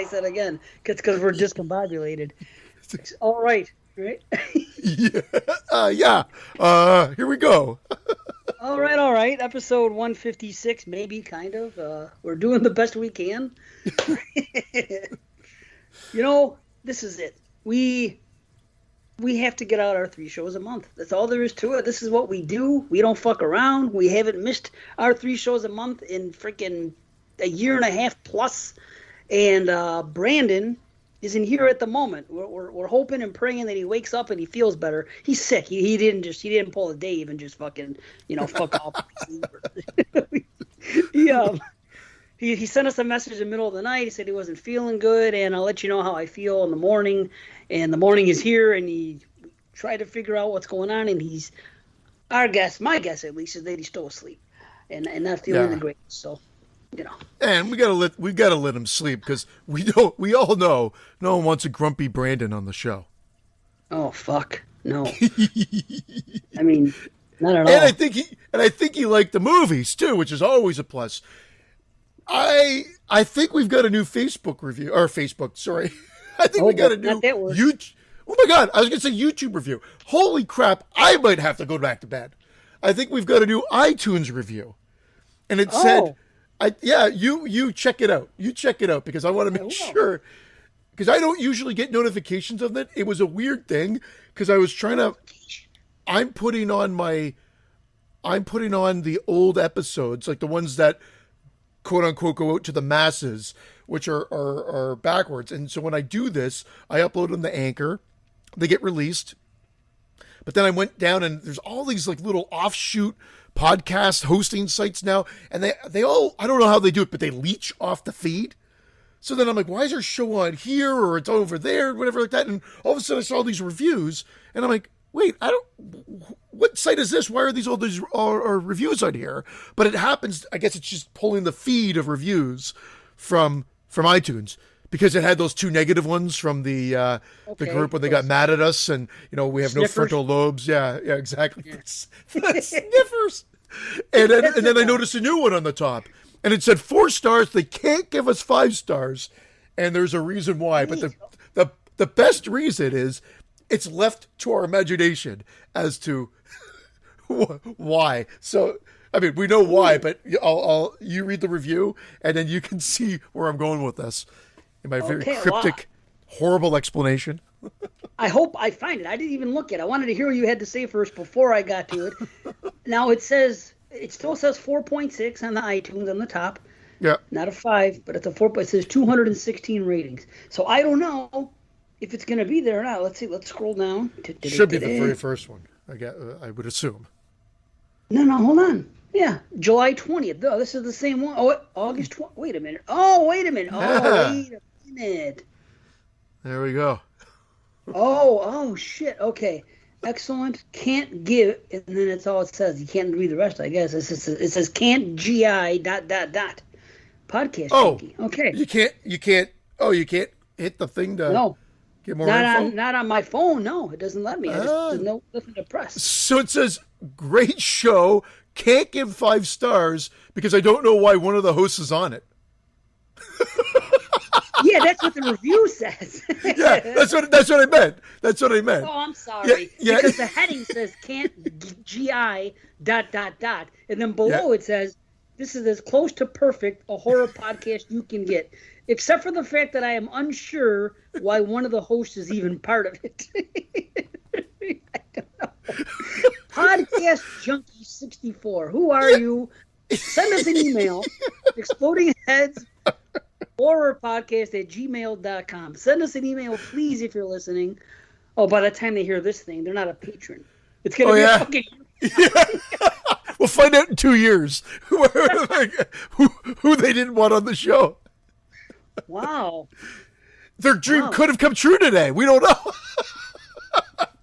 said again. It's because we're discombobulated. All right. Right? Yeah. Yeah. Here we go. All right, all right. Episode 156, maybe, kind of. We're doing the best we can. This is it. We have to get out our 3 shows a month. That's all there is to it. This is what we do. We don't fuck around. We haven't missed our 3 shows a month in freaking a year and a half plus. And Brandon isn't here at the moment. We're hoping and praying that he wakes up and he feels better. He's sick. He didn't pull a Dave and just fucking fuck off. He sent us a message in the middle of the night. He said he wasn't feeling good, and I'll let you know how I feel in the morning. And the morning is here, and he tried to figure out what's going on. And my guess at least, is that he's still asleep and not feeling the greatest. So. And we gotta let him sleep because we all know no one wants a grumpy Brandon on the show. Oh fuck no! I mean, not at all. And I think he liked the movies too, which is always a plus. I think we've got a new Facebook review or Facebook. Sorry, I think we got a new YouTube. Oh my god, I was gonna say YouTube review. Holy crap! I might have to go back to bed. I think we've got a new iTunes review, and it said. You check it out. You check it out because I want to make sure. Because I don't usually get notifications of it. It was a weird thing because I was trying to. I'm putting on the old episodes, like the ones that quote unquote go out to the masses, which are backwards. And so when I do this, I upload them to Anchor. They get released. But then I went down and there's all these like little offshoot podcast hosting sites now, and they all, I don't know how they do it, but they leech off the feed. So then I'm like, why is our show on here or it's over there, whatever like that? And all of a sudden I saw these reviews, and I'm like, wait, what site is this? Why are all these reviews on here? But it happens, I guess it's just pulling the feed of reviews from iTunes. Because it had those 2 negative ones from the group when they got mad at us, and we have Sniffers. no frontal lobes. Yeah, exactly. Yeah. Sniffers. And then I noticed a new one on the top, and it said 4 stars. They can't give us 5 stars, and there's a reason why. But the best reason is it's left to our imagination as to why. So. I mean, we know why, but you read the review, and then you can see where I'm going with this. In my very cryptic, horrible explanation. I hope I find it. I didn't even look at it. I wanted to hear what you had to say first before I got to it. Now it still says 4.6 on the iTunes on the top. Yeah. Not a 5, but it's a 4. It says 216 ratings. So I don't know if it's going to be there or not. Let's see. Let's scroll down. Should be the very first one. I would assume. No, hold on. Yeah, July 20th. Oh, this is the same one. Oh, August 20th. Wait a minute. Oh, wait a minute. There we go. Oh, shit. Okay. Excellent. Can't give, and then that's all it says. You can't read the rest, I guess. It says can't GI ... Podcast. Junkie. Okay. You can't hit the thing to get more info? Not on my phone. No, it doesn't let me. There's nothing to press. So it says, great show. Can't give 5 stars because I don't know why one of the hosts is on it. Yeah, that's what the review says. Yeah, that's what I meant. That's what I meant. Oh, I'm sorry. Yeah. Because the heading says can't GI ... And then below it says, this is as close to perfect a horror podcast you can get. Except for the fact that I am unsure why one of the hosts is even part of it. I don't know. Podcast Junkie 64. Who are you? Send us an email. explodingheads horror podcast at gmail.com. Send us an email, please, if you're listening. Oh, by the time they hear this thing, they're not a patron. It's going to be a fucking... Yeah. We'll find out in 2 years who they didn't want on the show. Wow. Their dream could have come true today. We don't know.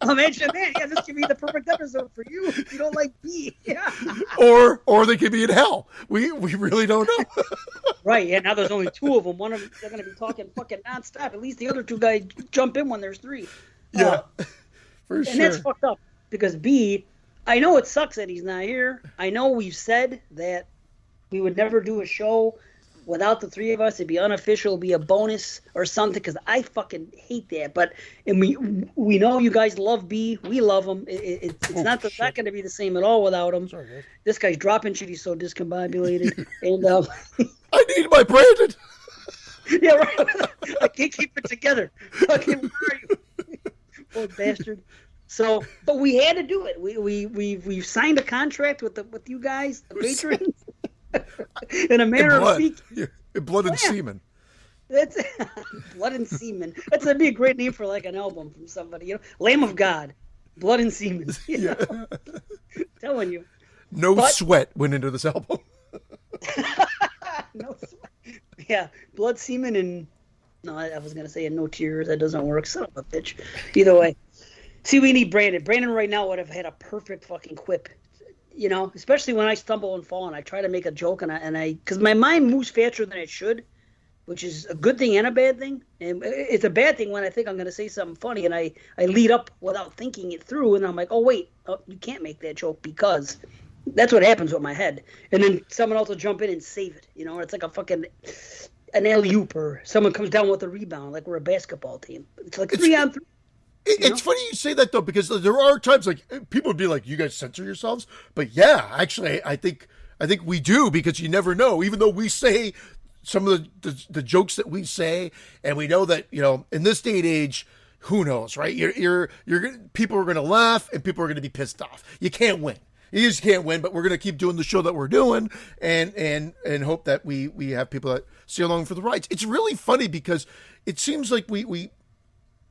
Imagine that. Yeah, this could be the perfect episode for you if you don't like B. Yeah. Or they could be in hell. We really don't know. Right. Yeah. Now there's only 2 of them. One of them, they're going to be talking fucking nonstop. At least the other 2 guys jump in when there's 3. Yeah. For and sure. And that's fucked up because B, I know it sucks that he's not here. I know we've said that we would never do a show without the three of us, it'd be unofficial, it'd be a bonus or something, because I fucking hate that. But and we know you guys love B. We love him. It's not going to be the same at all without him. Sorry, guys. This guy's dropping shit. He's so discombobulated. And I need my Brandon. Yeah, right. I can't keep it together. Fucking, where are you? Poor bastard. So, but we had to do it. We've signed a contract with you guys, the patrons, in a manner of speaking. Yeah. Blood and semen. That's Blood and Semen. That'd be a great name for like an album from somebody. You know, Lamb of God, Blood and Semen. You know? Telling you. No sweat went into this album. No sweat. Yeah, blood, semen, and no, I was gonna say and no tears. That doesn't work. Son of a bitch. Either way, see, we need Brandon. Brandon right now would have had a perfect fucking quip. You know, especially when I stumble and fall and I try to make a joke and I because my mind moves faster than it should, which is a good thing and a bad thing. And it's a bad thing when I think I'm gonna say something funny and I lead up without thinking it through, and I'm like, oh wait, you can't make that joke because. That's what happens with my head. And then someone else will jump in and save it. You know, it's like an alley-oop, or someone comes down with a rebound, like we're a basketball team. It's like 3-on-3. It's funny you say that, though, because there are times, like, people would be like, you guys censor yourselves? But yeah, actually, I think we do, because you never know. Even though we say some of the jokes that we say, and we know that, you know, in this day and age, who knows, right? People are going to laugh, and people are going to be pissed off. You can't win. You just can't win, but we're going to keep doing the show that we're doing and hope that we have people that stay along for the rides. It's really funny because it seems like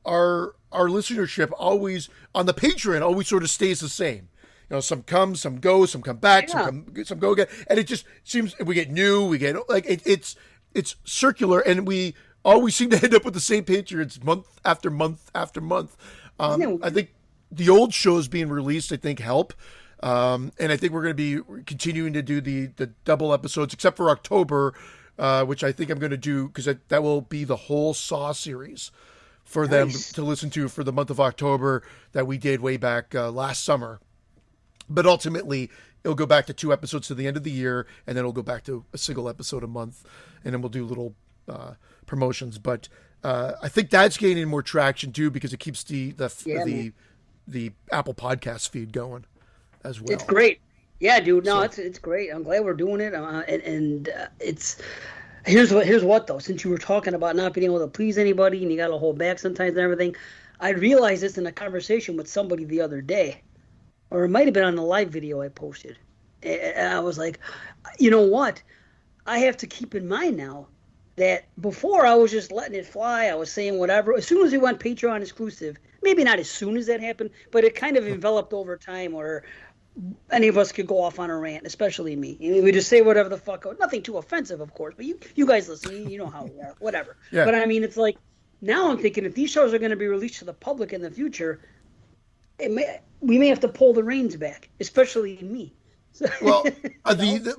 our listenership always on the Patreon always sort of stays the same. You know, some come, some go, some come back, some go again. And it just seems we get like it's circular, and we always seem to end up with the same Patreons month after month after month. I think the old shows being released, I think, help. And I think we're going to be continuing to do the double episodes, except for October, which I think I'm going to do because that will be the whole Saw series for them to listen to for the month of October that we did way back last summer. But ultimately, it'll go back to 2 episodes to the end of the year, and then it'll go back to a single episode a month, and then we'll do little promotions. But I think that's gaining more traction too because it keeps the Apple Podcast feed going. As well. It's great. Yeah, dude. No, it's great. I'm glad we're doing it. And it's here's what though. Since you were talking about not being able to please anybody and you got to hold back sometimes and everything, I realized this in a conversation with somebody the other day, or it might have been on the live video I posted. And I was like, you know what? I have to keep in mind now that before I was just letting it fly. I was saying whatever. As soon as we went Patreon exclusive, maybe not as soon as that happened, but it kind of enveloped over time where any of us could go off on a rant, especially me. We just say whatever the fuck. Nothing too offensive, of course, but you guys listen. You know how we are. Whatever. Yeah. But I mean, it's like now I'm thinking if these shows are going to be released to the public in the future, we may have to pull the reins back, especially me. Well,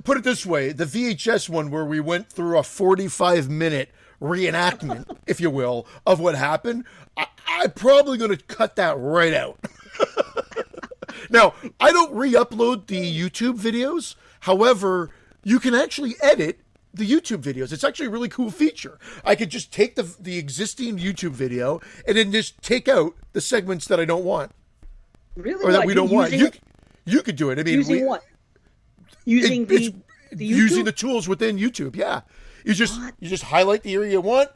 put it this way: the VHS one where we went through a 45-minute reenactment, if you will, of what happened. I'm probably going to cut that right out. Now, I don't re-upload the YouTube videos. However, you can actually edit the YouTube videos. It's actually a really cool feature. I could just take the existing YouTube video and then just take out the segments that I don't want. Really? Or that we don't want. You could do it. I mean, using what? Using the YouTube? Using the tools within YouTube, yeah. You just highlight the area you want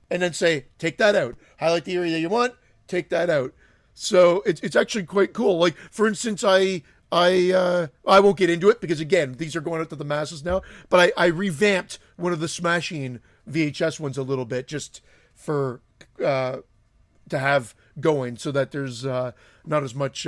and then say, take that out. Highlight the area you want, take that out. So it's actually quite cool. Like, for instance, I won't get into it because, again, these are going out to the masses now, but I revamped one of the Smashing VHS ones a little bit just for to have going so that there's not as much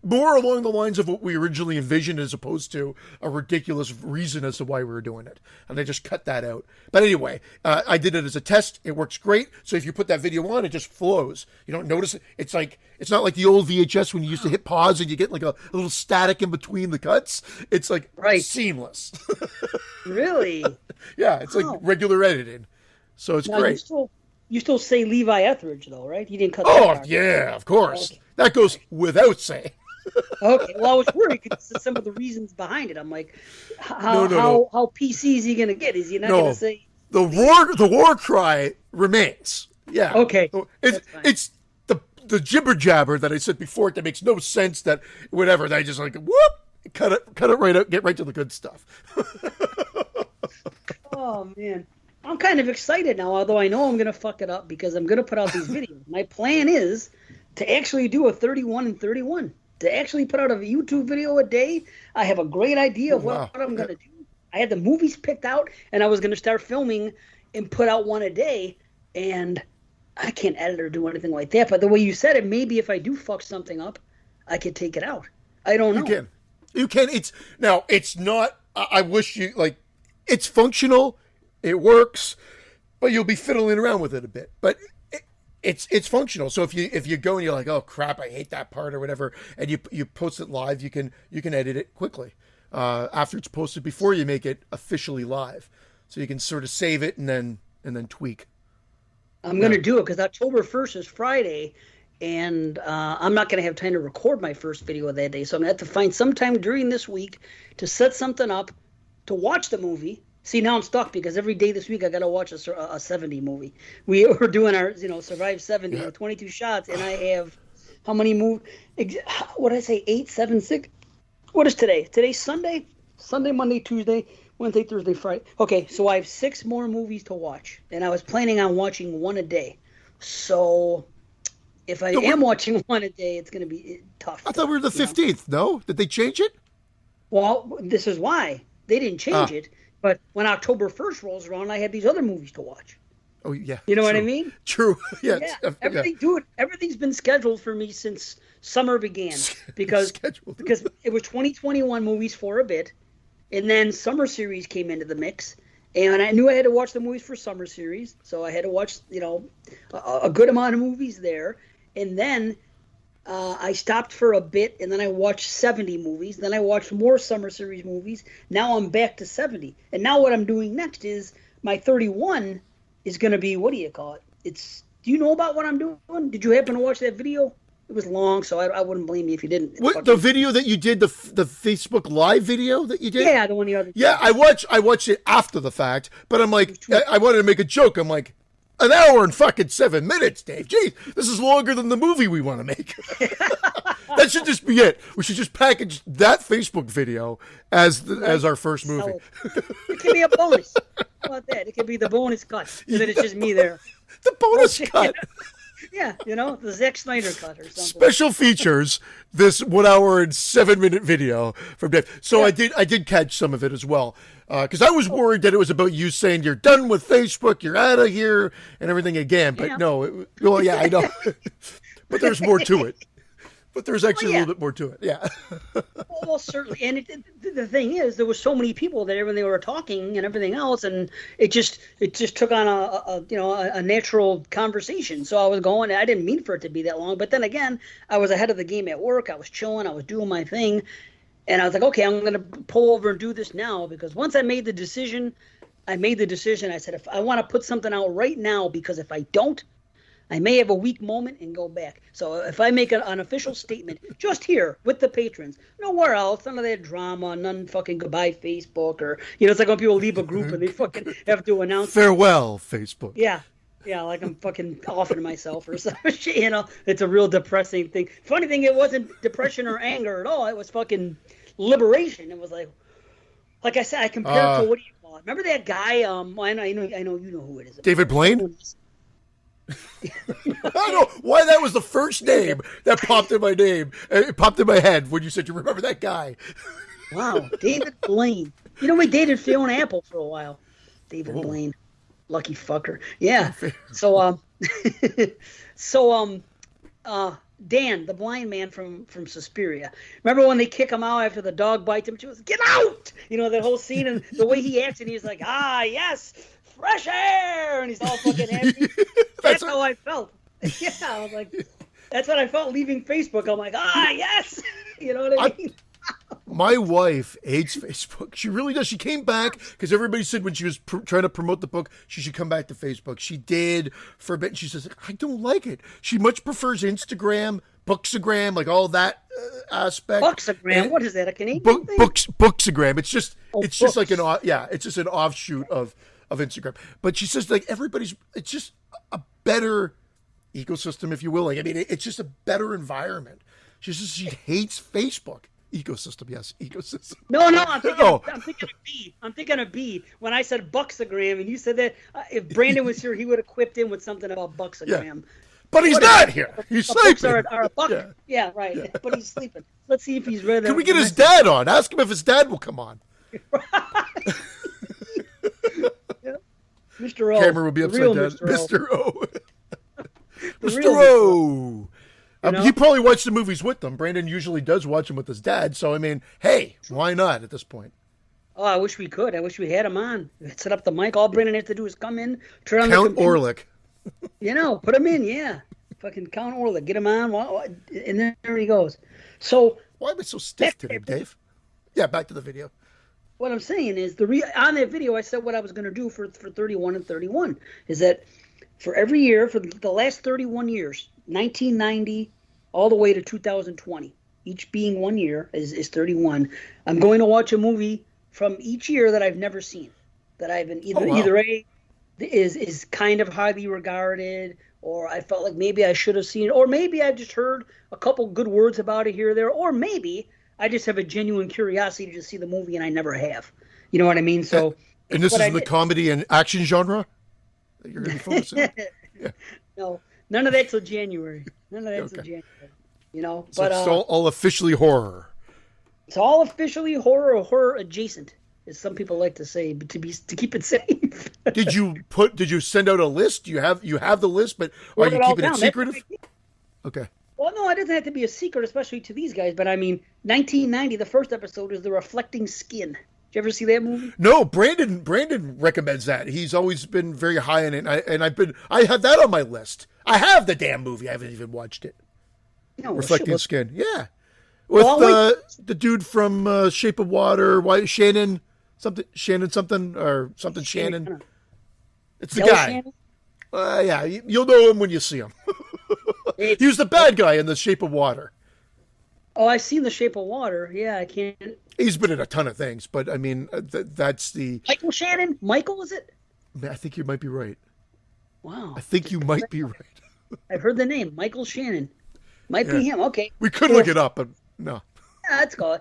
more along the lines of what we originally envisioned as opposed to a ridiculous reason as to why we were doing it, and I just cut that out. But anyway, I did it as a test. It works great. So if you put that video on, it just flows. You don't notice it. It's not like the old VHS when you used to hit pause and you get like a little static in between the cuts. It's like seamless. Really? Yeah, it's like regular editing. So it's great. You still say Levi Etheridge, though, right? You didn't cut that part. Oh, yeah, of course. Okay. That goes without saying. Okay, well, I was worried because some of the reasons behind it. I'm like, how PC is he going to get? Is he not going to say the war cry remains. Yeah. Okay. It's the jibber jabber that I said before that makes no sense. That whatever. That I just like whoop, cut it right out, get right to the good stuff. Oh man, I'm kind of excited now. Although I know I'm gonna fuck it up because I'm gonna put out these videos. My plan is to actually do a 31 and 31. To actually put out a YouTube video a day. I have a great idea of what I'm gonna do. I had the movies picked out, and I was gonna start filming and put out one a day. And I can't edit or do anything like that. But the way you said it, maybe if I do fuck something up, I could take it out. I don't know. You can. It's not. I wish you like. It's functional. It works, but you'll be fiddling around with it a bit. But it's functional. So if you go and you're like, oh crap, I hate that part or whatever, and you post it live, you can edit it quickly after it's posted before you make it officially live. So you can sort of save it and then tweak. I'm going to do it because October 1st is Friday, and I'm not going to have time to record my first video that day. So I'm going to have to find some time during this week to set something up to watch the movie. See, now I'm stuck because every day this week I got to watch a 70 movie. We were doing our, Survive 70 with 22 shots, and I have how many movies? What did I say? 8, 7, 6? What is today? Today's Sunday? Sunday, Monday, Tuesday, Wednesday, Thursday, Friday. Okay, so I have 6 more movies to watch, and I was planning on watching one a day. So if I am watching one a day, it's going to be tough. I thought we were the 15th. No? Did they change it? Well, this is why. They didn't change it. But when October 1st rolls around, I have these other movies to watch. Oh, yeah. You know what I mean? True. Yeah. Everything's been scheduled for me since summer began. Because it was 2021 movies for a bit. And then summer series came into the mix. And I knew I had to watch the movies for summer series. So I had to watch, a good amount of movies there. And then I stopped for a bit, and then I watched 70 movies. Then I watched more summer series movies. Now I'm back to 70. And now what I'm doing next is my 31 is going to be, what do you call it? Do you know about what I'm doing? Did you happen to watch that video? It was long, so I wouldn't blame you if you didn't. What, the video that you did, the Facebook Live video that you did? Yeah, the one the other. Yeah, I watched it after the fact, but I'm like, I wanted to make a joke. I'm like, an hour and fucking 7 minutes, Dave. Geez, this is longer than the movie we want to make. That should just be it. We should just package that Facebook video as our first movie. It can be a bonus. How about that? It can be the bonus cut. And then it's just me there. The bonus cut. Yeah, the Zack Snyder cut or something. Special features this 1 hour and 7 minute video from Dave. So I did catch some of it as well. Because I was worried that it was about you saying you're done with Facebook, you're out of here, and everything again. But no, I know. But there's more to it. But there's actually a little bit more to it. Yeah. Well, certainly. And the thing is, there were so many people there when they were talking and everything else, and it just took on a natural conversation. So I was going. I didn't mean for it to be that long, but then again, I was ahead of the game at work. I was chilling. I was doing my thing, and I was like, okay, I'm going to pull over and do this now because once I made the decision. I said, if I want to put something out right now, because if I don't, I may have a weak moment and go back. So if I make an official statement just here with the patrons, nowhere else, none of that drama, none fucking goodbye Facebook or, it's like when people leave a group and they fucking have to announce. Farewell, Facebook. Yeah. Yeah, like I'm fucking offing myself or something. It's a real depressing thing. Funny thing, it wasn't depression or anger at all. It was fucking liberation. It was like I said, I compared to, what do you call it? Remember that guy? I know you know who it is. David Blaine? I don't know why that was the first name that popped in my It popped in my head when you said you remember that guy. Wow, David Blaine. We dated Fiona Apple for a while. David Blaine, lucky fucker. Yeah. So Dan, the blind man from Suspiria. Remember when they kick him out after the dog bites him? She was, get out! That whole scene and the way he acts, and he's like, yes. Fresh air, and he's all fucking happy. That's how I felt. Yeah, I was like, that's what I felt leaving Facebook. I'm like, yes, you know what I mean. My wife hates Facebook. She really does. She came back because everybody said when she was trying to promote the book, she should come back to Facebook. She did for a bit, and she says, I don't like it. She much prefers Instagram, Booksagram, like all that aspect. Booksagram, what is that? A Canadian thing? Booksagram. It's just like it's just an offshoot of of Instagram. But she says like it's just a better ecosystem, if you will. Like, I mean, it's just a better environment. She says she hates Facebook. Ecosystem, yes, ecosystem. No, I'm thinking of B. I'm thinking of B. When I said Buxagram, and you said that if Brandon was here, he would have quipped in with something about Buxagram. But he's not here. He's sleeping. Are a buck. Yeah, right. Yeah. But he's sleeping. Let's see if he's ready. Can we get his dad on? Ask him if his dad will come on. Mr. O. Camera will be upside down. Mr. O. Mr. O. He probably watched the movies with them. Brandon usually does watch them with his dad. So, I mean, hey, why not at this point? Oh, I wish we could. I wish we had him on. Set up the mic. All Brandon has to do is come in, turn on Count the computer. Orlick. Put him in, yeah. Fucking Count Orlick. Get him on, and there he goes. So, why am I so stiff today, Dave? Yeah, back to the video. What I'm saying is, on that video, I said what I was going to do for 31 and 31 is that for every year, for the last 31 years, 1990 all the way to 2020, each being 1 year is 31. I'm going to watch a movie from each year that I've never seen, that I've been either is kind of highly regarded, or I felt like maybe I should have seen it, or maybe I just heard a couple good words about it here or there, or maybe I just have a genuine curiosity to see the movie and I never have. You know what I mean? So, and this is in the comedy and action genre that you're going to be focusing on? Yeah. No, none of that till January. None of that till January. So but it's all officially horror. It's all officially horror or horror adjacent, as some people like to say, to keep it safe. Did you send out a list? You have the list, but are you keeping it secretive? Okay. Well, no, it doesn't have to be a secret, especially to these guys. But I mean, 1990, the first episode is The Reflecting Skin. Did you ever see that movie? No, Brandon recommends that. He's always been very high on it, and I had that on my list. I have the damn movie. I haven't even watched it. No, Reflecting Skin. Yeah. With the dude from Shape of Water, Shannon something. It's the guy. Yeah, you'll know him when you see him. He was the bad guy in The Shape of Water. Oh, I've seen The Shape of Water. Yeah, I can't. He's been in a ton of things, but I mean, that's the... Michael Shannon? Michael, is it? I think you might be right. Wow. I think you might be right. I've heard the name, Michael Shannon. Might be him. Okay. We could look it up, but no. Yeah, let's go.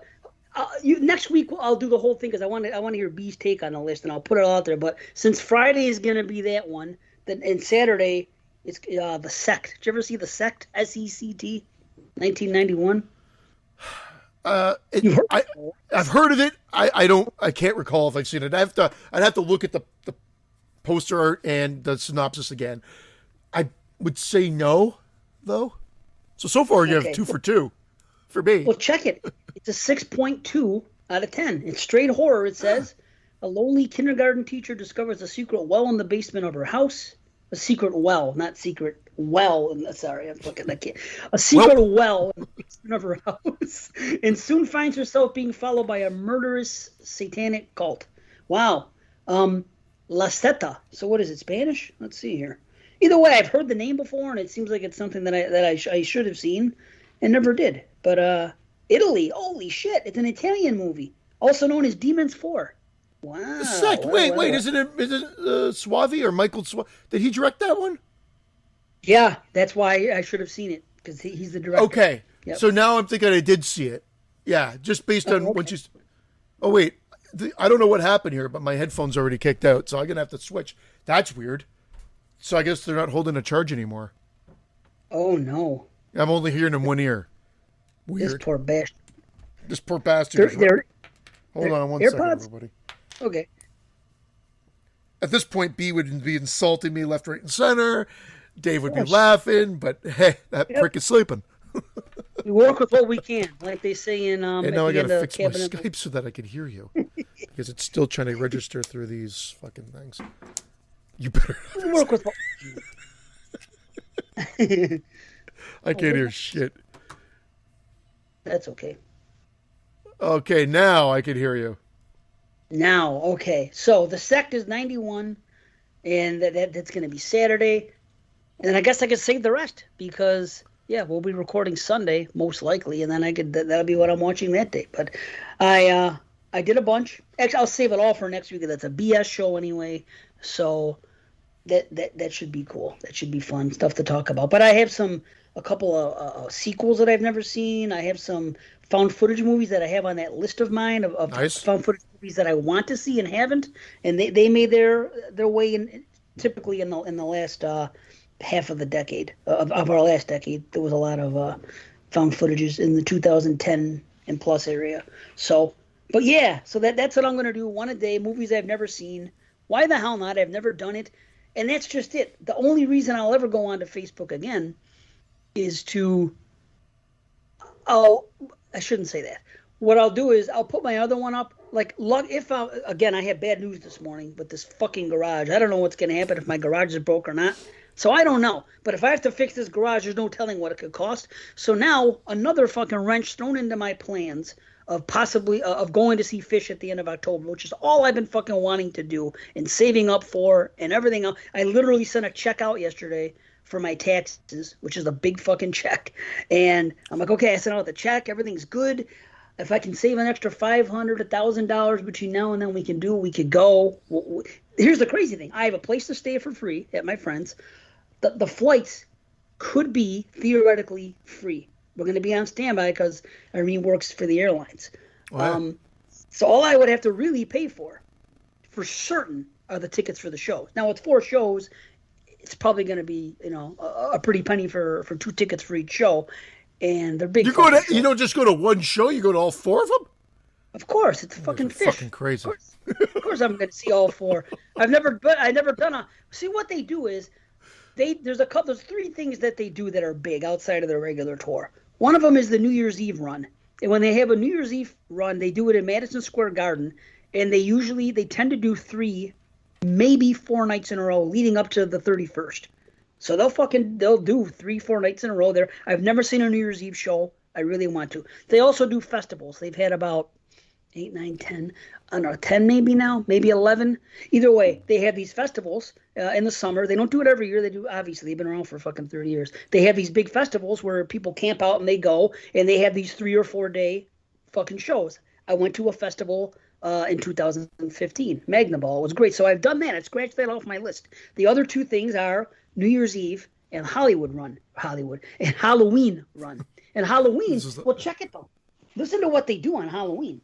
Next week I'll do the whole thing because I want to hear B's take on the list, and I'll put it all out there. But since Friday is going to be that one, then and Saturday it's The Sect. Did you ever see The Sect? SECT, 1991. I've heard of it. I can't recall if I've seen it. I'd have to look at the poster art and the synopsis again. I would say no, though. So far you have 2 for 2 for me. Well, check it. It's a 6.2 out of 10. It's straight horror. It says a lowly kindergarten teacher discovers a secret well in the basement of her house. A secret well, not secret well. Sorry, I can't. A secret well in the basement of her house, and soon finds herself being followed by a murderous satanic cult. Wow. La Seta. So what is it? Spanish? Let's see here. Either way, I've heard the name before, and it seems like it's something that I should have seen and never did. But Italy, holy shit! It's an Italian movie, also known as Demons 4. Wow. Sect. Wait. Is it Suave or Michael Suave? Did he direct that one? Yeah, that's why I should have seen it, because he's the director. Okay. Yep. So now I'm thinking I did see it. Yeah, just based on what you... Oh, wait. I don't know what happened here, but my headphones already kicked out, so I'm going to have to switch. That's weird. So I guess they're not holding a charge anymore. Oh, no. I'm only hearing in one ear. Weird. This poor bastard. Hold on one second, everybody. Okay. At this point, B would be insulting me left, right, and center. Dave would be laughing, but hey, that prick is sleeping. We work with what we can, like they say in. And now I got to fix my Skype so that I can hear you, because it's still trying to register through these fucking things. You better. We work with what we can. I can't hear shit. That's okay. Okay, now I can hear you. Now, okay. So The Sect is 91, and that's going to be Saturday. And I guess I could save the rest because, yeah, we'll be recording Sunday, most likely, and then that'll be what I'm watching that day. But I did a bunch. Actually, I'll save it all for next week. That's a BS show anyway. So that should be cool. That should be fun stuff to talk about. But I have a couple of sequels that I've never seen. I have some found footage movies that I have on that list of mine of Nice. found footage movies that I want to see and haven't, and they made their way in typically in the last half of the decade of our last decade. There was a lot of found footages in the 2010 and plus area. So, but yeah, so that's what I'm gonna do. One a day, movies I've never seen. Why the hell not? I've never done it. And that's just it. The only reason I'll ever go onto Facebook again is to, oh, I shouldn't say that. What I'll do is I'll put my other one up. Like, if again, I had bad news this morning with this fucking garage. I don't know what's going to happen if my garage is broke or not. So I don't know. But if I have to fix this garage, there's no telling what it could cost. So now another fucking wrench thrown into my plans of possibly of going to see Fish at the end of October, which is all I've been fucking wanting to do and saving up for and everything else. I literally sent a check out yesterday for my taxes, which is a big fucking check. And I'm like, okay, I sent out the check. Everything's good. If I can save an extra $500, $1,000 between now and then, we could go. Here's the crazy thing. I have a place to stay for free at my friend's. The flights could be theoretically free. We're going to be on standby because Irene works for the airlines. Wow. So all I would have to really pay for certain, are the tickets for the shows. Now, with 4 shows, it's probably going to be, a pretty penny for 2 tickets for each show, and they're big. You don't just go to one show; you go to all 4 of them. Of course, it's fucking Fish. Fucking crazy. Of course, I'm going to see all 4. I never done a. See, what they do is, there's 3 things that they do that are big outside of their regular tour. One of them is the New Year's Eve run, and when they have a New Year's Eve run, they do it in Madison Square Garden, and they tend to do 3, maybe 4 nights in a row leading up to the 31st. So they'll do 3-4 nights in a row there. I've never seen a New Year's Eve show. I really want to. They also do festivals. They've had about 8, 9, 10, I don't know, 10 maybe now, maybe 11. Either way, they have these festivals in the summer. They don't do it every year. They do, obviously, they've been around for fucking 30 years. They have these big festivals where people camp out and they go, and they have these 3 or 4 day fucking shows. I went to a festival in 2015, Magna Ball. It was great. So I've done that. I scratched that off my list. The other 2 things are New Year's Eve and Halloween run. And Halloween, well, check it though. Listen to what they do on Halloween.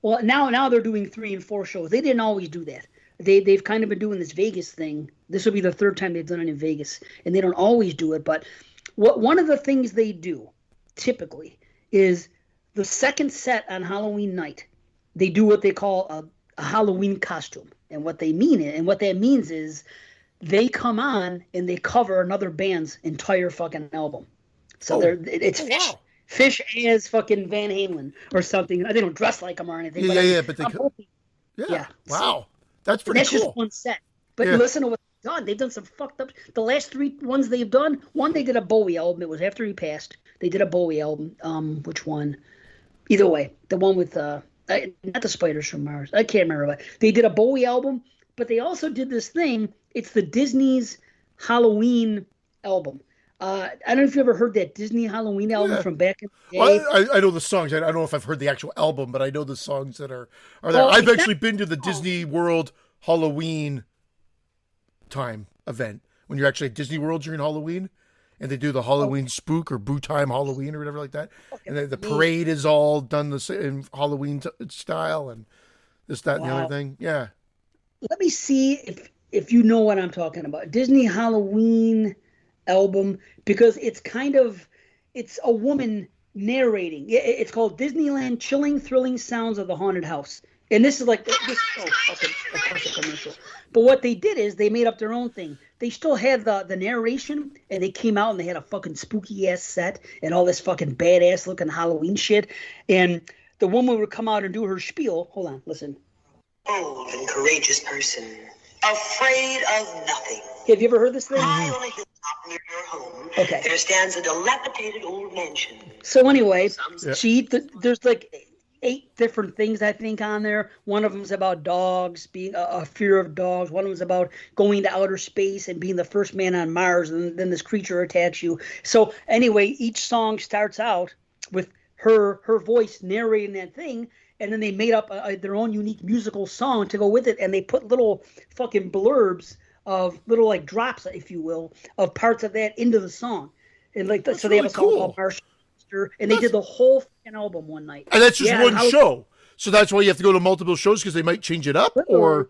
Well, now they're doing 3 and 4 shows. They didn't always do that. They've kind of been doing this Vegas thing. This will be the 3rd time they've done it in Vegas, and they don't always do it. But one of the things they do typically is the second set on Halloween night. They do what they call a Halloween costume, and what that means is they come on and they cover another band's entire fucking album. So it's Fish. Wow. Fish as fucking Van Halen or something. They don't dress like them or anything. But they could. Yeah. Wow. That's pretty cool. That's just one set. But listen to what they've done. They've done some fucked up. The last 3 ones they've done, one they did a Bowie album. It was after he passed. They did a Bowie album. Which one? Either way, the one with not the Spiders from Mars. I can't remember. But they did a Bowie album, but they also did this thing. It's the Disney's Halloween album. I don't know if you ever heard that Disney Halloween album from back in the day. Well, I know the songs. I don't know if I've heard the actual album, but I know the songs that are there. Well, I've actually been to the Disney World Halloween time event. When you're actually at Disney World during Halloween, and they do the Halloween spook or Boo Time Halloween or whatever like that. And the parade is all done the same Halloween style and this, that, and the other thing. Yeah. Let me see if you know what I'm talking about. Disney Halloween album, because it's a woman narrating. It's called Disneyland Chilling Thrilling Sounds of the Haunted House, and this is like this. Of course a commercial. But what they did is they made up their own thing. They still had the narration, and they came out and they had a fucking spooky ass set and all this fucking badass looking Halloween shit. And the woman would come out and do her spiel. Hold on, listen. Bold and courageous person, afraid of nothing. Have you ever heard this thing? High on a hilltop near your home, okay, there stands a dilapidated old mansion. So anyway, there's like 8 different things I think on there. One of them is about dogs, being a fear of dogs. One of them is about going to outer space and being the first man on Mars, and then this creature attacks you. So anyway, each song starts out with her voice narrating that thing, and then they made up their own unique musical song to go with it, and they put little fucking blurbs of little like drops, if you will, of parts of that into the song, and like so they have a song called Marshall, and they did the whole fucking album one night. And that's just one show, so that's why you have to go to multiple shows because they might change it up, or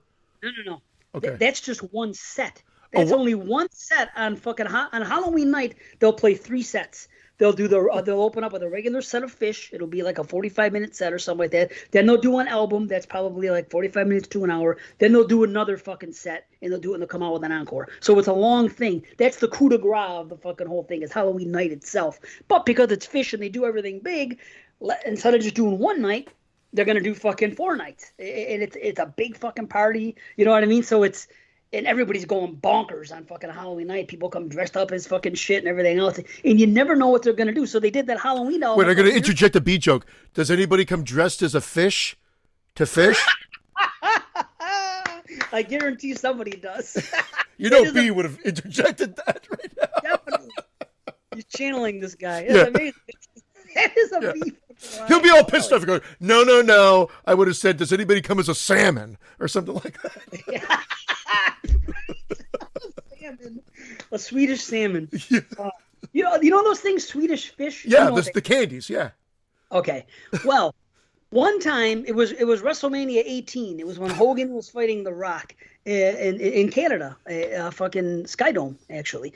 no. Okay, that's just one set. That's only one set on fucking on Halloween night. They'll play 3 sets. They'll do they'll open up with a regular set of Fish. It'll be like a 45-minute set or something like that. Then they'll do an album that's probably like 45 minutes to an hour. Then they'll do another fucking set, and they'll come out with an encore. So it's a long thing. That's the coup de grace of the fucking whole thing, is Halloween night itself. But because it's Fish and they do everything big, instead of just doing one night, they're gonna do fucking 4 nights. And it's a big fucking party. You know what I mean? So it's. And everybody's going bonkers on fucking Halloween night. People come dressed up as fucking shit and everything else. And you never know what they're going to do. So they did that Halloween album. Wait, I'm going to interject a B joke. Does anybody come dressed as a fish to fish? I guarantee somebody does. You know B would have interjected that right now. Definitely. He's channeling this guy. It's amazing. That is a B. He'll be all pissed off and go, no. I would have said, does anybody come as a salmon? Or something like that. Salmon. A Swedish salmon. Yeah. You know those things, Swedish fish? Yeah, the candies, yeah. Okay. Well, one time it was WrestleMania 18. It was when Hogan was fighting The Rock in Canada, fucking Skydome, actually.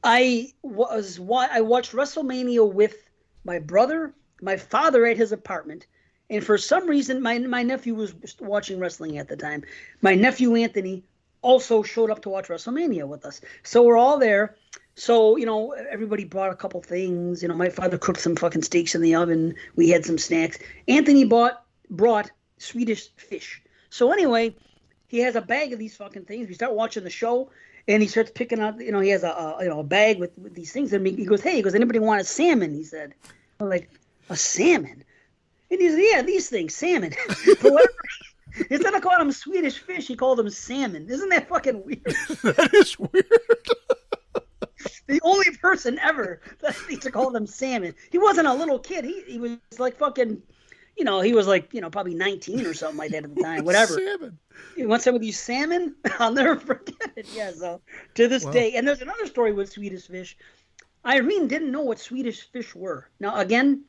I watched WrestleMania with my brother, my father at his apartment, and for some reason my nephew was watching wrestling at the time. My nephew Anthony also showed up to watch WrestleMania with us. So we're all there. So, everybody brought a couple things. My father cooked some fucking steaks in the oven. We had some snacks. Anthony brought Swedish fish. So anyway, he has a bag of these fucking things. We start watching the show, and he starts picking out, he has a bag with these things. And he goes, anybody want a salmon? He said. I'm like, a salmon? And he said, yeah, these things, salmon. But whatever. Instead of calling them Swedish fish, he called them salmon. Isn't that fucking weird? That is weird. The only person ever that needs to call them salmon. He wasn't a little kid. He was like fucking, he was like, probably 19 or something like that at the time. Whatever. Salmon. You want some of these salmon? I'll never forget it. Yeah, so to this day. And there's another story with Swedish fish. Irene didn't know what Swedish fish were. Now, again,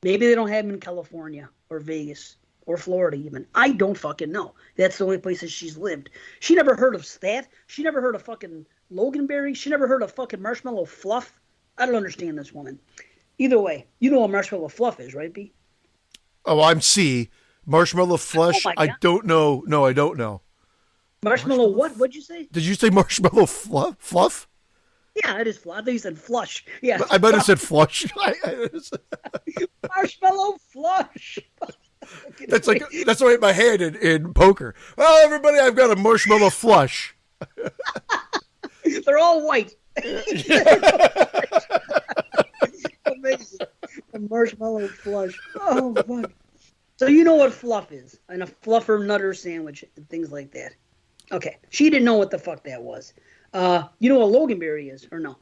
maybe they don't have them in California or Vegas. Or Florida even. I don't fucking know. That's the only places she's lived. She never heard of that. She never heard of fucking Loganberry. She never heard of fucking marshmallow fluff. I don't understand this woman. Either way, you know what marshmallow fluff is, right, B? Oh, I'm C. Marshmallow flush. I don't know. No, I don't know. Marshmallow what? What'd you say? Did you say marshmallow fluff? Yeah, it is fluff. I thought you said flush. Yeah. I might have said flush. Marshmallow flush. That's the way in my head in poker. Well, everybody, I've got a marshmallow flush. They're all white. Amazing. A marshmallow flush. Oh, fuck. So you know what fluff is, and a fluffer nutter sandwich, and things like that. Okay, she didn't know what the fuck that was. You know what Loganberry is, or no?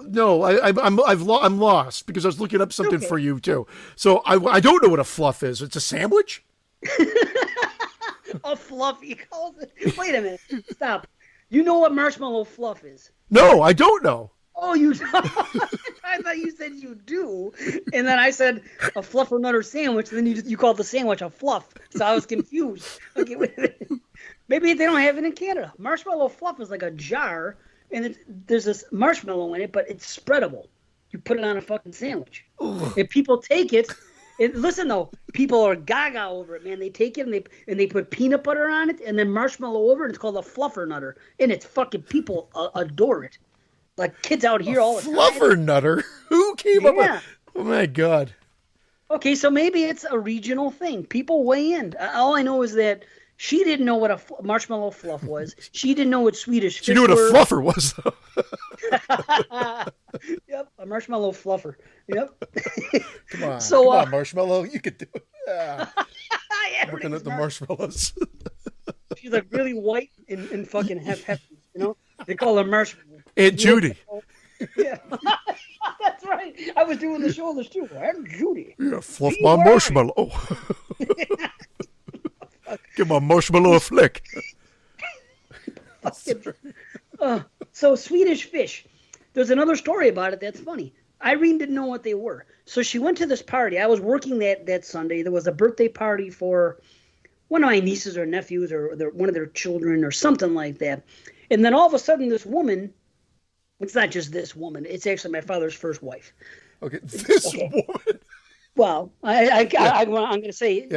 No, I'm lost because I was looking up something for you too. So I don't know what a fluff is. It's a sandwich. A fluff, he calls it. Wait a minute, stop. You know what marshmallow fluff is? No, I don't know. Oh, you don't? I thought you said you do, and then I said a fluffer nutter sandwich, and then you called the sandwich a fluff. So I was confused. Okay, wait a minute. Maybe they don't have it in Canada. Marshmallow fluff is like a jar. And there's this marshmallow in it, but it's spreadable. You put it on a fucking sandwich. Ugh. If people take it, listen though, people are gaga over it, man. They take it and they put peanut butter on it and then marshmallow over it. And it's called a fluffer nutter, and it's fucking people adore it. Like kids out here all the time. Fluffer nutter? Who came up with? Oh my god. Okay, so maybe it's a regional thing. People weigh in. All I know is that. She didn't know what a marshmallow fluff was. She didn't know what Swedish fish were. She knew what a fluffer was, though. Yep, a marshmallow fluffer. Yep. Come on, marshmallow. You could do it. Yeah. Looking at the marshmallows. She's like really white and fucking hefty, They call her marshmallow. Aunt Judy. Yeah. That's right. I was doing the shoulders too. And Judy. Yeah, fluff my marshmallow. Give my marshmallow a flick. So Swedish fish. There's another story about it that's funny. Irene didn't know what they were. So she went to this party. I was working that Sunday. There was a birthday party for one of my nieces or nephews or one of their children or something like that. And then all of a sudden this woman, it's not just this woman, it's actually my father's first wife. Okay, this woman. Well, I'm going to say,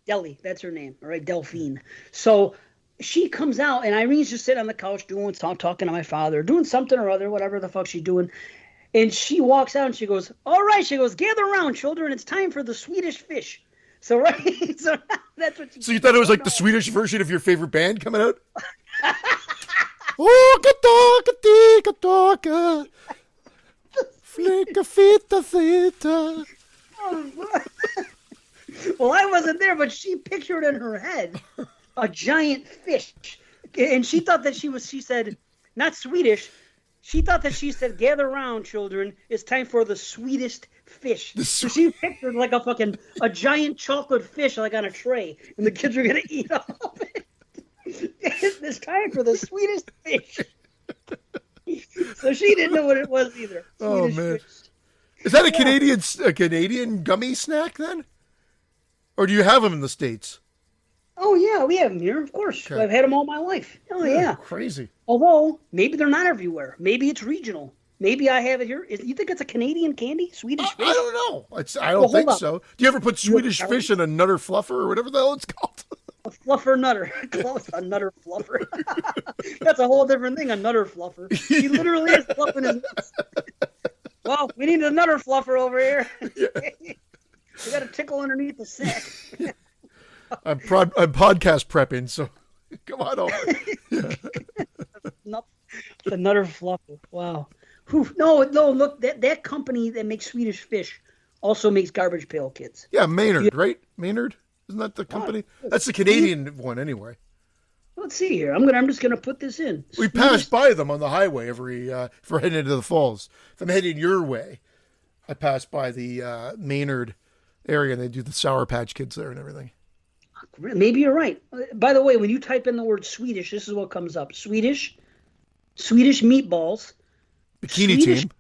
Deli, that's her name, all right, Delphine. So she comes out, and Irene's just sitting on the couch talking to my father, doing something or other, whatever the fuck she's doing. And she walks out, and she goes, all right, she goes, gather around, children, it's time for the Swedish fish. So, right, so that's what she So you thought it was like the Swedish version of your favorite band coming out? Åka, flicka, fitta. Well, I wasn't there, but she pictured in her head a giant fish. And she thought that she said, not Swedish, she thought that she said, gather around, children, it's time for the sweetest fish. So she pictured like a giant chocolate fish like on a tray, and the kids were going to eat all of it. It's time for the sweetest fish. So she didn't know what it was either. Oh, Swedish man. fish. Is that a Canadian gummy snack then? Or do you have them in the States? Oh, yeah, we have them here, of course. Okay. I've had them all my life. Oh, yeah. Crazy. Although, maybe they're not everywhere. Maybe it's regional. Maybe I have it here. You think it's a Canadian candy? Swedish fish? I don't know. I don't think hold so. Do you ever put Swedish fish in a Nutter Fluffer or whatever the hell it's called? A fluffer nutter. Close, a nutter fluffer. That's a whole different thing, a nutter fluffer. He literally is fluffing his nuts. Well, we need a nutter fluffer over here. We got a tickle underneath the sack. I'm podcast prepping, so come on over. The nutter fluffer. Wow. No, look, that company that makes Swedish fish also makes Garbage Pail Kids. Yeah, Maynard, right? Maynard? Isn't that the company? That's the Canadian one anyway. Let's see here. I'm just gonna put this in. We pass by them on the highway if we're heading into the falls. If I'm heading your way, I pass by the Maynard area and they do the Sour Patch Kids there and everything. Maybe you're right. By the way, when you type in the word Swedish, this is what comes up. Swedish meatballs. Bikini Team.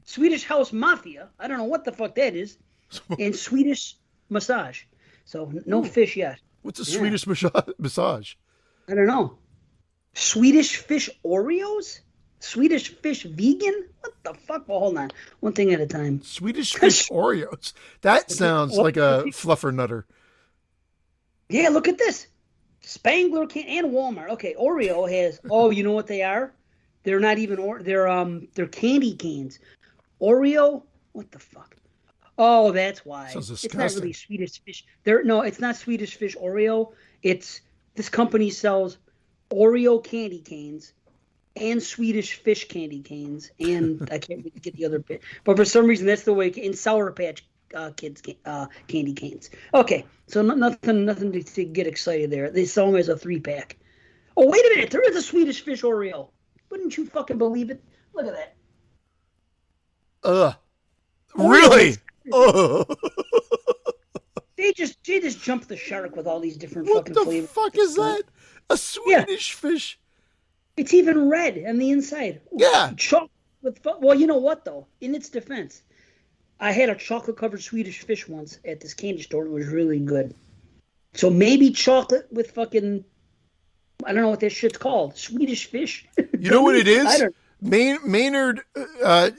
Swedish House Mafia. I don't know what the fuck that is. And Swedish massage. So no fish yet. What's a Swedish massage? I don't know. Swedish fish Oreos? Swedish fish vegan? What the fuck? Well, hold on. One thing at a time. Swedish fish Oreos. That sounds like a fluffer nutter. Yeah, look at this. Spangler and Walmart. Okay, Oreo has. Oh, you know what they are? They're not even. They're candy canes. Oreo. What the fuck? Oh, that's why. Sounds it's disgusting. not really Swedish fish. No, it's not Swedish fish Oreo. It's this company sells Oreo candy canes and Swedish fish candy canes, and I can't get the other bit. But for some reason, that's the way in Sour Patch Kids candy canes. Okay, so nothing to get excited there. They sell them as a 3-pack. Oh, wait a minute, there is a Swedish fish Oreo. Wouldn't you fucking believe it? Look at that. Really? They just jumped the shark with all these different fucking flavors. What the fuck is that? A Swedish fish? It's even red on the inside. Yeah. Chocolate with well, you know what though? In its defense, I had a chocolate covered Swedish fish once at this candy store. It was really good. So maybe chocolate with fucking, I don't know what that shit's called. Swedish fish. You know what it is? I don't. Maynard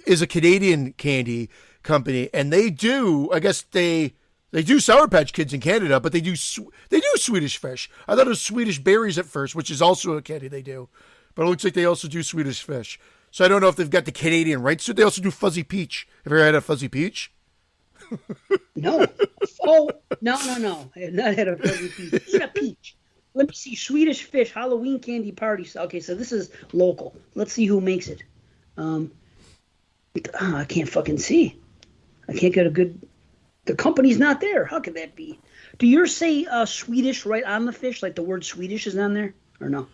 is a Canadian candy company, and they do. I guess they do Sour Patch Kids in Canada, but they do Swedish fish. I thought it was Swedish berries at first, which is also a candy they do, but it looks like they also do Swedish fish. So I don't know if they've got the Canadian rights. So they also do fuzzy peach. Have you ever had a fuzzy peach? No. Oh no! I have not had a fuzzy peach. Eat a peach. Let me see. Swedish fish Halloween candy party. Okay, so this is local. Let's see who makes it. I can't fucking see. I can't get a good. The company's not there. How could that be? Do yours say Swedish right on the fish? Like the word Swedish is on there, or no?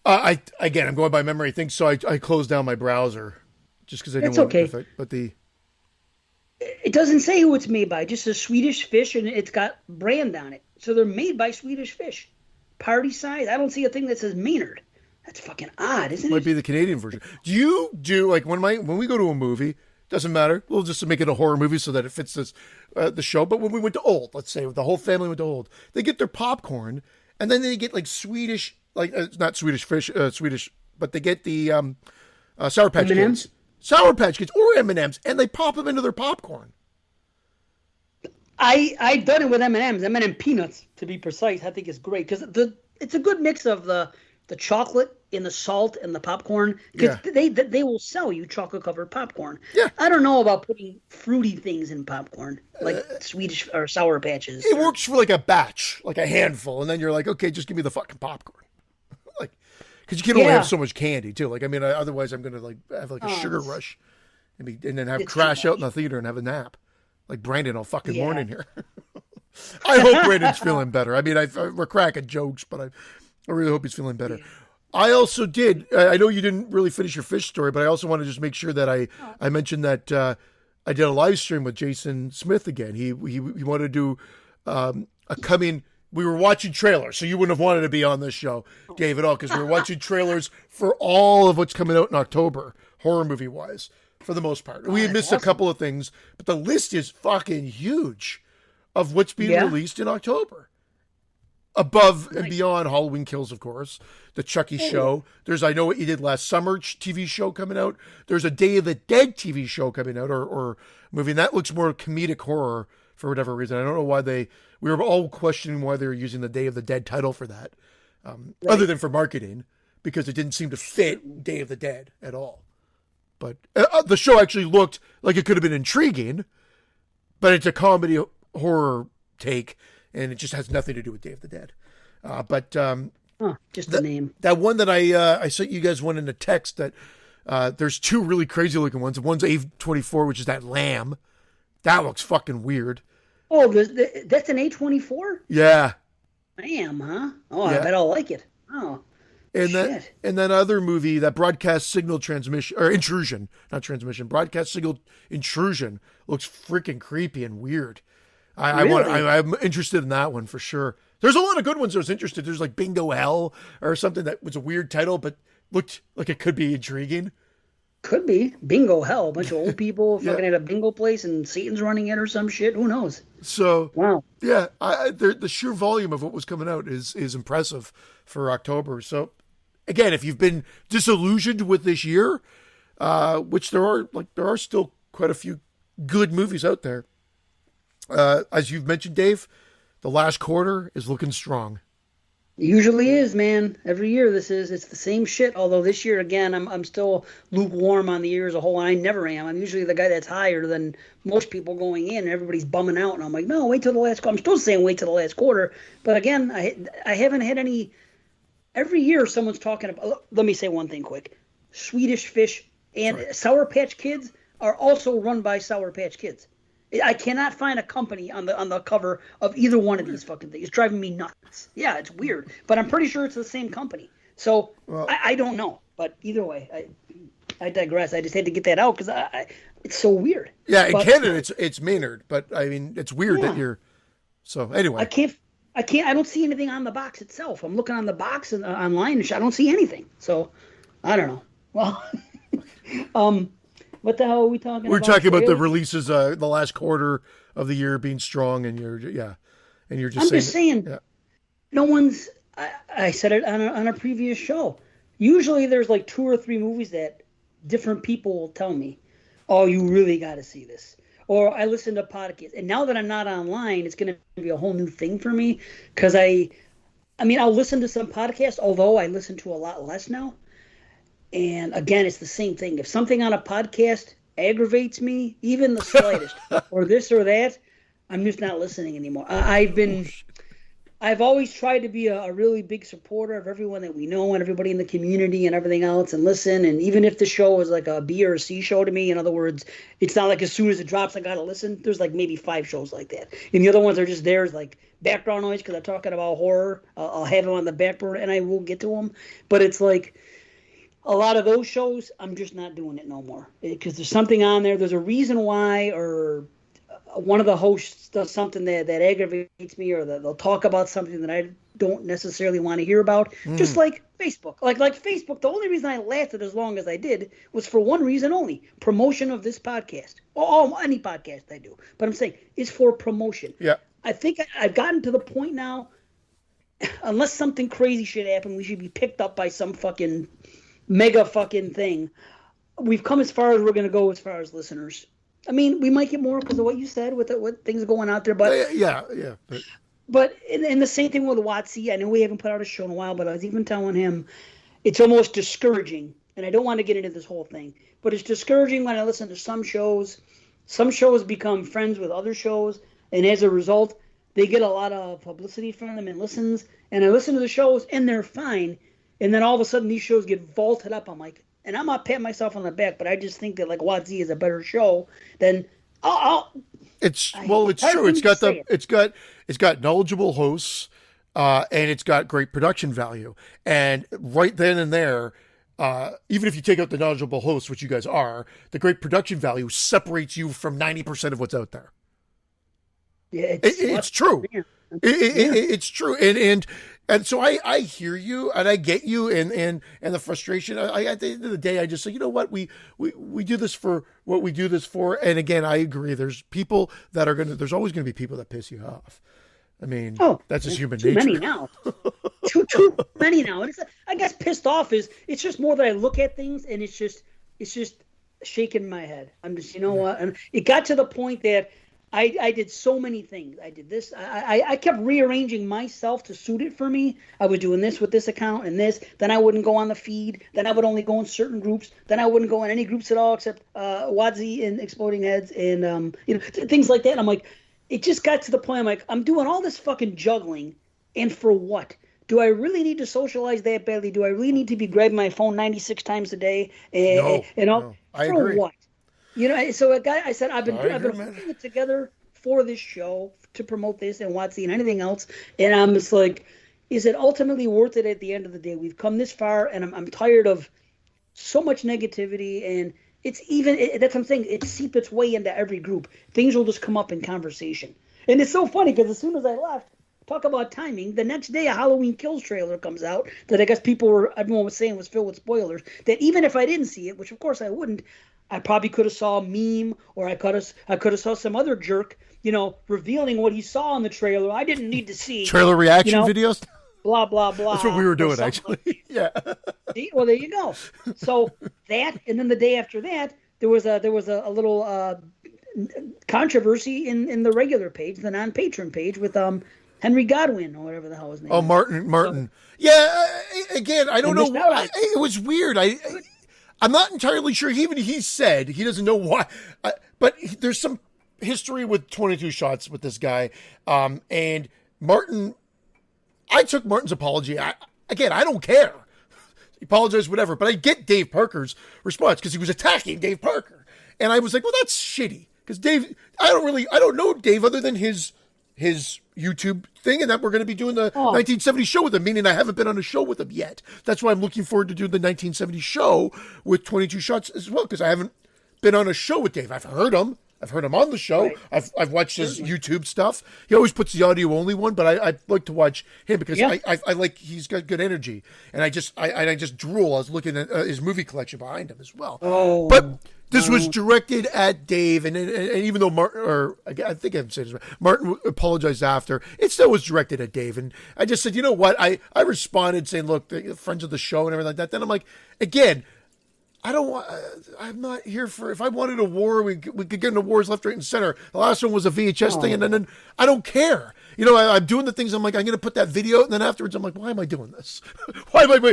I'm going by memory. I think so. I closed down my browser just because I didn't want to. But It doesn't say who it's made by, just a Swedish fish, and it's got brand on it. So they're made by Swedish fish. Party size. I don't see a thing that says Maynard. That's fucking odd, isn't Might it? be the Canadian version. Do you do like when we go to a movie? Doesn't matter. We'll just make it a horror movie so that it fits this the show. But when we went to Old, let's say the whole family went to Old, they get their popcorn and then they get like Swedish, like not Swedish fish, Swedish, but they get the Sour Patch M&Ms? Kids, Sour Patch Kids, or M&Ms, and they pop them into their popcorn. I've done it with M&Ms, M&M peanuts to be precise. I think it's great because it's a good mix of the chocolate and the salt and the popcorn because they will sell you chocolate covered popcorn. Yeah. I don't know about putting fruity things in popcorn like Swedish or Sour Patches. It works for like a batch, like a handful, and then you're like, okay, just give me the fucking popcorn, like because you can only have so much candy too. Like I mean, otherwise I'm gonna like have like a sugar rush, and then have crash out in the theater and have a nap. Like Brandon all fucking morning here. I hope Brandon's feeling better. I mean, we're cracking jokes, but I really hope he's feeling better. I also did. I know you didn't really finish your fish story, but I also want to just make sure that I mentioned that I did a live stream with Jason Smith again. He wanted to do a coming. We were watching trailers, so you wouldn't have wanted to be on this show, Dave, at all, because we were watching trailers for all of what's coming out in October, horror movie wise. For the most part. We had missed a couple of things, but the list is fucking huge of what's being released in October. Above and beyond Halloween Kills, of course. The Chucky show. There's I Know What You Did Last Summer TV show coming out. There's a Day of the Dead TV show coming out or movie. And that looks more comedic horror for whatever reason. I don't know why we were all questioning why they were using the Day of the Dead title for that. Other than for marketing, because it didn't seem to fit Day of the Dead at all. But the show actually looked like it could have been intriguing, but it's a comedy horror take, and it just has nothing to do with Day of the Dead. Just the name. That one that I sent you guys one in a text that there's two really crazy looking ones. One's A24, which is that lamb. That looks fucking weird. Oh, that's an A24? Yeah. Lamb, huh? Oh, yeah. I bet I'll like it. Oh. And that other movie, that broadcast signal transmission or intrusion, not transmission, broadcast signal intrusion looks freaking creepy and weird. I'm interested in that one for sure. There's a lot of good ones I was interested. There's like Bingo Hell or something that was a weird title, but looked like it could be intriguing. Could be Bingo Hell. A bunch of old people fucking at a bingo place and Satan's running it or some shit. Who knows? So wow. Yeah, the sheer volume of what was coming out is impressive for October. So again, if you've been disillusioned with this year, which there are still quite a few good movies out there. As you've mentioned, Dave, the last quarter is looking strong. It usually is, man. Every year it's the same shit. Although this year, again, I'm still lukewarm on the year as a whole. And I never am. I'm usually the guy that's higher than most people going in. And everybody's bumming out, and I'm like, no, wait till the last quarter. I'm still saying wait till the last quarter. But again, I haven't had any. Every year, someone's talking about. Let me say one thing quick. Swedish Fish and Sour Patch Kids are also run by Sour Patch Kids. I cannot find a company on the cover of either one of these fucking things. It's driving me nuts. Yeah, it's weird, but I'm pretty sure it's the same company. So I don't know, but either way, I digress. I just had to get that out because it's so weird. Yeah, in Canada it's Maynard, but I mean it's weird that you're. So anyway, I don't see anything on the box itself. I'm looking on the box and online, and I don't see anything. So I don't know. Well, what the hell are we talking about? We're talking about the releases, the last quarter of the year being strong, and you're just saying. No one's. I said it on a previous show. Usually, there's like 2 or 3 movies that different people will tell me, "Oh, you really got to see this." Or I listen to podcasts, and now that I'm not online, it's going to be a whole new thing for me because I mean, I'll listen to some podcasts, although I listen to a lot less now. And again, it's the same thing. If something on a podcast aggravates me, even the slightest, or this or that, I'm just not listening anymore. I've always tried to be a really big supporter of everyone that we know and everybody in the community and everything else and listen. And even if the show is like a B or a C show to me, in other words, it's not like as soon as it drops, I got to listen. There's like maybe 5 shows like that. And the other ones are just there as like background noise because I'm talking about horror. I'll have them on the back burner and I will get to them. But it's like, a lot of those shows, I'm just not doing it no more because there's something on there. There's a reason why, or one of the hosts does something that aggravates me, or they'll talk about something that I don't necessarily want to hear about. Just like Facebook, like Facebook. The only reason I lasted as long as I did was for one reason only: promotion of this podcast, or any podcast I do. But I'm saying it's for promotion. Yeah. I think I've gotten to the point now. Unless something crazy should happen, we should be picked up by some fucking mega fucking thing. We've come as far as we're going to go as far as listeners. I mean, we might get more because of what you said with things going out there, but yeah. But in the same thing with Watsy, I know we haven't put out a show in a while, but I was even telling him it's almost discouraging, and I don't want to get into this whole thing, but it's discouraging when I listen to some shows. Some shows become friends with other shows, and as a result, they get a lot of publicity from them and listens, and I listen to the shows, and they're fine, and then all of a sudden these shows get vaulted up. I'm like, and I'm not patting myself on the back, but I just think that like Watsy is a better show than It's true. It's got knowledgeable hosts, and it's got great production value. And right then and there, even if you take out the knowledgeable hosts, which you guys are, the great production value separates you from 90% of what's out there. Yeah, it's true. It's true. And so I hear you and I get you and the frustration. At the end of the day, I just say, you know what, we do this for what we do this for. And again, I agree. There's people that there's always going to be people that piss you off. I mean, that's just human nature. Too many now. too many now. And I guess pissed off it's just more that I look at things and it's just shaking my head. I'm just, you know what? And it got to the point that I did so many things. I did this. I kept rearranging myself to suit it for me. I was doing this with this account and this. Then I wouldn't go on the feed. Then I would only go in certain groups. Then I wouldn't go in any groups at all except Wadsy and Exploding Heads and things like that. And I'm like, it just got to the point. I'm like, I'm doing all this fucking juggling, and for what? Do I really need to socialize that badly? Do I really need to be grabbing my phone 96 times a day? No, I agree. For what? You know, so I said I've been putting it together for this show to promote this and Watsy and anything else, and I'm just like, is it ultimately worth it at the end of the day? We've come this far, and I'm tired of so much negativity, and that's what I'm saying. It seeped its way into every group. Things will just come up in conversation, and it's so funny because as soon as I left, talk about timing. The next day, a Halloween Kills trailer comes out that I guess everyone was saying was filled with spoilers. That even if I didn't see it, which of course I wouldn't, I probably could have saw a meme, or I could have saw some other jerk, revealing what he saw in the trailer. I didn't need to see trailer reaction videos. Blah blah blah. That's what we were doing, actually. Yeah. Well, there you go. So that, and then the day after that, there was a little controversy in the regular page, the non-patron page, with Henry Godwin or whatever the hell his name. Oh, Martin. So, yeah. Again, I don't know. It was weird. I'm not entirely sure. Even he said he doesn't know why, but there's some history with 22 shots with this guy. And Martin, I took Martin's apology. I don't care. He apologized, whatever. But I get Dave Parker's response because he was attacking Dave Parker, and I was like, well, that's shitty because Dave. I don't know Dave other than his YouTube thing, and that we're going to be doing the 1970 show with him, meaning I haven't been on a show with him yet. That's why I'm looking forward to doing the 1970 show with 22 shots as well, because I haven't been on a show with Dave. I've heard him on the show. Right. I've watched his YouTube stuff. He always puts the audio only one, but I like to watch him because I like, he's got good energy, and I just drool. I was looking at his movie collection behind him as well. But this was directed at Dave, and even though I think I'm saying this right, Martin apologized after, it still was directed at Dave. And I just said, you know what? I responded saying, look, friends of the show and everything like that. Then I'm like, again, I'm not here for, if I wanted a war, we could get into wars left, right, and center. The last one was a VHS thing, and then I don't care. I'm doing the things, I'm like, I'm going to put that video, and then afterwards I'm like, why am I doing this? why am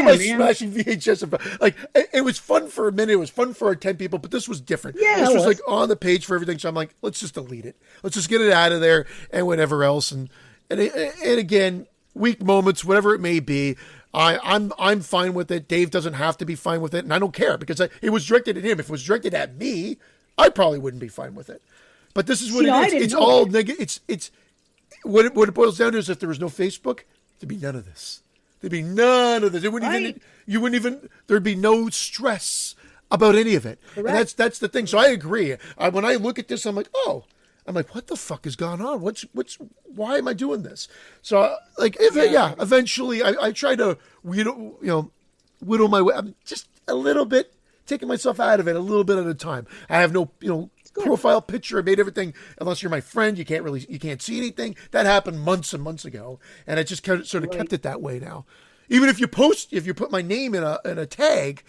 I smashing VHS? Like, it was fun for a minute, it was fun for our 10 people, but this was different. Yeah, this was like on the page for everything, so I'm like, let's just delete it. Let's just get it out of there, and whatever else. And again, weak moments, whatever it may be, I'm fine with it. Dave doesn't have to be fine with it, and I don't care, because it was directed at him. If it was directed at me, I probably wouldn't be fine with it. But this is what it is. It's all negative. It's what it boils down to is if there was no Facebook, there'd be none of this. There'd be none of this. It wouldn't even. you wouldn't even, there'd be no stress about any of it. Correct. And that's the thing. So I agree. When I look at this, I'm like, oh, what the fuck has gone on? Why am I doing this? So eventually I try to whittle my way. I'm just a little bit taking myself out of it a little bit at a time. I have no, profile picture. I made everything, unless you're my friend, you can't see anything. That happened months and months ago. And I just sort of kept it that way now. Even if you put my name in a tag,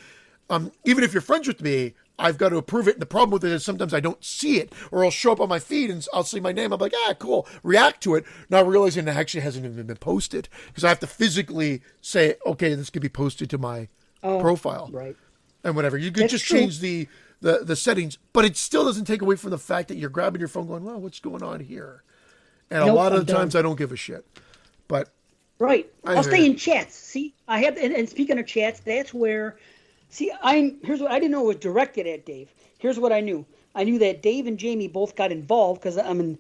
even if you're friends with me, I've got to approve it. And the problem with it is sometimes I don't see it, or I'll show up on my feed and I'll see my name. I'm like, cool. React to it, not realizing it actually hasn't even been posted, because I have to physically say, okay, this could be posted to my profile. Right. And whatever. You could just change the settings, but it still doesn't take away from the fact that you're grabbing your phone going, well, what's going on here? And a lot of the times I don't give a shit. But right. I'll stay in chats. See, I have, and speaking of chats, that's where, here's what I didn't know it was directed at Dave. Here's what I knew. I knew that Dave and Jamie both got involved because I'm in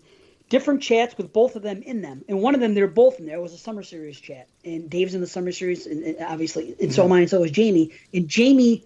different chats with both of them in them. And one of them, they're both in there. It was a Summer Series chat. And Dave's in the Summer Series, and obviously, and so am I, and so is Jamie. And Jamie,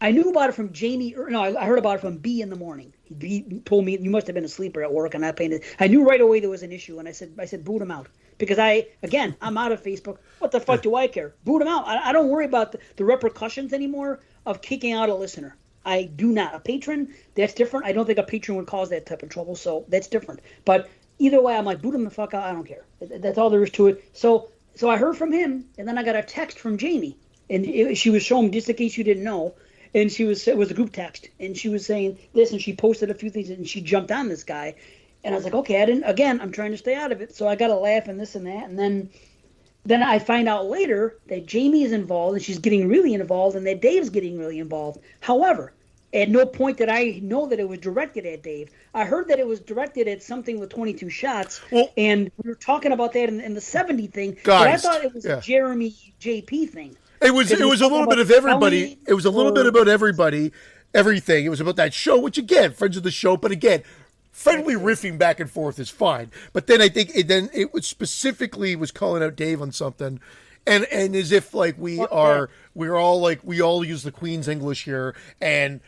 I knew about it from Jamie. I heard about it from B in the morning. B told me, you must have been asleep or at work and not paying it. I knew right away there was an issue, and I said, boot him out. Because I'm out of Facebook. What the fuck do I care? Boot him out. I don't worry about the repercussions anymore of kicking out a listener. I do not. A patron, that's different. I don't think a patron would cause that type of trouble, so that's different. But either way, I'm like, boot him the fuck out. I don't care. That's all there is to it. So I heard from him, and then I got a text from Jamie, and she was showing me, just in case you didn't know. And it was a group text, and she was saying this, and she posted a few things, and she jumped on this guy, and I was like, okay, I'm trying to stay out of it, so I got to laugh and this and that, and then I find out later that Jamie is involved, and she's getting really involved, and that Dave's getting really involved. However, at no point did I know that it was directed at Dave. I heard that it was directed at something with 22 shots, and we were talking about that in the 70 thing, but I thought it was a Jeremy JP thing. It was a little bit of everybody. It was a little bit about everybody, everything. It was about that show, which again, friends of the show, but again, friendly riffing back and forth is fine. But then I think it was specifically was calling out Dave on something, and as if like we all use the Queen's English here, and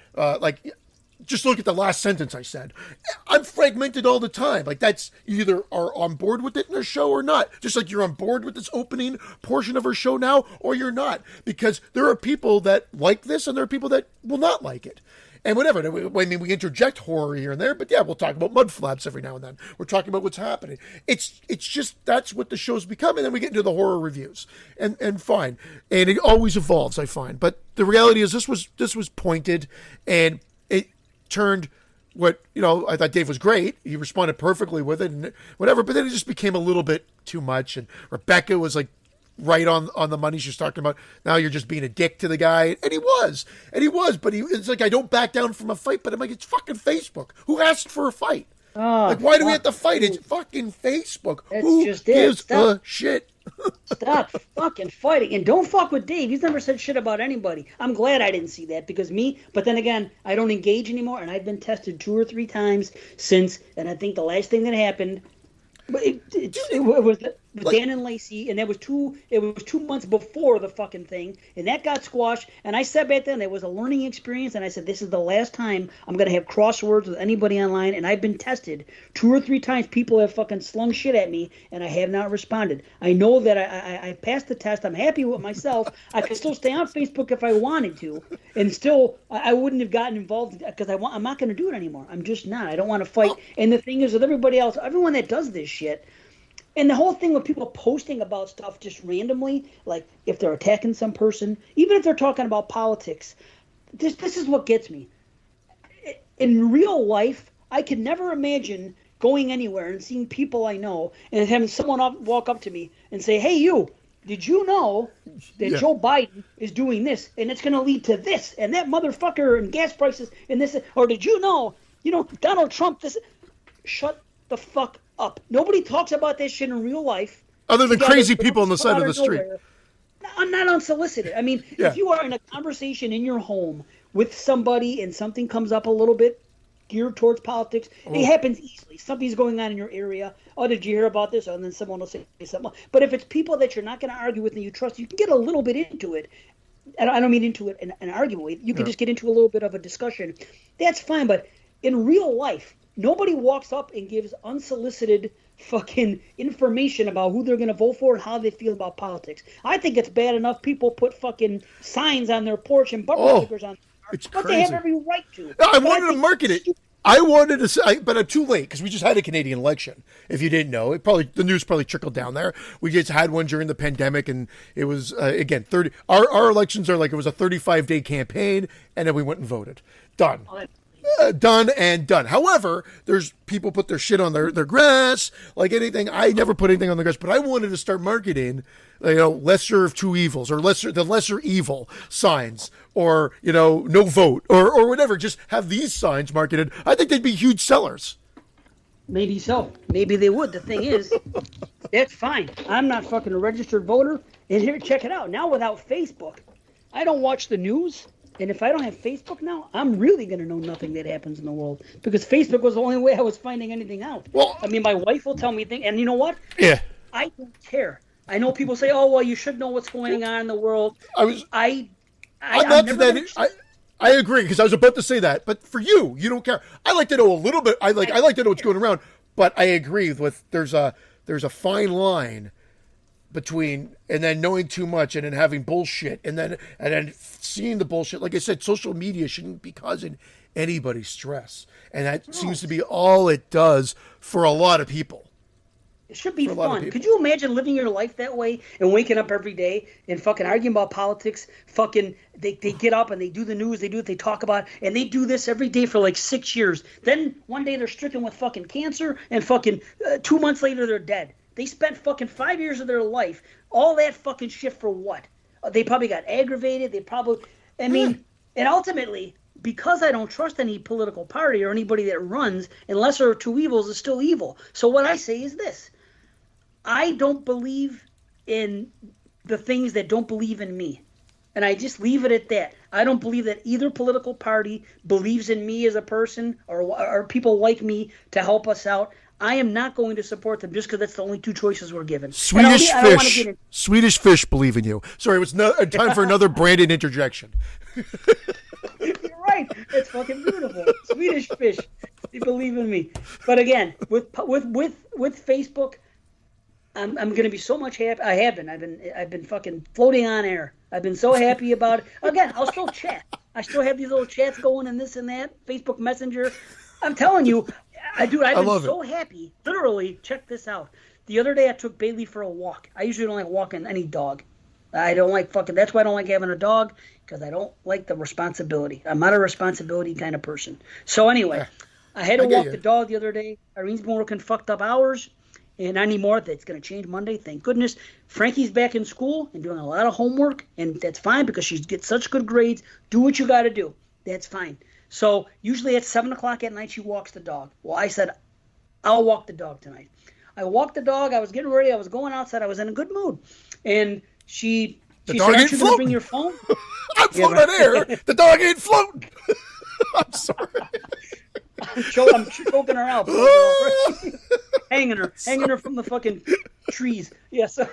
just look at the last sentence I said. I'm fragmented all the time. Like, that's, you either are on board with it in her show or not. Just like you're on board with this opening portion of her show now, or you're not. Because there are people that like this, and there are people that will not like it. And whatever. I mean, we interject horror here and there, but yeah, we'll talk about mud flaps every now and then. We're talking about what's happening. It's just, that's what the show's become, and then we get into the horror reviews. And fine. And it always evolves, I find. But the reality is this was pointed, and it turned what, I thought Dave was great. He responded perfectly with it and whatever, but then it just became a little bit too much. And Rebecca was like right on the money. She was talking about, now you're just being a dick to the guy. And he was, but it's like, I don't back down from a fight, but I'm like, it's fucking Facebook. Who asked for a fight? Like, why do we have to fight? It's fucking Facebook. Who gives a shit? Stop fucking fighting, and don't fuck with Dave. He's never said shit about anybody. I'm glad I didn't see that, because but then again, I don't engage anymore, and I've been tested 2 or 3 times since, and I think the last thing that happened, it was Dan and Lacey, and it was 2 months before the fucking thing, and that got squashed. And I said back then it was a learning experience, and I said, this is the last time I'm gonna have crosswords with anybody online. And I've been tested 2 or 3 times. People have fucking slung shit at me, and I have not responded. I know that I passed the test. I'm happy with myself. I could still stay on Facebook if I wanted to, and still I wouldn't have gotten involved, because I'm not gonna do it anymore. I'm just not. I don't want to fight. And the thing is, with everybody else, everyone that does this shit. And the whole thing with people posting about stuff just randomly, like if they're attacking some person, even if they're talking about politics, this is what gets me. In real life, I could never imagine going anywhere and seeing people I know and having someone walk up to me and say, hey, you, did you know that Joe Biden is doing this, and it's going to lead to this, and that motherfucker, and gas prices, and this, or did you know, Donald Trump, this. Shut the fuck up. Nobody talks about this shit in real life. Other than crazy people on the side of the street. Not unsolicited. I mean, if you are in a conversation in your home with somebody and something comes up a little bit geared towards politics, it happens easily. Something's going on in your area. Oh, did you hear about this? And then someone will say something. But if it's people that you're not going to argue with and you trust, you can get a little bit into it. I don't mean into an argument. You can just get into a little bit of a discussion. That's fine, but in real life, nobody walks up and gives unsolicited fucking information about who they're going to vote for and how they feel about politics. I think it's bad enough people put fucking signs on their porch and bumper stickers on their car, it's but crazy. they have every right to. No, I wanted to market it. I wanted to say, but I'm too late because we just had a Canadian election. If you didn't know, the news probably trickled down there. We just had one during the pandemic, and it was again 30. Our elections are like it was a 35-day campaign, and then we went and voted. Done. Done and done. However, there's people put their shit on their grass, like anything. I never put anything on the grass, but I wanted to start marketing, lesser of two evils, or the lesser evil signs, or no vote, or whatever. Just have these signs marketed. I think they'd be huge sellers. Maybe so. Maybe they would. The thing is, that's fine. I'm not fucking a registered voter. And here, check it out. Now without Facebook, I don't watch the news. And if I don't have Facebook now, I'm really going to know nothing that happens in the world. Because Facebook was the only way I was finding anything out. Well, I mean, my wife will tell me things. And you know what? Yeah. I don't care. I know people say, oh, well, you should know what's going on in the world. I agree, because I was about to say that. But for you don't care. I like to know a little bit. I like to know what's going around. But I agree with there's a fine line between and then knowing too much and then having bullshit and then seeing the bullshit. Like I said, social media shouldn't be causing anybody stress, and that seems to be all it does for a lot of people. It should be fun. Could you imagine living your life that way and waking up every day and fucking arguing about politics? Fucking they get up and they do the news, they do what they talk about, and they do this every day for like 6 years. Then one day they're stricken with fucking cancer, and fucking 2 months later they're dead. They spent fucking 5 years of their life, all that fucking shit for what? They probably got aggravated. And ultimately, because I don't trust any political party or anybody that runs, and lesser of two evils is still evil. So what I say is this. I don't believe in the things that don't believe in me. And I just leave it at that. I don't believe that either political party believes in me as a person or people like me to help us out. I am not going to support them just because that's the only two choices we're given. Swedish fish believe in you. Sorry, it was time for another branded interjection. You're right. It's fucking beautiful. Swedish fish, they believe in me. But again, with Facebook, I'm going to be so much happy. I have been. I've been fucking floating on air. I've been so happy about it. Again, I'll still chat. I still have these little chats going and this and that. Facebook Messenger. I'm telling you, I've been so happy. Literally, check this out. The other day I took Bailey for a walk. I usually don't like walking any dog. I don't like fucking. That's why I don't like having a dog, because I don't like the responsibility. I'm not a responsibility kind of person. So anyway, I had to walk the dog the other day. Irene's been working fucked up hours. And not anymore. That's going to change Monday. Thank goodness. Frankie's back in school and doing a lot of homework. And that's fine because she gets such good grades. Do what you got to do. That's fine. So usually at 7 o'clock at night, she walks the dog. Well, I said, I'll walk the dog tonight. I walked the dog. I was getting ready. I was going outside. I was in a good mood. And she said, aren't you going to bring your phone? I'm floating on air. The dog ain't floating. I'm sorry. I'm choking her out. hanging her from the fucking trees. Yeah, so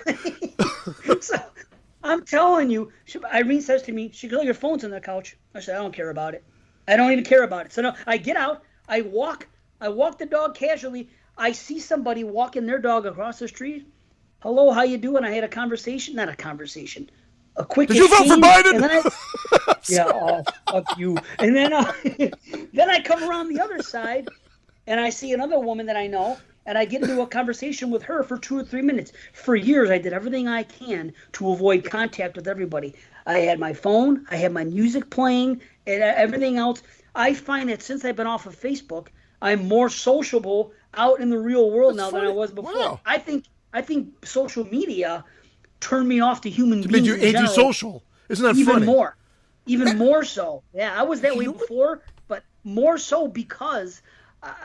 I'm telling you, Irene says to me, she goes, your phone's on the couch. I said, I don't care about it. I don't even care about it. So no, I get out, I walk the dog casually. I see somebody walking their dog across the street. Hello, how you doing? I had a quick. Did you vote for Biden? And then fuck you. And then then I come around the other side, and I see another woman that I know, and I get into a conversation with her for 2 or 3 minutes. For years, I did everything I can to avoid contact with everybody. I had my phone, I had my music playing, and everything else. I find that since I've been off of Facebook, I'm more sociable out in the real world than I was before. Wow. I think social media turned me off to human beings. You're antisocial. Isn't that even funny? Even more so. Yeah, I was that way before, but more so because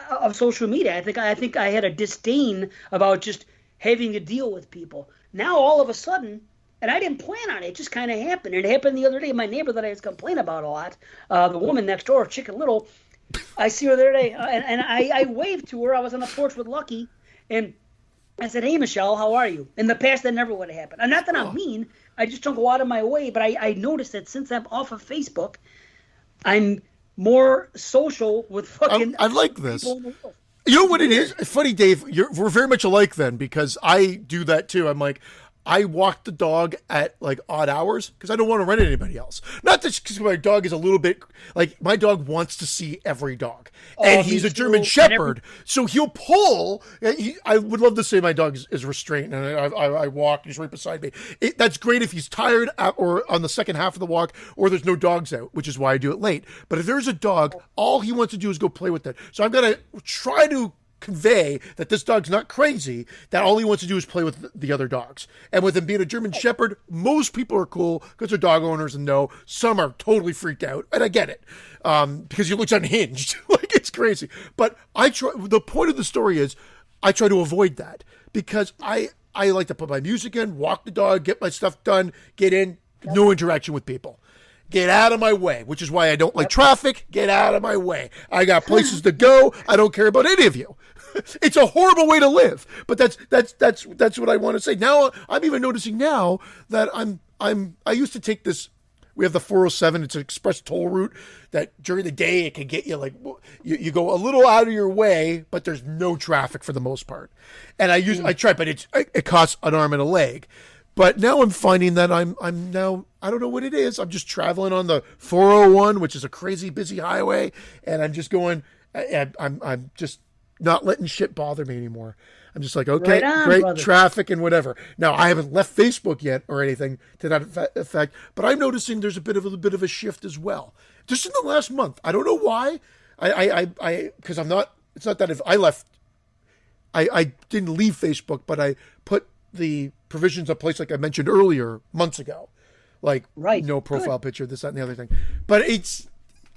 of social media. I think I had a disdain about just having to deal with people. Now all of a sudden, and I didn't plan on it. It just kind of happened. It happened the other day. My neighbor that I was complaining about a lot, the woman next door, Chicken Little, I see her the other day, and I waved to her. I was on the porch with Lucky, and I said, hey, Michelle, how are you? In the past, that never would have happened. And not that I'm mean, I just don't go out of my way. But I noticed that since I'm off of Facebook, I'm more social with fucking I like this. people in the world. You know what it is? It's funny, Dave. We're very much alike then, because I do that too. I'm like, I walk the dog at like odd hours because I don't want to run into anybody else. Not that because my dog is a little bit like, my dog wants to see every dog, and he's a German Shepherd, so he'll pull. I would love to say my dog is restrained, and I walk. He's right beside me. That's great if he's tired or on the second half of the walk, or there's no dogs out, which is why I do it late. But if there's a dog, all he wants to do is go play with it. So I've got to try to convey that this dog's not crazy, that all he wants to do is play with the other dogs. And with him being a German Shepherd, most people are cool because they're dog owners and know. Some are totally freaked out, and I get it, because he looks unhinged. Like, it's crazy. But the point of the story is I try to avoid that, because I like to put my music in, walk the dog, get my stuff done, get in, no interaction with people. Get out of my way, which is why I don't like traffic. Get out of my way. I got places to go. I don't care about any of you. It's a horrible way to live, but that's what I want to say. Now I'm even noticing now that I used to take this. We have the 407. It's an express toll route that during the day it can get you like you go a little out of your way, but there's no traffic for the most part. And I try, but it costs an arm and a leg. But now I'm finding that I'm now, I don't know what it is. I'm just traveling on the 401, which is a crazy busy highway, and I'm just going. I'm just not letting shit bother me anymore. I'm just like, okay, great, brother. Traffic and whatever. Now I haven't left Facebook yet or anything to that effect, but I'm noticing there's a bit of a shift as well, just in the last month. I don't know why. Because I'm not. It's not that if I left, I didn't leave Facebook, but I put the provisions in place, like I mentioned earlier, months ago, like no profile picture, this, that, and the other thing. But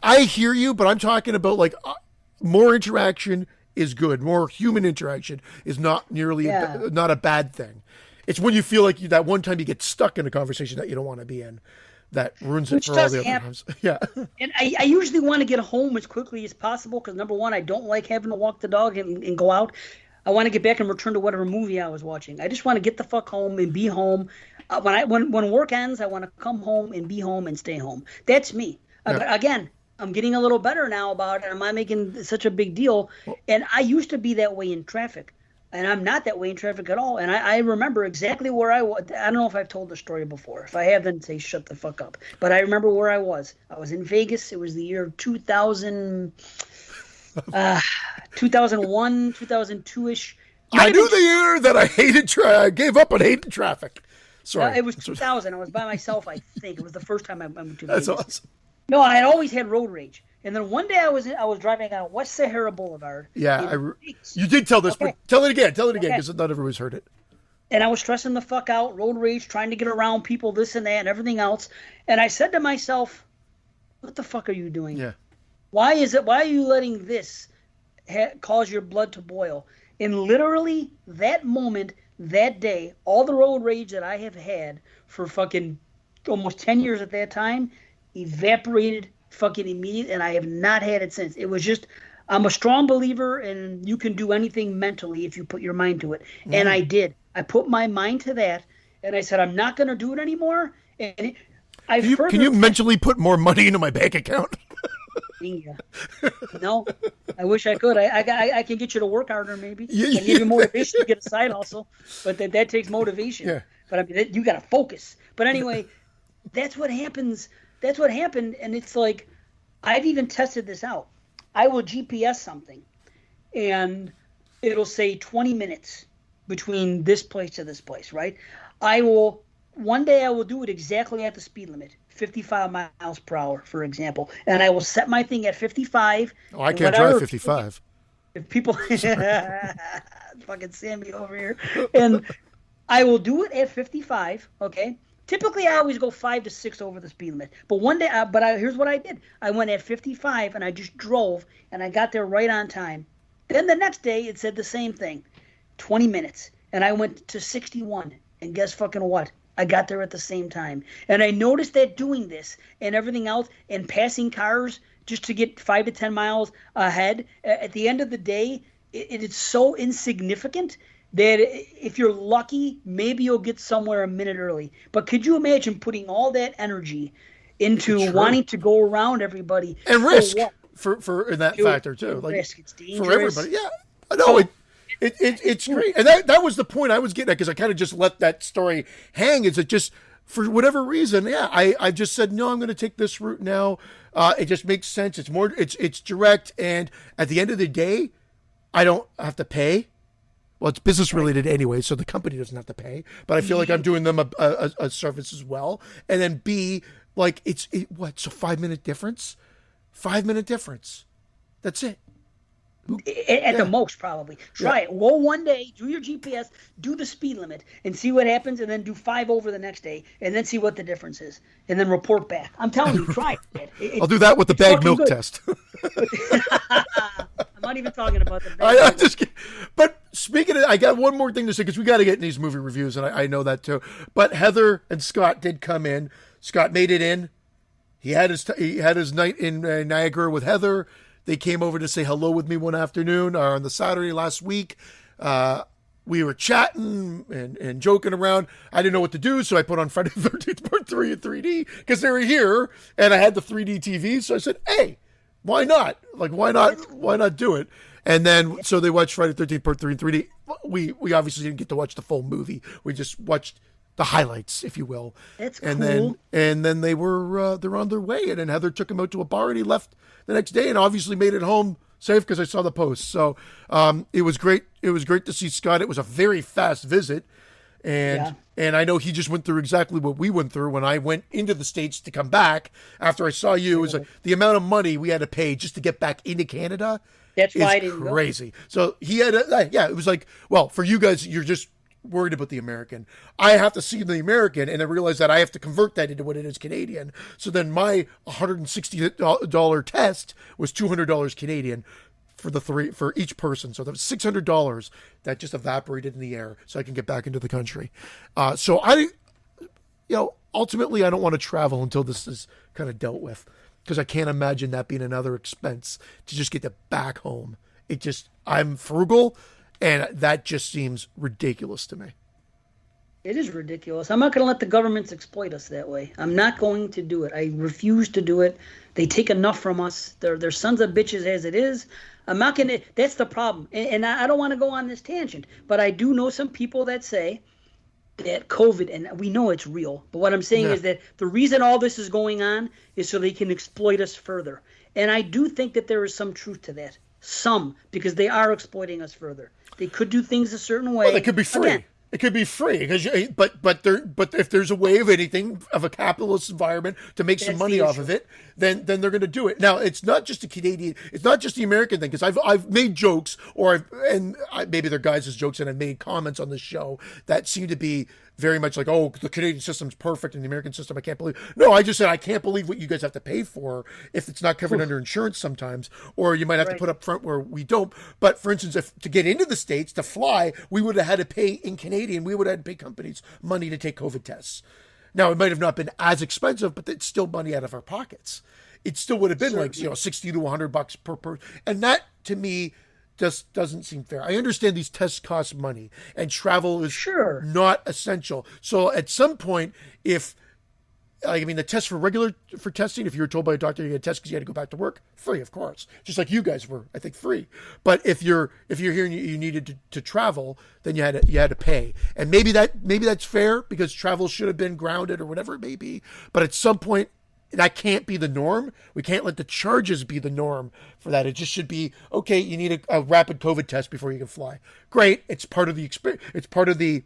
I hear you, but I'm talking about like more interaction is good. More human interaction is not nearly not a bad thing. It's when you feel like that one time you get stuck in a conversation that you don't want to be in, that ruins it for all the other times. Yeah. And I usually want to get home as quickly as possible because, number one, I don't like having to walk the dog and go out. I want to get back and return to whatever movie I was watching. I just want to get the fuck home and be home. When work ends, I want to come home and be home and stay home. That's me. Yeah. But again, I'm getting a little better now about it. I'm not making such a big deal. And I used to be that way in traffic. And I'm not that way in traffic at all. And I remember exactly where I was. I don't know if I've told the story before. If I have, then say shut the fuck up. But I remember where I was. I was in Vegas. It was the year 2000. 2001, 2002-ish. I knew the year that I gave up on hating traffic. Sorry. It was 2000. I was by myself, I think. It was the first time I went to Vegas. That's awesome. No, I had always had road rage. And then one day I was driving on West Sahara Boulevard. Yeah, you did tell this, but tell it again. Tell it again, because not everyone's heard it. And I was stressing the fuck out, road rage, trying to get around people, this and that, and everything else. And I said to myself, what the fuck are you doing? Yeah. Why are you letting this cause your blood to boil? And literally that moment, that day, all the road rage that I have had for fucking almost 10 years at that time evaporated fucking immediately, and I have not had it since. It was just, I'm a strong believer and you can do anything mentally if you put your mind to it. And I did. I put my mind to that, and I said, I'm not going to do it anymore. And can you mentally put more money into my bank account? No, I wish I could. I can get you to work harder, maybe. Yeah. I give you motivation to get a side hustle, but that takes motivation. Yeah. But I mean, you got to focus. But anyway, that's what happens. That's what happened, and it's like I've even tested this out. I will GPS something, and it'll say 20 minutes between this place to this place, right? One day I will do it exactly at the speed limit, 55 miles per hour, for example. And I will set my thing at 55. Oh, I can't drive 55. If people fucking Sammy over here. And I will do it at 55, okay? Typically, I always go 5 to 6 over the speed limit. But one day, here's what I did. I went at 55, and I just drove, and I got there right on time. Then the next day, it said the same thing, 20 minutes. And I went to 61, and guess fucking what? I got there at the same time. And I noticed that doing this and everything else and passing cars just to get 5 to 10 miles ahead, at the end of the day, it is so insignificant that if you're lucky, maybe you'll get somewhere a minute early. But could you imagine putting all that energy into wanting to go around everybody and for risk what? for in that factor too, like risk. It's dangerous for everybody. Yeah, no, it's great, and that was the point I was getting at, because I kind of just let that story hang. Is it just for whatever reason? Yeah, I just said no. I'm going to take this route now. It just makes sense. It's more. It's direct, and at the end of the day, I don't have to pay. Well, it's business related anyway, so the company doesn't have to pay. But I feel like I'm doing them a service as well. And then B, like it's 5-minute difference, 5-minute difference. That's it. At the most, probably. Try it. Go one day, do your GPS, do the speed limit, and see what happens, and then do 5 over the next day, and then see what the difference is, and then report back. I'm telling you, try it. I'll do that with the bag milk test. I'm not even talking about the bag I'm just kidding. But speaking of, I got one more thing to say, because we got to get in these movie reviews, and I know that too. But Heather and Scott did come in. Scott made it in. He had his night in Niagara with Heather. They came over to say hello with me one afternoon on the Saturday last week. We were chatting and joking around. I didn't know what to do, so I put on Friday the 13th Part 3 in 3D because they were here, and I had the 3D TV. So I said, hey, why not? Like, why not do it? And then, so they watched Friday the 13th Part 3 in 3D. We obviously didn't get to watch the full movie. We just watched the highlights, if you will. That's cool. And then they're on their way. And then Heather took him out to a bar, and he left the next day and obviously made it home safe because I saw the post. So it was great. It was great to see Scott. It was a very fast visit. And I know he just went through exactly what we went through when I went into the States to come back after I saw you. It was like the amount of money we had to pay just to get back into Canada. That's why I didn't crazy. Go. So he had it was like, well, for you guys, you're just worried about the American. I have to see the American, and I realize that I have to convert that into what it is Canadian. So then my $160 test was $200 Canadian for each person. So that was $600 that just evaporated in the air so I can get back into the country. So ultimately I don't want to travel until this is kind of dealt with, because I can't imagine that being another expense to just get back home. I'm frugal, and that just seems ridiculous to me. It is ridiculous. I'm not going to let the governments exploit us that way. I'm not going to do it. I refuse to do it. They take enough from us. They're sons of bitches as it is. I'm not going to. That's the problem. And I don't want to go on this tangent, but I do know some people that say that COVID, and we know it's real, but what I'm saying is that the reason all this is going on is so they can exploit us further. And I do think that there is some truth to that. Because they are exploiting us further. They could do things a certain way. Well, it could be free. Again, it could be free, but if there's a way of anything of a capitalist environment to make some money off of it, then they're going to do it. Now, it's not just a Canadian, it's not just the American thing, because I've made jokes, maybe they're guys' jokes, and I've made comments on the show that seem to be very much like, oh, the Canadian system's perfect and the American system, I can't believe. No, I just said I can't believe what you guys have to pay for if it's not covered under insurance sometimes, or you might have to put up front where we don't. But for instance, if to get into the States, to fly, we would have had to pay in Canadian, we would have had to pay companies money to take COVID tests. Now, it might have not been as expensive, but it's still money out of our pockets. It still would have been like, $60 to $100 per person. And that, to me, just doesn't seem fair. I understand these tests cost money, and travel is not essential. So at some point, the test for testing, if you were told by a doctor you had a test because you had to go back to work, free, of course. Just like you guys were, I think, free. But if you're here and you needed to travel, then you had to pay. And maybe that's fair, because travel should have been grounded or whatever it may be. But at some point, that can't be the norm. We can't let the charges be the norm for that. It just should be, okay, you need a rapid COVID test before you can fly. Great. It's part of the experience. It's part of the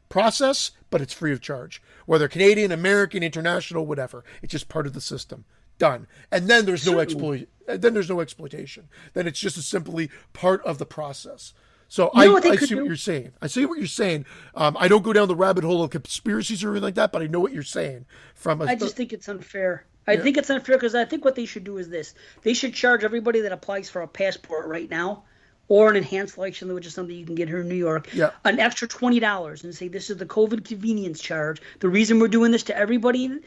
process, but it's free of charge. Whether Canadian, American, international, whatever. It's just part of the system. Done. And then there's no exploitation. Then it's just simply part of the process. So I see what you're saying. I see what you're saying. I don't go down the rabbit hole of conspiracies or anything like that, but I know what you're saying. I just think it's unfair. I think it's unfair because I think what they should do is this. They should charge everybody that applies for a passport right now, or an enhanced license, which is something you can get here in New York, an extra $20 and say, this is the COVID convenience charge. The reason we're doing this to everybody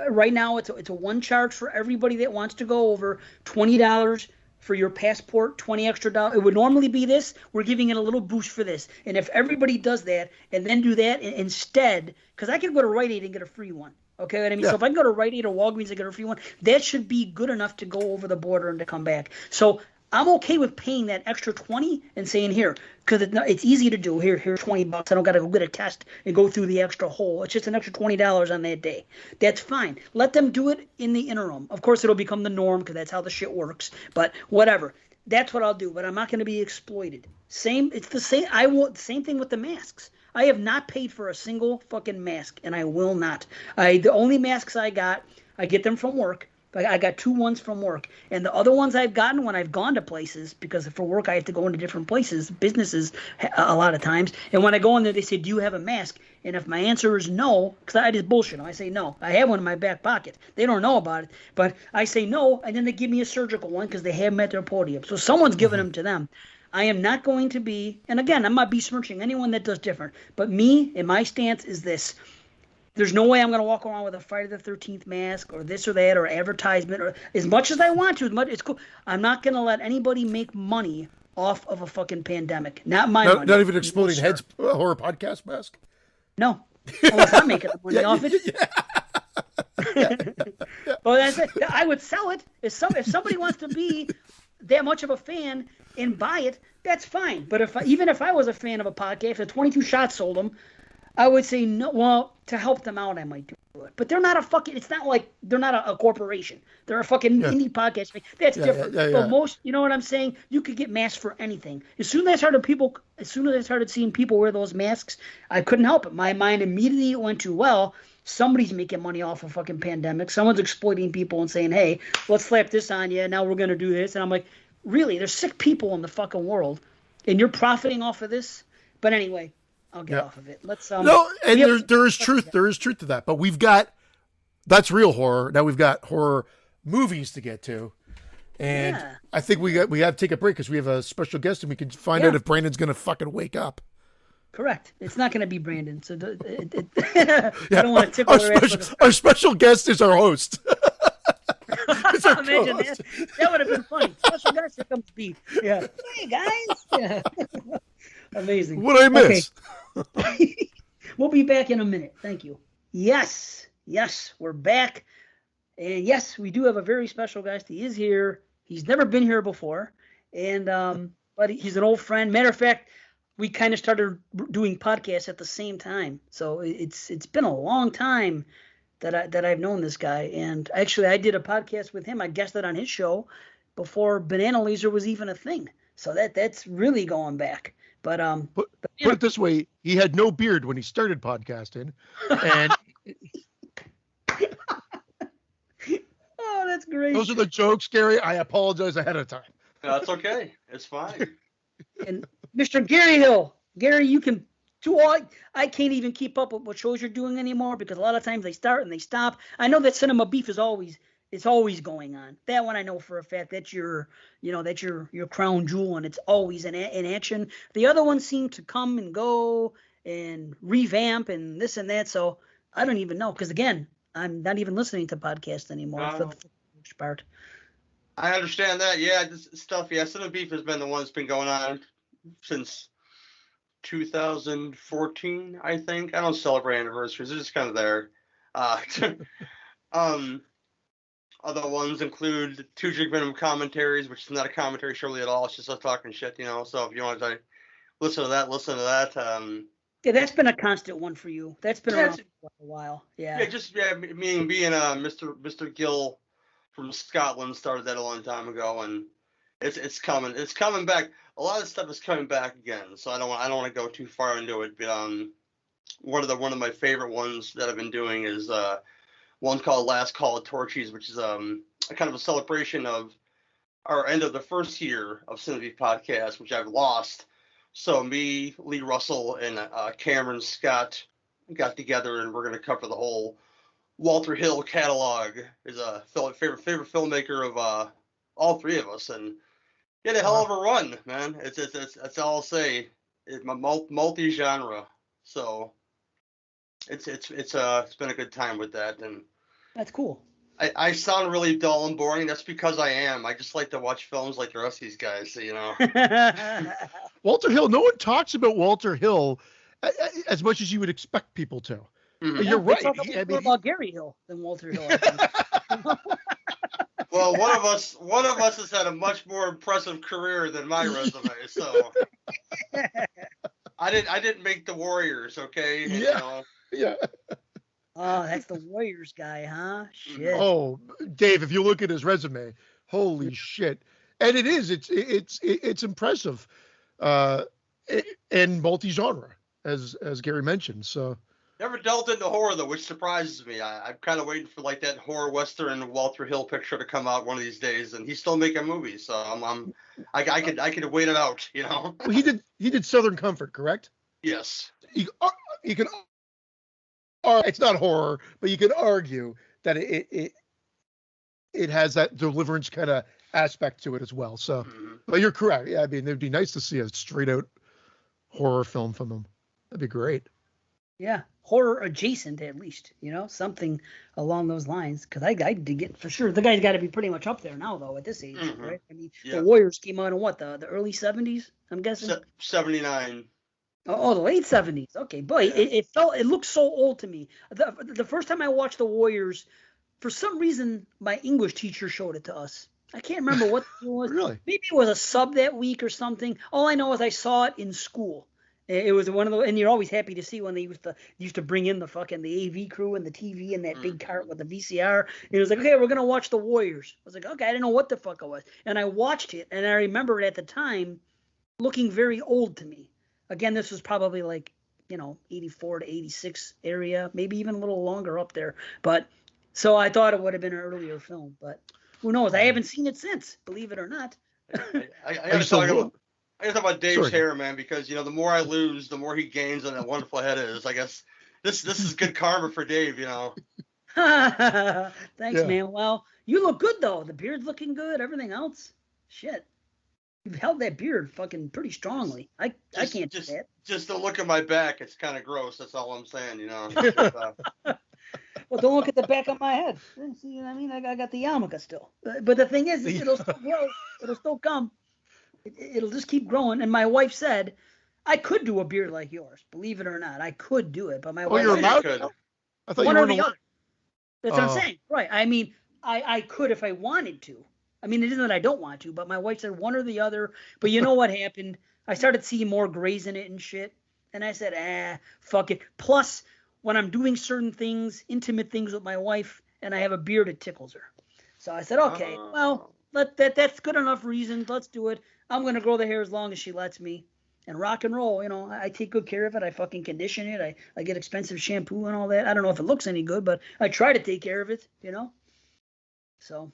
right now, it's a one charge for everybody that wants to go over, $20 for your passport, $20 extra. It would normally be this. We're giving it a little boost for this. And if everybody does that and then do that instead, because I can go to Rite Aid and get a free one. Okay, what I mean? Yeah. So if I can go to Rite Aid or Walgreens and get a free one, that should be good enough to go over the border and to come back. So I'm okay with paying that extra 20 and saying here, because it's easy to do. Here's $20. I don't got to go get a test and go through the extra hole. It's just an extra $20 on that day. That's fine. Let them do it in the interim. Of course, it'll become the norm because that's how the shit works. But whatever. That's what I'll do. But I'm not going to be exploited. It's the same. Same thing with the masks. I have not paid for a single fucking mask, and I will not. The only masks I get them from work. I got 2 ones from work, and the other ones I've gotten when I've gone to places, because for work I have to go into different places, businesses a lot of times, and when I go in there they say, do you have a mask? And if my answer is no, because I just bullshit them, I say no. I have one in my back pocket. They don't know about it, but I say no, and then they give me a surgical one because they have them at their podium. So someone's giving them to them. I am not going to be, and again, I'm not besmirching anyone that does different, but me and my stance is this. There's no way I'm going to walk around with a Friday the 13th mask or this or that or advertisement or as much as I want to. It's cool. I'm not going to let anybody make money off of a fucking pandemic. Not my money. Not even Exploding Heads horror podcast mask? No. Unless I'm making the money off it. Yeah. Well, that's it. I would sell it. If somebody wants to be that much of a fan and buy it, that's fine. But even if I was a fan of a podcast, if 22 Shots sold them, I would say no. Well, to help them out, I might do it. But they're not it's not like they're not a corporation. They're a fucking indie podcast. That's different. But most, you know what I'm saying? You could get masks for anything. As soon as I started seeing people wear those masks, I couldn't help it. My mind immediately went to, well, somebody's making money off a fucking pandemic. Someone's exploiting people and saying, hey, let's slap this on you. Now we're going to do this. And I'm like, really? There's sick people in the fucking world, and you're profiting off of this? But anyway, I'll get off of it. Let's no, and there is truth. There is truth to that. But that's real horror. Now we've got horror movies to get to, and I think we have to take a break because we have a special guest, and we can find out if Brandon's going to fucking wake up. Correct. It's not going to be Brandon. So I don't want to tickle our special guest is our host. Imagine that. That would have been funny. Special guest, here comes Beef. Yeah. Hey guys. Yeah. Amazing. What I miss? Okay. We'll be back in a minute. Thank you. Yes, we're back. And yes, we do have a very special guest. He is here. He's never been here before. And but he's an old friend. Matter of fact, we kind of started doing podcasts at the same time. So it's been a long time that I've known this guy. And actually I did a podcast with him. I guested on his show before Banana Laser was even a thing. So that's really going back. But put it this way, he had no beard when he started podcasting, and oh, that's great. Those are the jokes, Gary. I apologize ahead of time. That's okay. It's fine. And Mr. Gary Hill, Gary, you can do all. I can't even keep up with what shows you're doing anymore because a lot of times they start and they stop. I know that Cinema Beef is always going on. That one I know for a fact. That's your crown jewel, and it's always in action. The other ones seem to come and go and revamp and this and that. So I don't even know because again, I'm not even listening to podcasts anymore for the most part. I understand that. Yeah, this stuff. Yeah, Cinema Beef has been the one that's been going on since 2014, I think. I don't celebrate anniversaries. They're just kind of there. Other ones include Two Drink Minimum Commentaries, which is not a commentary show really at all. It's just us talking shit, So if you want to listen to that. Yeah, that's been a constant one for you. That's been around for a while. Yeah. Yeah, being Mr. Gill from Scotland started that a long time ago, and it's coming back. A lot of stuff is coming back again. So I don't want to go too far into it. But one of my favorite ones that I've been doing is one called Last Call of Torchies, which is a kind of a celebration of our end of the first year of Cinebeef Podcast, which I've lost. So me, Lee Russell, and Cameron Scott got together, and we're going to cover the whole Walter Hill catalog. Is a favorite filmmaker of all three of us, and he had a hell of a run, man. That's all I'll say. It's multi-genre, so it's been a good time with that, and that's cool. I sound really dull and boring. That's because I am. I just like to watch films like the rest of these guys. So, Walter Hill. No one talks about Walter Hill as much as you would expect people to. Mhm. You're They right. talk more about Gary Hill than Walter Hill, I think. Well, one of us has had a much more impressive career than my resume. So I didn't make the Warriors. Okay. Yeah. Yeah. Oh, that's the Warriors guy, huh? Shit. Oh, Dave, if you look at his resume, holy shit. And it is, it's impressive. And multi-genre, as Gary mentioned. So Never delved into horror though, which surprises me. I'm kind of waiting for like that horror western Walter Hill picture to come out one of these days, and he's still making movies. So I could wait it out. well, he did Southern Comfort, correct? Yes. You can it's not horror, but you can argue that it has that deliverance kind of aspect to it as well. So, but you're correct. Yeah, I mean, it'd be nice to see a straight out horror film from him. That'd be great. Yeah, horror adjacent at least, something along those lines. Because I did get for sure. The guy's got to be pretty much up there now, though, at this age, right? I mean, the Warriors came out in what the early 70s, I'm guessing. 79. Oh, the late 70s. Okay, boy, it looked so old to me. The first time I watched the Warriors, for some reason, my English teacher showed it to us. I can't remember what it was. Really? Maybe it was a sub that week or something. All I know is I saw it in school. It was one of the, and you're always happy to see when they used to bring in the AV crew and the TV and that big cart with the VCR. And it was like, okay, we're gonna watch the Warriors. I was like, okay, I didn't know what the fuck it was, and I watched it, and I remember it at the time looking very old to me. Again, this was probably like 84 to 86 area, maybe even a little longer up there. But so I thought it would have been an earlier film, but who knows? I haven't seen it since, believe it or not. I got to talk about Dave's hair, man, because the more I lose, the more he gains on that wonderful head is. I guess this is good karma for Dave, Thanks, man. Well, you look good though. The beard's looking good. Everything else, shit. You've held that beard fucking pretty strongly. I can't do that. Just the look at my back, it's kind of gross. That's all I'm saying, Well, don't look at the back of my head. See what I mean? I got the yarmulke still. But the thing is, it'll still grow. It'll still come. It'll just keep growing. And my wife said, I could do a beard like yours. Believe it or not, I could do it. But my wife you're said, allowed to? I thought one you or were the other. That's what I'm saying. Right. I mean, I could if I wanted to. I mean, it isn't that I don't want to, but my wife said one or the other. But you know what happened? I started seeing more grays in it and shit. And I said, fuck it. Plus, when I'm doing certain things, intimate things with my wife, and I have a beard, it tickles her. So I said, okay, well, that's good enough reason. Let's do it. I'm going to grow the hair as long as she lets me. And rock and roll, I take good care of it. I fucking condition it. I get expensive shampoo and all that. I don't know if it looks any good, but I try to take care of it, So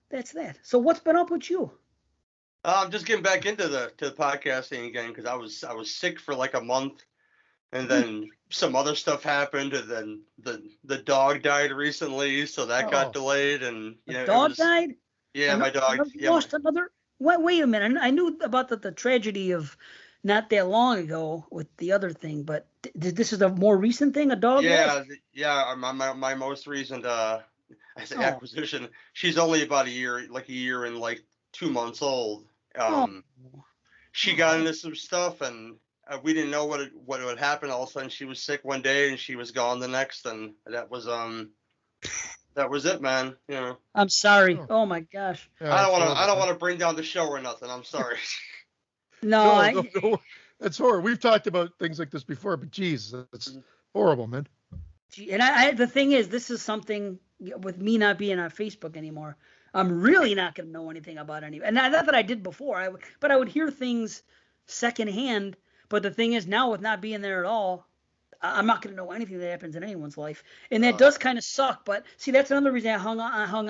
that's that. So what's been up with you? I'm just getting back into the podcasting again because I was sick for like a month, and then some other stuff happened, and then the dog died recently, so that got delayed, and the dog died. Yeah, my dog. Lost another. Wait a minute. I knew about the tragedy of not that long ago with the other thing, but this is a more recent thing. A dog. Yeah. My most recent acquisition. She's only about a year and like 2 months old. She got into some stuff, and we didn't know what would happen. All of a sudden, she was sick one day, and she was gone the next, and that was it, man. I'm sorry. Oh my gosh. Yeah, I don't want to bring down the show or nothing. I'm sorry. No, that's horrible. We've talked about things like this before, but geez, that's horrible, man. And the thing is, this is something with me not being on Facebook anymore. I'm really not going to know anything about any. And not that I did before. But I would hear things secondhand. But the thing is, now with not being there at all, I'm not going to know anything that happens in anyone's life, and that does kind of suck. But see, that's another reason I hung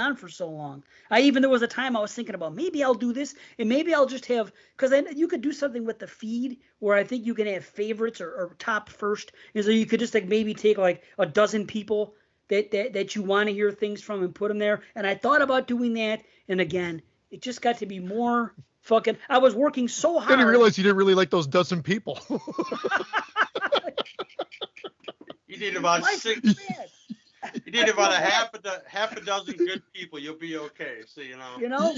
on for so long. There was a time I was thinking about maybe I'll do this, and maybe I'll just have, because you could do something with the feed where I think you can have favorites or top first, and so you could just like maybe take like a dozen people that you want to hear things from and put them there. And I thought about doing that, and again, it just got to be more fucking. I was working so hard. Then you realize you didn't really like those dozen people. You need about You need about half a dozen good people. You'll be okay. So you know. You know?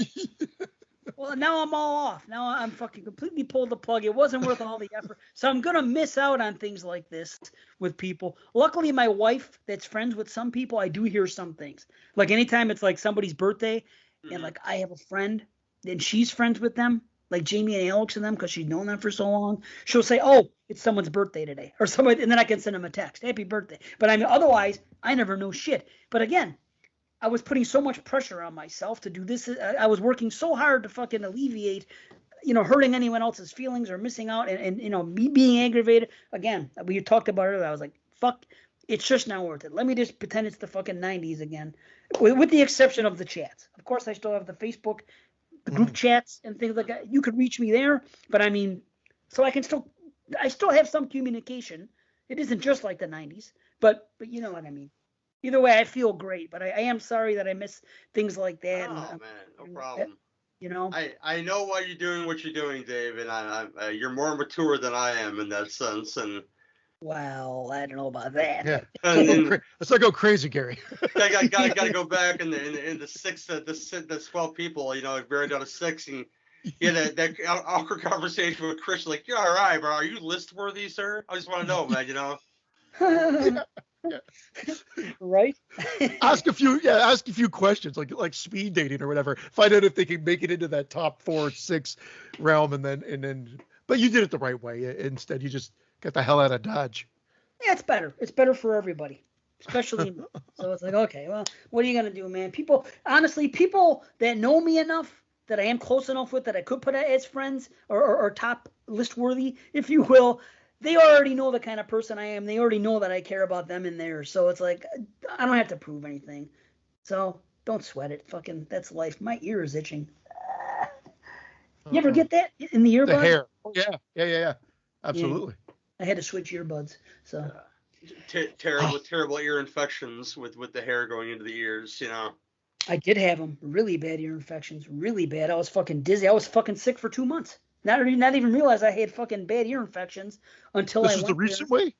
Well, now I'm all off. Now I'm fucking completely pulled the plug. It wasn't worth all the effort. So I'm going to miss out on things like this with people. Luckily, my wife, that's friends with some people, I do hear some things. Like anytime it's like somebody's birthday, and like I have a friend, and she's friends with them, like Jamie and Alex and them, because she's known them for so long, she'll say, oh, it's someone's birthday today. Or somebody, and then I can send them a text, happy birthday. But I mean, otherwise, I never know shit. But again, I was putting so much pressure on myself to do this. I was working so hard to fucking alleviate, hurting anyone else's feelings or missing out and me being aggravated. Again, we talked about it. I was like, fuck, it's just not worth it. Let me just pretend it's the fucking 90s again, with the exception of the chats. Of course, I still have the Facebook group chats and things like that. You could reach me there, but I mean, so I still have some communication. It isn't just like the 90s, but you know what I mean. Either way, I feel great, but I am sorry that I miss things like that. Oh man, no problem. I know why you're doing what you're doing, Dave, and you're more mature than I am in that sense. And well, I don't know about that. Yeah, let's not go crazy, Gary. I got to go back in the 12 people. Buried down to 6, and that awkward conversation with Chris. Like, you're all right, bro. Are you list worthy, sir? I just want to know, man. Yeah. Right. Ask a few questions like speed dating or whatever. Find out if they can make it into that top 4 or 6 realm, and then. But you did it the right way. Instead, you just got the hell out of Dodge. Yeah, it's better. It's better for everybody, especially me. So it's like, okay, well, what are you gonna do, man? People that know me enough, that I am close enough with, that I could put as friends or top list worthy, if you will. They already know the kind of person I am. They already know that I care about them and theirs. So it's like, I don't have to prove anything. So don't sweat it. Fucking, that's life. My ear is itching. You ever get that in the earbuds? The hair. Oh, yeah. Absolutely. Yeah. I had to switch earbuds. So terrible ear infections with the hair going into the ears. I did have them. Really bad ear infections. Really bad. I was fucking dizzy. I was fucking sick for 2 months. Not even realize I had fucking bad ear infections until this was the recent way?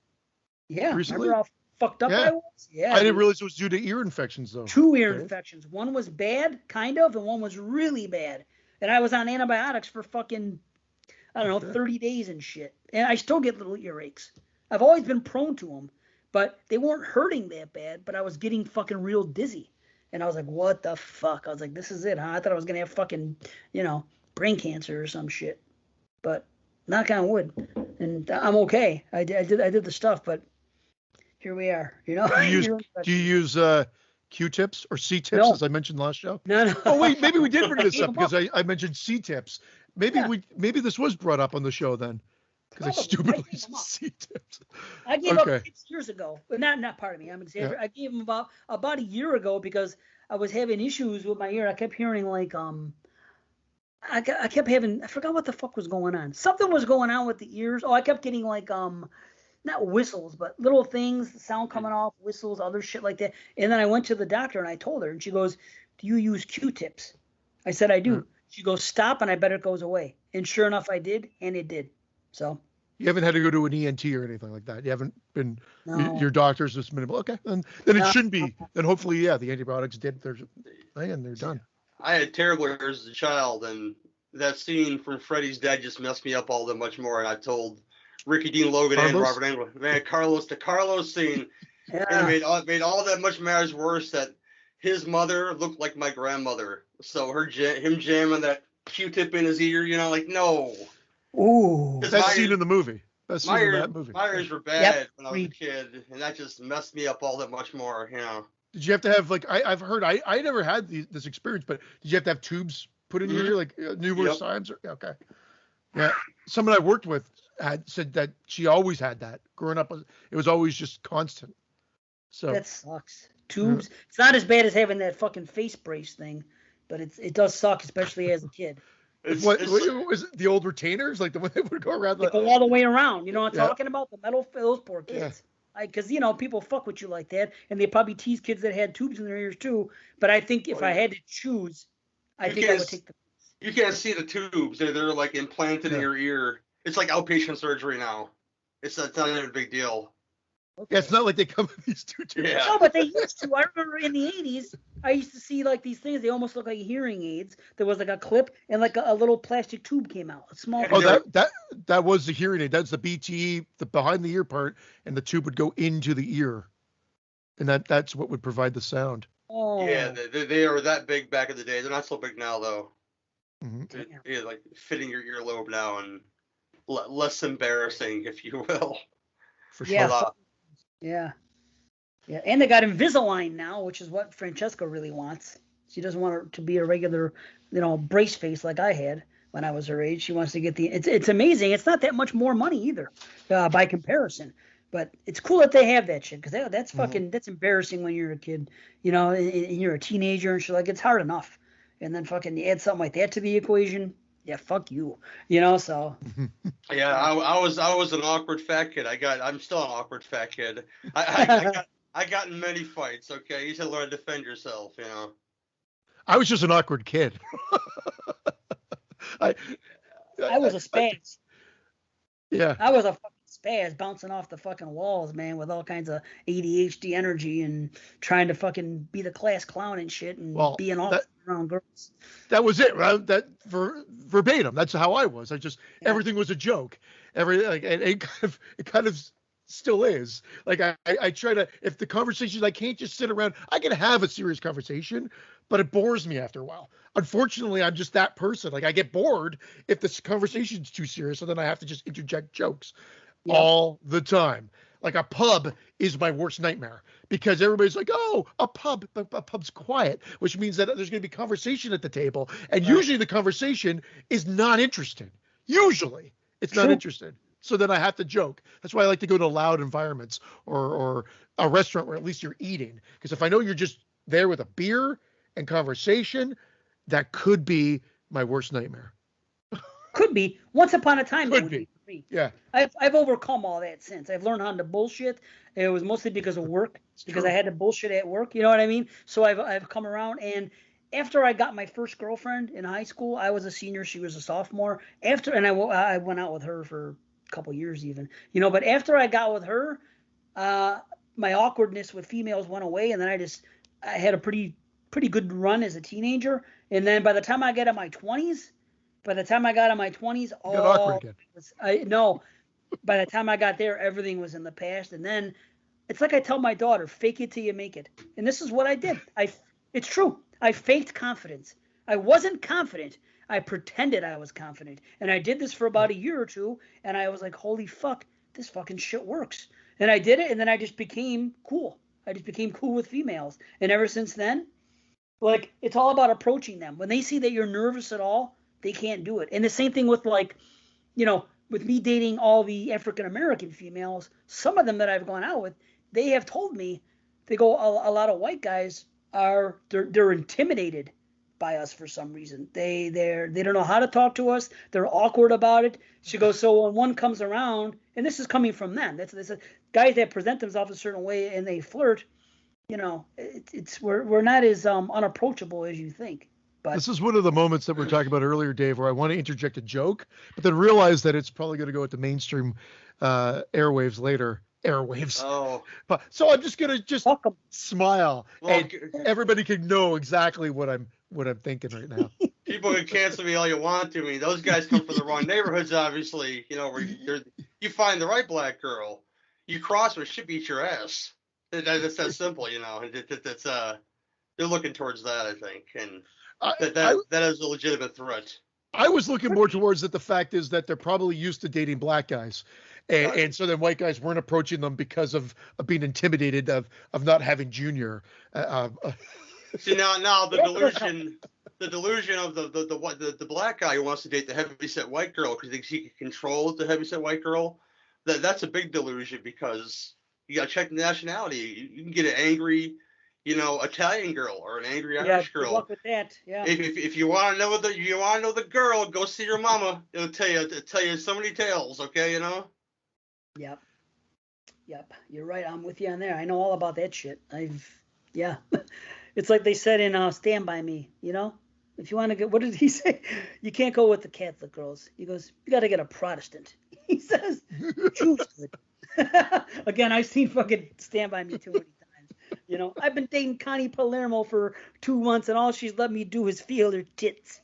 Yeah. Recently? Remember how fucked up I was? Yeah. I didn't realize it was due to ear infections, though. 2 ear infections. One was bad, kind of, and one was really bad. And I was on antibiotics for fucking, 30 days and shit. And I still get little earaches. I've always been prone to them, but they weren't hurting that bad, but I was getting fucking real dizzy. And I was like, what the fuck? I was like, this is it, huh? I thought I was going to have fucking, brain cancer or some shit. But knock on wood, and I'm okay. I did the stuff, but here we are. Do you use Q-tips or C-tips, No. as I mentioned last show? No. Oh wait, maybe we did bring this up because I mentioned C-tips. Maybe this was brought up on the show then, because I stupidly said C-tips. I gave up tips years ago, but not part of me. I'm exaggerating. I gave them about a year ago because I was having issues with my ear. I kept hearing like I kept having, I forgot what the fuck was going on. Something was going on with the ears. Oh, I kept getting like, not whistles, but little things, sound coming off, whistles, other shit like that. And then I went to the doctor and I told her, and she goes, do you use Q-tips? I said, I do. She goes, stop, and I bet it goes away. And sure enough, I did, and it did. So. You haven't had to go to an ENT or anything like that. You haven't been, your doctor's just minimal. Okay, then it shouldn't be. Then hopefully, the antibiotics did their thing and they're done. I had terrible ears as a child, and that scene from Freddy's Dead just messed me up all that much more. And I told Ricky Dean Logan and Robert Englund, man, the Carlos scene, and it made all that much matters worse that his mother looked like my grandmother. So him jamming that Q-tip in his ear, no. Ooh. That scene in the movie. My ears were bad when I was a kid, and that just messed me up all that much more, Did you have to have I've heard I never had this experience, but did you have to have tubes put in your ear numerous times? Okay. Yeah. Someone I worked with said that she always had that growing up. It was always just constant. So that sucks. Tubes. It's not as bad as having that fucking face brace thing, but it does suck, especially as a kid. What was it, the old retainers, like the one that would go around? They go all the way around. You know what I'm talking about? The metal, those poor kids. Because, people fuck with you like that, and they probably tease kids that had tubes in their ears too. But I think if I had to choose, I think I would take the. You can't see the tubes. They're like implanted in your ear. It's like outpatient surgery now. It's not even a big deal. Okay. Yeah, it's not like they come with these two tubes. Yeah. No, but they used to. I remember in the 80s, I used to see like these things. They almost look like hearing aids. There was like a clip and like a little plastic tube came out, a small. Oh, They're- that was the hearing aid. That's the BTE, the behind the ear part, and the tube would go into the ear, and that's what would provide the sound. Oh. Yeah, they are that big back in the day. They're not so big now, though. Mhm. Yeah, like fitting your earlobe now and less embarrassing, if you will. For Yeah. sure. Yeah. Yeah, and they got Invisalign now, which is what Francesca really wants. She doesn't want her to be a regular, brace face like I had when I was her age. She wants to get the. It's amazing. It's not that much more money either, by comparison. But it's cool that they have that shit because that's fucking that's embarrassing when you're a kid, and you're a teenager and shit. Like it's hard enough, and then fucking you add something like that to the equation. Yeah, fuck you. So. Yeah, I was an awkward fat kid. I'm still an awkward fat kid. I got in many fights. Okay, you should learn to defend yourself. I was just an awkward kid. I was a spaz. Yeah. I was a fucking spaz bouncing off the fucking walls, man, with all kinds of ADHD energy and trying to fucking be the class clown and shit and being all around girls. That was it, right? That verbatim. That's how I was. Everything was a joke. And it kind of still is. Like I try to, if the conversations, I can't just sit around. I can have a serious conversation, but it bores me after a while. Unfortunately, I'm just that person. Like I get bored if this conversation's too serious, so then I have to just interject jokes all the time. Like a pub is my worst nightmare because everybody's like, oh, a pub, but a pub's quiet, which means that there's going to be conversation at the table. And usually the conversation is not interesting. Usually it's not interesting. So then I have to joke. That's why I like to go to loud environments or a restaurant where at least you're eating. Because if I know you're just there with a beer and conversation, that could be my worst nightmare. Could be. Once upon a time, that would be for me. Yeah. I've overcome all that since. I've learned how to bullshit. It was mostly because of work, because I had to bullshit at work. You know what I mean? So I've come around. And after I got my first girlfriend in high school, I was a senior. She was a sophomore. I went out with her for couple years even, but after I got with her, my awkwardness with females went away, and then I had a pretty good run as a teenager, and then by the time I got in my 20s, by the time I got there, everything was in the past, and then it's like I tell my daughter, fake it till you make it, and this is what I did. It's true. I faked confidence. I wasn't confident. I pretended I was confident. And I did this for about a year or two. And I was like, holy fuck, this fucking shit works. And I did it. And then I just became cool. I just became cool with females. And ever since then, like, it's all about approaching them. When they see that you're nervous at all, they can't do it. And the same thing with, like, with me dating all the African-American females, some of them that I've gone out with, they have told me, they go, a lot of white guys they're intimidated by us for some reason. They don't know how to talk to us. They're awkward about it. She goes, so when one comes around, and this is coming from them. That's guys that present themselves a certain way and they flirt. We're not as unapproachable as you think. But this is one of the moments that we were talking about earlier, Dave, where I want to interject a joke, but then realize that it's probably going to go at the mainstream airwaves later. Airwaves. Oh. But so I'm just gonna smile, and everybody can know exactly what I'm thinking right now. People can cancel me all you want to. I mean, those guys come from the wrong neighborhoods, obviously. Where you find the right black girl, you cross her, she beats your ass. That's that simple, That's they're looking towards that, I think, and that is a legitimate threat. I was looking more towards that. The fact is that they're probably used to dating black guys. And so then white guys weren't approaching them because of being intimidated of not having junior. See now the delusion of the black guy who wants to date the heavyset white girl because he thinks he can control the heavyset white girl. That's a big delusion because you got to check the nationality. You can get an angry, Italian girl or an angry Irish girl. Good luck with that. Yeah. If you want to know the girl, go see your mama. It'll tell you so many tales. Okay, Yep. You're right. I'm with you on there. I know all about that shit. It's like they said in Stand By Me, if you want to get, what did he say? You can't go with the Catholic girls. He goes, you got to get a Protestant. He says, choose good. Again, I've seen fucking Stand By Me too many times. You know, I've been dating Connie Palermo for 2 months, and all she's let me do is feel her tits.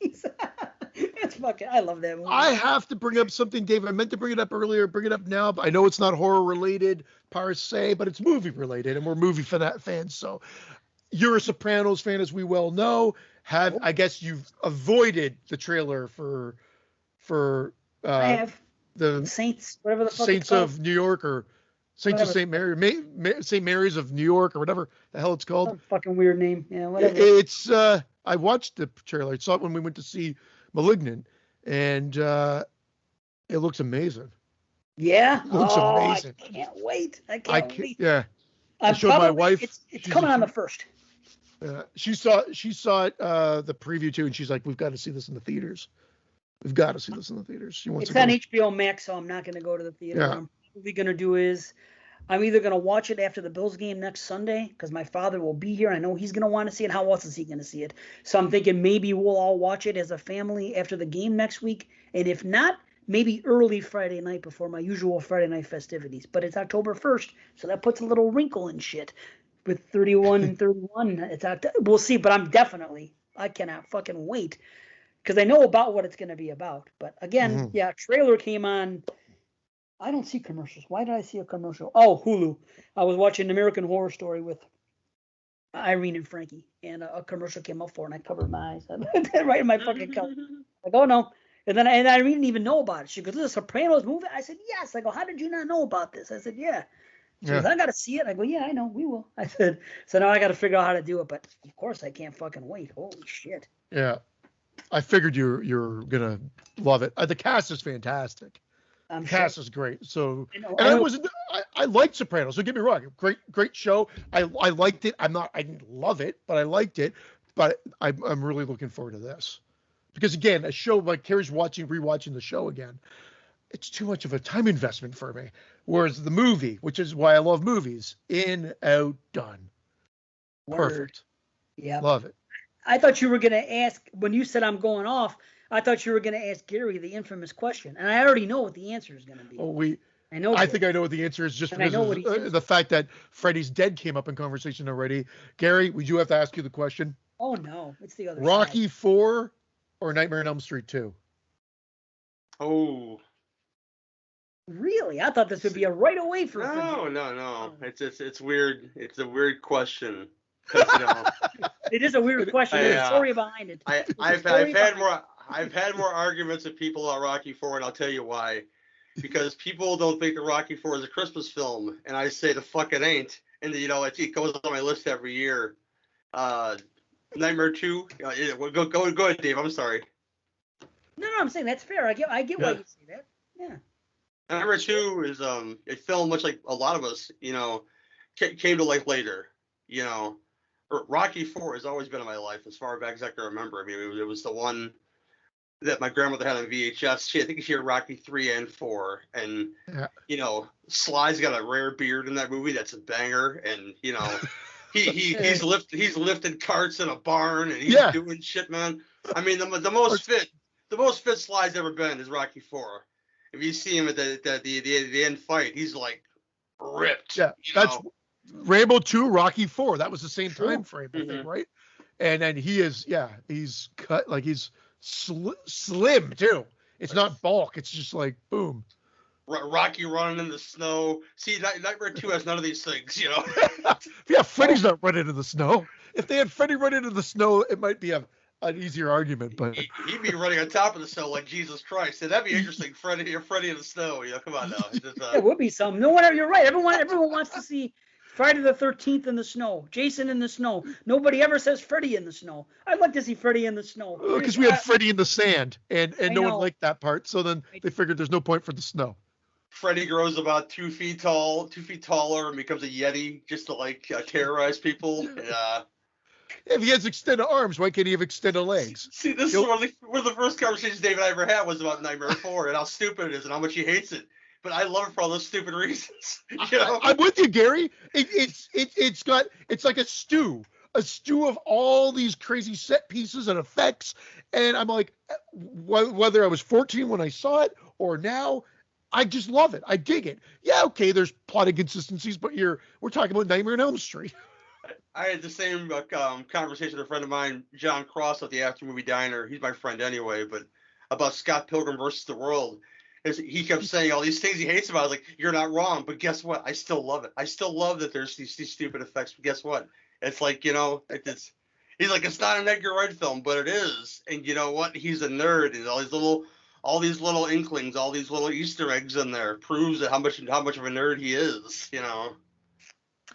It's fucking. I love that movie. I have to bring up something, Dave. I meant to bring it up earlier, bring it up now. But I know it's not horror related per se, but it's movie related, and we're movie fans. So you're a Sopranos fan, as we well know. I guess you've avoided the trailer for I have the Saints, whatever the fuck Saints it's called. of New York or Saints of St. Mary, St. Mary's of New York or whatever the hell it's called. Some fucking weird name. Yeah, whatever. It's I watched the trailer. I saw it when we went to see Malignant, and it looks amazing. Yeah, It looks amazing. I can't wait. I can't wait. Yeah, I showed my wife. It's coming on the 1st. She saw it the preview too, and she's like, "We've got to see this in the theaters. We've got to see this in the theaters." She wants It's to on go. HBO Max, so I'm not going to go to the theater. Yeah. What I'm probably going to do is I'm either going to watch it after the Bills game next Sunday because my father will be here. I know he's going to want to see it. How else is he going to see it? So I'm thinking maybe we'll all watch it as a family after the game next week. And if not, maybe early Friday night before my usual Friday night festivities. But it's October 1st, so that puts a little wrinkle in shit. With 31 and 31, it's out. We'll see, but I cannot fucking wait because I know about what it's going to be about. But again, yeah, trailer came on. I don't see commercials. Why did I see a commercial? Oh, Hulu. I was watching American Horror Story with Irene and Frankie, and a commercial came up for it, and I covered my eyes. Right in my fucking cover. Like, oh no. And Irene didn't even know about it. She goes, "This is a Sopranos movie?" I said, "Yes." I go, "How did you not know about this?" I said, "Yeah." She goes, "I got to see it." I go, "Yeah, I know. We will." I said, so now I got to figure out how to do it. But of course, I can't fucking wait. Holy shit. Yeah, I figured you're gonna love it. The cast is fantastic. The cast is great. So, I liked Sopranos. Don't get me wrong. Great show. I liked it. I didn't love it, but I liked it. But I'm really looking forward to this because again, a show like Carrie's rewatching the show again. It's too much of a time investment for me. Whereas the movie, which is why I love movies, in, out, done. Perfect. Yeah. Love it. I thought you were going to ask, when you said I'm going off, I thought you were going to ask Gary the infamous question. And I already know what the answer is going to be. I think I know what the answer is just because of the fact that Freddy's Dead came up in conversation already. Gary, would you have to ask you the question? Oh, no. It's the other Rocky side. 4 or Nightmare on Elm Street 2? Oh. Really? I thought this would be a right away for No. It's weird. It's a weird question. It is a weird question. There's a story behind it. I've had more arguments with people about Rocky 4, and I'll tell you why. Because people don't think that Rocky 4 is a Christmas film, and I say the fuck it ain't. And it goes on my list every year. Nightmare 2. Go ahead, Dave. I'm sorry. No, I'm saying that's fair. I get why you say that. Yeah. Nightmare 2 is a film much like a lot of us, came to life later. Rocky 4 has always been in my life as far back as I can remember. I mean, it was the one that my grandmother had on VHS. I think she had Rocky 3 and 4. And, Sly's got a rare beard in that movie. That's a banger. And, he's lifting carts in a barn and he's doing shit, man. I mean, the most fit Sly's ever been is Rocky 4. If you see him at the end fight, he's like ripped. Yeah, that's Rambo 2, Rocky 4. That was the same time frame, I think, right? And then he's cut, like he's slim too. It's not bulk. It's just like boom. Rocky running in the snow. See, Nightmare 2 has none of these things, Yeah, Freddy's not running in the snow. If they had Freddy running into the snow, it might be an easier argument, but he'd be running on top of the snow like Jesus Christ. So that'd be interesting, Freddy in the snow. Come on now. It would be something. No one, you're right. Everyone wants to see Friday the 13th in the snow, Jason in the snow. Nobody ever says Freddy in the snow. I'd like to see Freddy in the snow. Because we had Freddy in the sand, and no one liked that part. So then they figured there's no point for the snow. Freddy grows about 2 feet taller, and becomes a Yeti just to terrorize people. If he has extended arms, why can't he have extended legs? See, this is one of the first conversations Dave and I ever had was about Nightmare 4 and how stupid it is and how much he hates it. But I love it for all those stupid reasons. I'm with you, Gary. It's like a stew of all these crazy set pieces and effects. And I'm like, whether I was 14 when I saw it or now, I just love it. I dig it. Yeah, okay, there's plot inconsistencies, but we're talking about Nightmare on Elm Street. I had the same conversation with a friend of mine, John Cross, at the After Movie Diner. He's my friend anyway, but about Scott Pilgrim versus the World. He kept saying all these things he hates about it. I was like, you're not wrong, but guess what? I still love it. I still love that there's these stupid effects, but guess what? It's like, it's he's like, it's not an Edgar Wright film, but it is. And you know what? He's a nerd, and all these little inklings, all these little Easter eggs in there proves that how much of a nerd he is,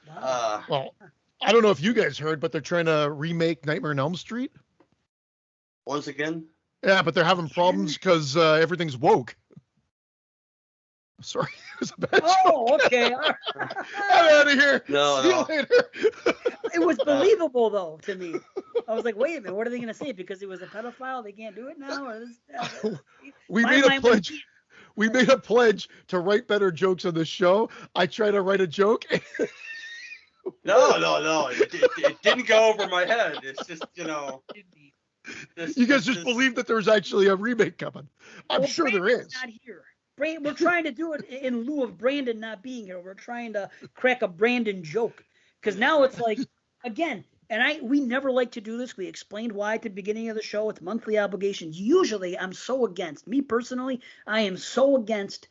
Wow. Well, I don't know if you guys heard, but they're trying to remake Nightmare on Elm Street. Once again. Yeah, but they're having problems because everything's woke. Sorry, it was a bad Oh, joke. okay. I'm out of here. No, See no. you later. It was believable though to me. I was like, wait a minute, what are they going to say? Because he was a pedophile, they can't do it now? Or this, We My made a mind was- pledge. We made a pledge to write better jokes on the show. I try to write a joke. No. It didn't go over my head. It's just, You guys just believe that there's actually a remake coming. I'm Well, sure there Brandon's is. Not here. We're trying to do it in lieu of Brandon not being here. We're trying to crack a Brandon joke because now it's like, again, and we never like to do this. We explained why at the beginning of the show. It's monthly obligations. Usually, I'm so against. Me personally, I am so against,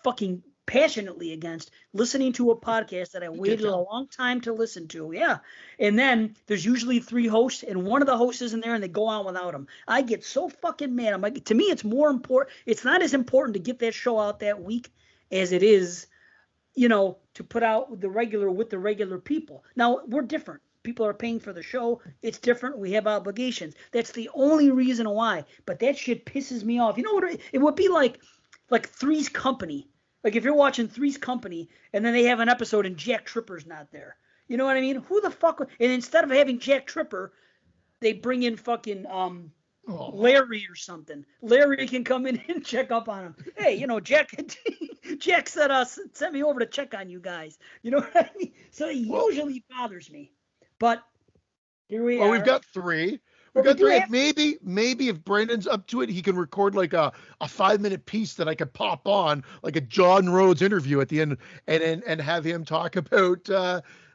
fucking passionately against listening to a podcast that I waited a long time to listen to. Yeah. And then there's usually 3 hosts and one of the hosts isn't there and they go on without them. I get so fucking mad. I'm like, to me, it's more important. It's not as important to get that show out that week as it is, to put out the regular people. Now we're different. People are paying for the show. It's different. We have obligations. That's the only reason why. But that shit pisses me off. You know what? It would be like Three's Company. Like if you're watching Three's Company and then they have an episode and Jack Tripper's not there. You know what I mean? Who the fuck? And instead of having Jack Tripper, they bring in fucking Larry or something. Larry can come in and check up on him. Hey, Jack sent me over to check on you guys. You know what I mean? So it usually bothers me. But here we are. Well, we've got 3. Well, We've got we do 3. have- Maybe if Brandon's up to it, he can record like a 5-minute piece that I could pop on, like a John Rhodes interview at the end, and have him talk about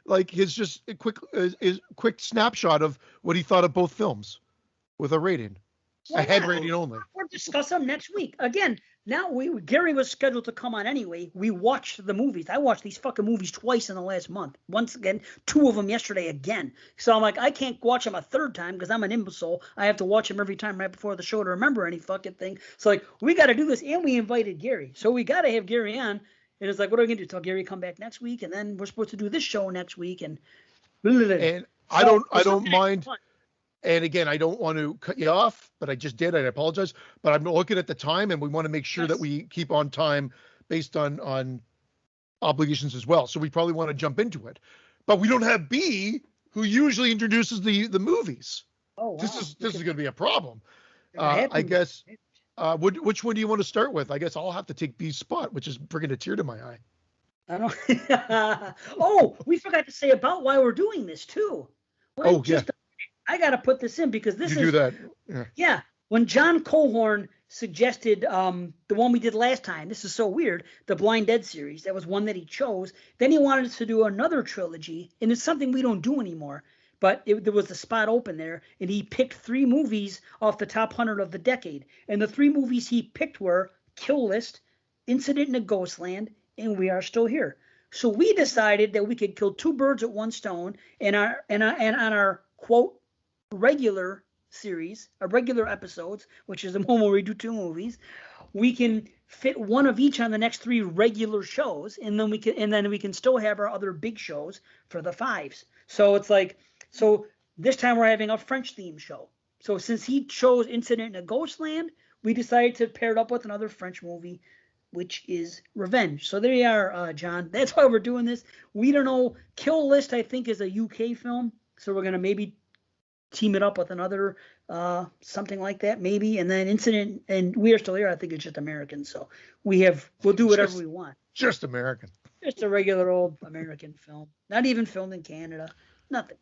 like his quick snapshot of what he thought of both films with a rating, a head rating only. We'll discuss them next week. Again, now Gary was scheduled to come on anyway. We watched the movies. I watched these fucking movies twice in the last month. Once again, 2 of them yesterday again. So I'm like, I can't watch them a third time because I'm an imbecile. I have to watch them every time right before the show to remember any fucking thing. So like, we got to do this, and we invited Gary. So we got to have Gary on. And it's like, what are we gonna do? Tell Gary to come back next week, and then we're supposed to do this show next week, and. And I don't mind. And again, I don't want to cut you off, but I just did. I apologize. But I'm looking at the time, and we want to make sure that we keep on time based on obligations as well. So we probably want to jump into it. But we don't have B, who usually introduces the movies. Oh, wow. This is going to be a problem. Happy I guess. Which one do you want to start with? I guess I'll have to take B's spot, which is bringing a tear to my eye. I don't. Oh, we forgot to say about why we're doing this too. I got to put this in because this You do that. Yeah. When John Cohorn suggested the one we did last time, this is so weird, the Blind Dead series, that was one that he chose. Then he wanted us to do another trilogy, and it's something we don't do anymore. But there was a spot open there, and he picked 3 movies off the top 100 of the decade. And the 3 movies he picked were Kill List, Incident in a Ghostland, and We Are Still Here. So we decided that we could kill 2 birds with 1 stone, and on our quote regular series, our regular episodes, which is the one where we do 2 movies, we can fit one of each on the next 3 regular shows, and then we can still have our other big shows for the 5s. So it's like, so this time we're having a French themed show. So since he chose Incident in a Ghostland, we decided to pair it up with another French movie, which is Revenge. So there you are, John. That's why we're doing this. We don't know. Kill List, I think, is a UK film. So we're going to maybe team it up with another something like that, maybe. And then Incident and We Are Still Here, I think it's just American. So we'll do whatever we want. Just American. Just a regular old American film. Not even filmed in Canada. Nothing.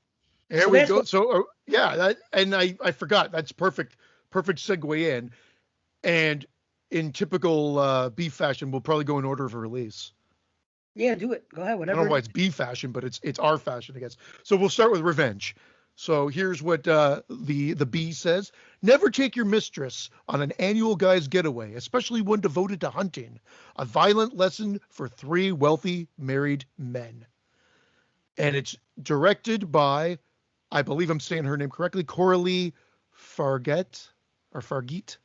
Here we go. So I forgot. That's perfect segue in. And in typical beef fashion, we'll probably go in order of release. Yeah, do it. Go ahead. I Whatever. don't know why it's beef fashion, but it's our fashion, I guess. So we'll start with revenge. So here's what the B says: never take your mistress on an annual guy's getaway, especially one devoted to hunting. A violent lesson for 3 wealthy married men. And it's directed by, I believe I'm saying her name correctly, Coralie Farget or Fargit.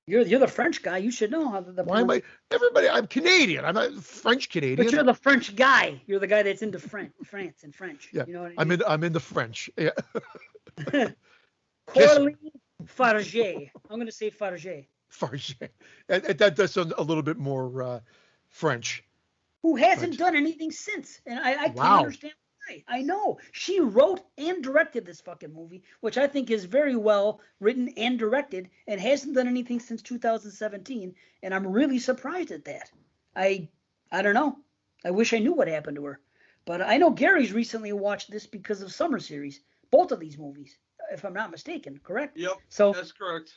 You're the French guy. You should know how the. Why am I? Everybody, I'm Canadian. I'm not French Canadian. But you're the French guy. You're the guy that's into France and French. Yeah, You know what I mean? I'm in the French. Yeah. Coralie Farget. I'm gonna say Farget. Farget. And that does sound a little bit more French. Who hasn't done anything since? And I can't Wow. understand why. I know she wrote and directed this fucking movie, which I think is very well written and directed, and hasn't done anything since 2017. And I'm really surprised at that. I don't know. I wish I knew what happened to her. But I know Gary's recently watched this because of Summer Series. Both of these movies, if I'm not mistaken, correct? Yep. So That's correct.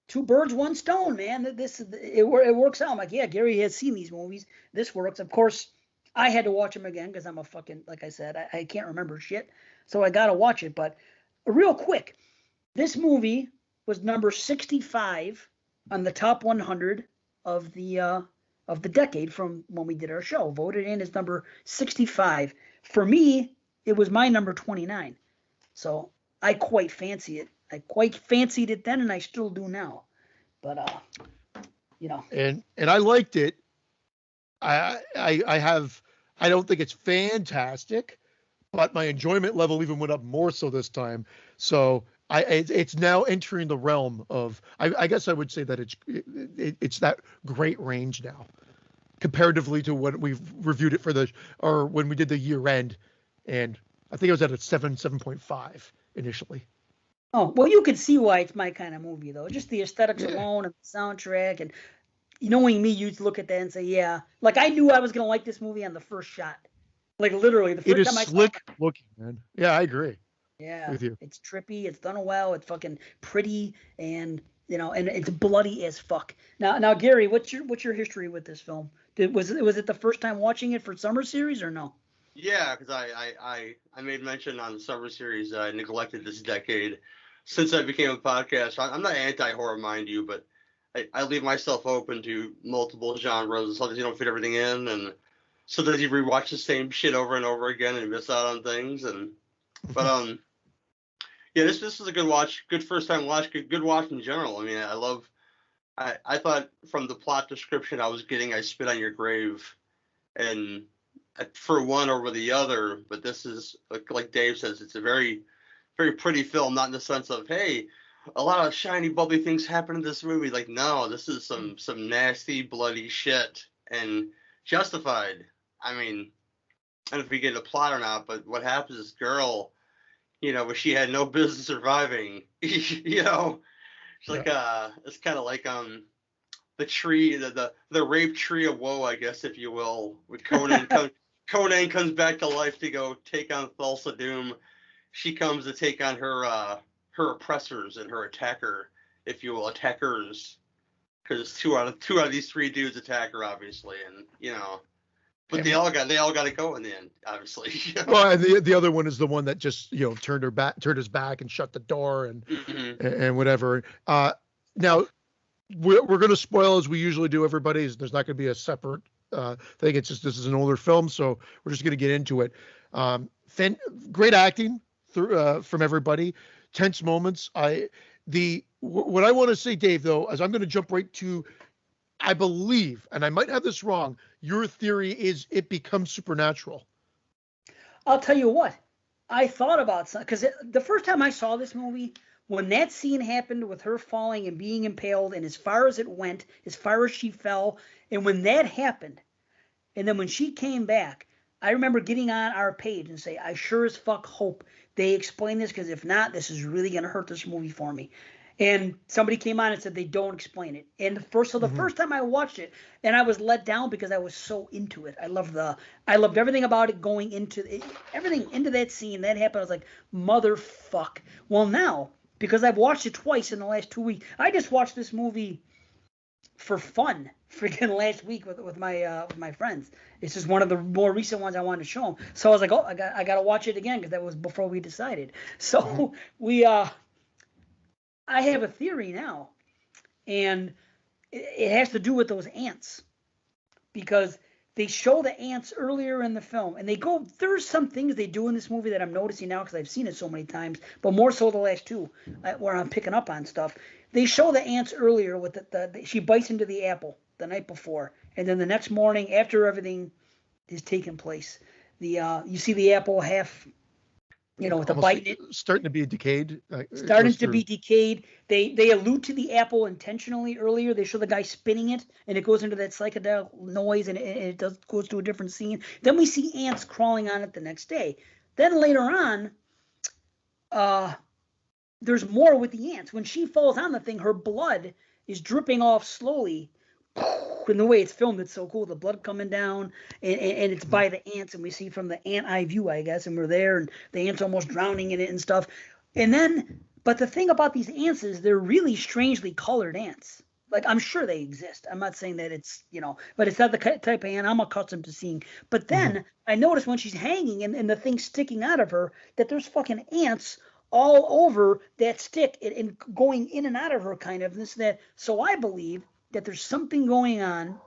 2 birds, 1 stone, man. It works out. I'm like, yeah, Gary has seen these movies. This works. Of course, I had to watch them again because I'm a fucking, like I said, I can't remember shit. So I got to watch it. But real quick, this movie was number 65 on the top 100 of the decade from when we did our show. Voted in as number 65. For me, it was my number 29. So I quite fancy it. I quite fancied it then, and I still do now. But you know. And I liked it. I don't think it's fantastic, but my enjoyment level even went up more so this time. So it's now entering the realm of, I guess I would say that it's that great range now, comparatively to when we've reviewed it or when we did the year end, and I think it was at a 7.5 initially. Oh, well, you could see why it's my kind of movie, though. Just the aesthetics alone and the soundtrack, and knowing me, you'd look at that and say, yeah. Like, I knew I was going to like this movie on the first shot. Like, literally, the first time I saw it. It is slick looking, man. Yeah, I agree. Yeah, with you. It's trippy. It's done well. It's fucking pretty, and and it's bloody as fuck. Now, Gary, what's your history with this film? Was it the first time watching it for Summer Series or no? Yeah, because I made mention on the Summer Series that I neglected this decade since I became a podcast. I'm not anti-horror, mind you, but I leave myself open to multiple genres. Sometimes you don't fit everything in, and sometimes you rewatch the same shit over and over again and miss out on things. But yeah, this was a good watch, good first time watch, good watch in general. I mean, I thought from the plot description I was getting, I spit on your grave, and for one over the other. But this is like Dave says, it's a very, very pretty film, not in the sense of, hey, a lot of shiny, bubbly things happen in this movie. Like, no, this is some nasty, bloody shit, and justified. I mean, I don't know if we get a plot or not, but what happens is girl, but she had no business surviving. She's like it's kind of like the tree, the rape tree of woe, I guess, if you will. With Conan, Conan comes back to life to go take on Thulsa Doom. She comes to take on her oppressors and her attacker, if you will, attackers, because two out of these 3 dudes attack her, obviously, and but they all got to go in the end, obviously. Well, and the other one is the one that just turned his back and shut the door and and whatever. Now we're going to spoil as we usually do. Everybody, there's not going to be a separate thing. It's just this is an older film, so we're just going to get into it. Great acting from everybody. Tense moments. What I want to say, Dave, though, is I'm going to jump right to, I believe, and I might have this wrong, your theory is it becomes supernatural. I'll tell you what. I thought about something, because the first time I saw this movie, when that scene happened with her falling and being impaled, and as far as it went, as far as she fell, and when that happened, and then when she came back, I remember getting on our page and say, I sure as fuck hope they explain this, because if not, this is really going to hurt this movie for me. And somebody came on and said they don't explain it. And the first time I watched it, and I was let down because I was so into it. I loved everything about it going into everything into that scene that happened. I was like, motherfuck. Well, now, because I've watched it twice in the last 2 weeks, I just watched this movie for fun freaking last week with my friends. It's just one of the more recent ones I wanted to show them. So I was like, oh, I got to watch it again because that was before we decided. So I have a theory now, and it has to do with those ants because they show the ants earlier in the film, and there's some things they do in this movie that I'm noticing now because I've seen it so many times, but more so the last two where I'm picking up on stuff. They show the ants earlier with she bites into the apple the night before, and then the next morning after everything is taken place, you see the apple half, with a bite in it. Starting to be decayed. Starting to be decayed. They allude to the apple intentionally earlier. They show the guy spinning it, and it goes into that psychedelic noise, and it goes to a different scene. Then we see ants crawling on it the next day. Then later on, there's more with the ants. When she falls on the thing, her blood is dripping off slowly. And the way it's filmed, it's so cool. The blood coming down, and it's by the ants, and we see from the ant eye view, I guess, and we're there, and the ants almost drowning in it and stuff. And then, but the thing about these ants is they're really strangely colored ants. Like, I'm sure they exist. I'm not saying that it's, but it's not the type of ant I'm accustomed to seeing. But then I noticed when she's hanging and the thing's sticking out of her that there's fucking ants all over that stick and going in and out of her kind of this and that. So I believe that there's something going on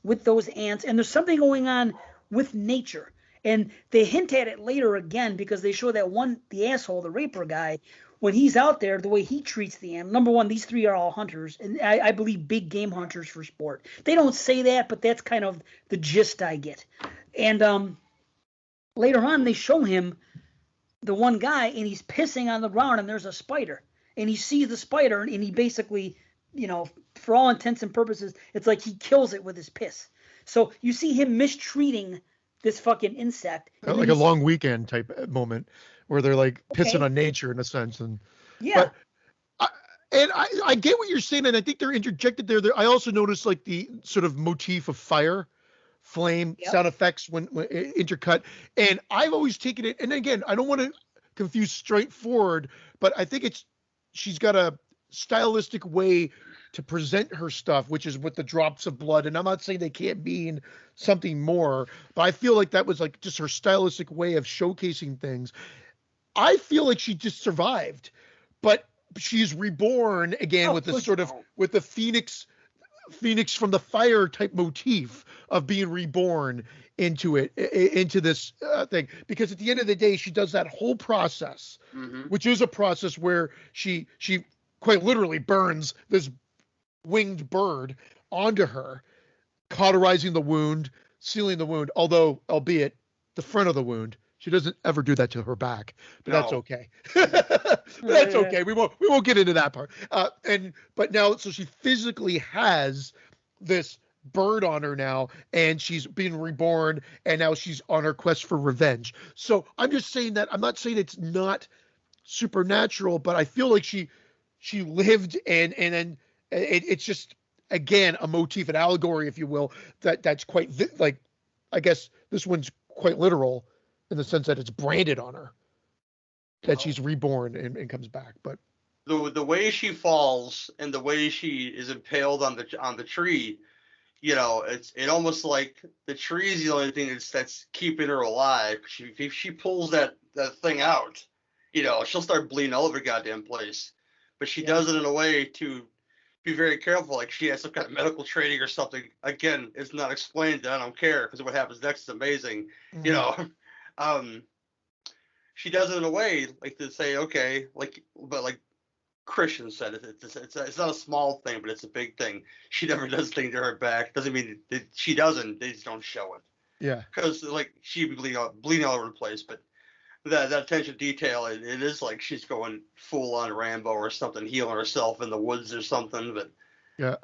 with those ants, and there's something going on with nature. And they hint at it later again because they show that the asshole, the raper guy, when he's out there, the way he treats the animal. Number one, these three are all hunters, and I believe big game hunters for sport. They don't say that, but that's kind of the gist I get. And later on, they show him the one guy, and he's pissing on the ground, and there's a spider. And he sees the spider, and he basically, for all intents and purposes, it's like he kills it with his piss. So you see him mistreating this fucking insect. Like a long weekend type moment where they're like pissing on nature in a sense. And yeah. I get what you're saying, and I think they're interjected there. I also noticed like the sort of motif of fire, flame, sound effects when intercut. And I've always taken it, and again, I don't want to confuse straightforward, but I think she's got a stylistic way to present her stuff, which is with the drops of blood. And I'm not saying they can't mean something more, but I feel like that was like just her stylistic way of showcasing things. I feel like she just survived, but she's reborn again with this sort of, with the phoenix from the fire type motif of being reborn into this thing. Because at the end of the day, she does that whole process, which is a process where she quite literally burns this winged bird onto her, cauterizing the wound, sealing the wound, albeit the front of the wound. She doesn't ever do that to her back, but that's okay. That's okay. We won't get into that part. But now, so she physically has this bird on her now, and she's been reborn, and now she's on her quest for revenge. So I'm just saying that, I'm not saying it's not supernatural, but I feel like she lived, and then it's just, again, a motif, an allegory, if you will, that's quite like, I guess this one's quite literal in the sense that it's branded on her, that she's reborn and comes back. But the way she falls and the way she is impaled on the tree, it almost like the tree is the only thing that's keeping her alive. If she pulls that thing out, she'll start bleeding all over the goddamn place. But she does it in a way to be very careful, like she has some kind of medical training or something. Again, it's not explained, and I don't care because what happens next is amazing. She does it in a way like to say, okay, but like Christian said, it's not a small thing, but it's a big thing. She never does things to her back. Doesn't mean that she doesn't. They just don't show it. Yeah. Because like she'd be bleeding all over the place, but that attention to detail, it is like she's going full on Rambo or something, healing herself in the woods or something. But yeah,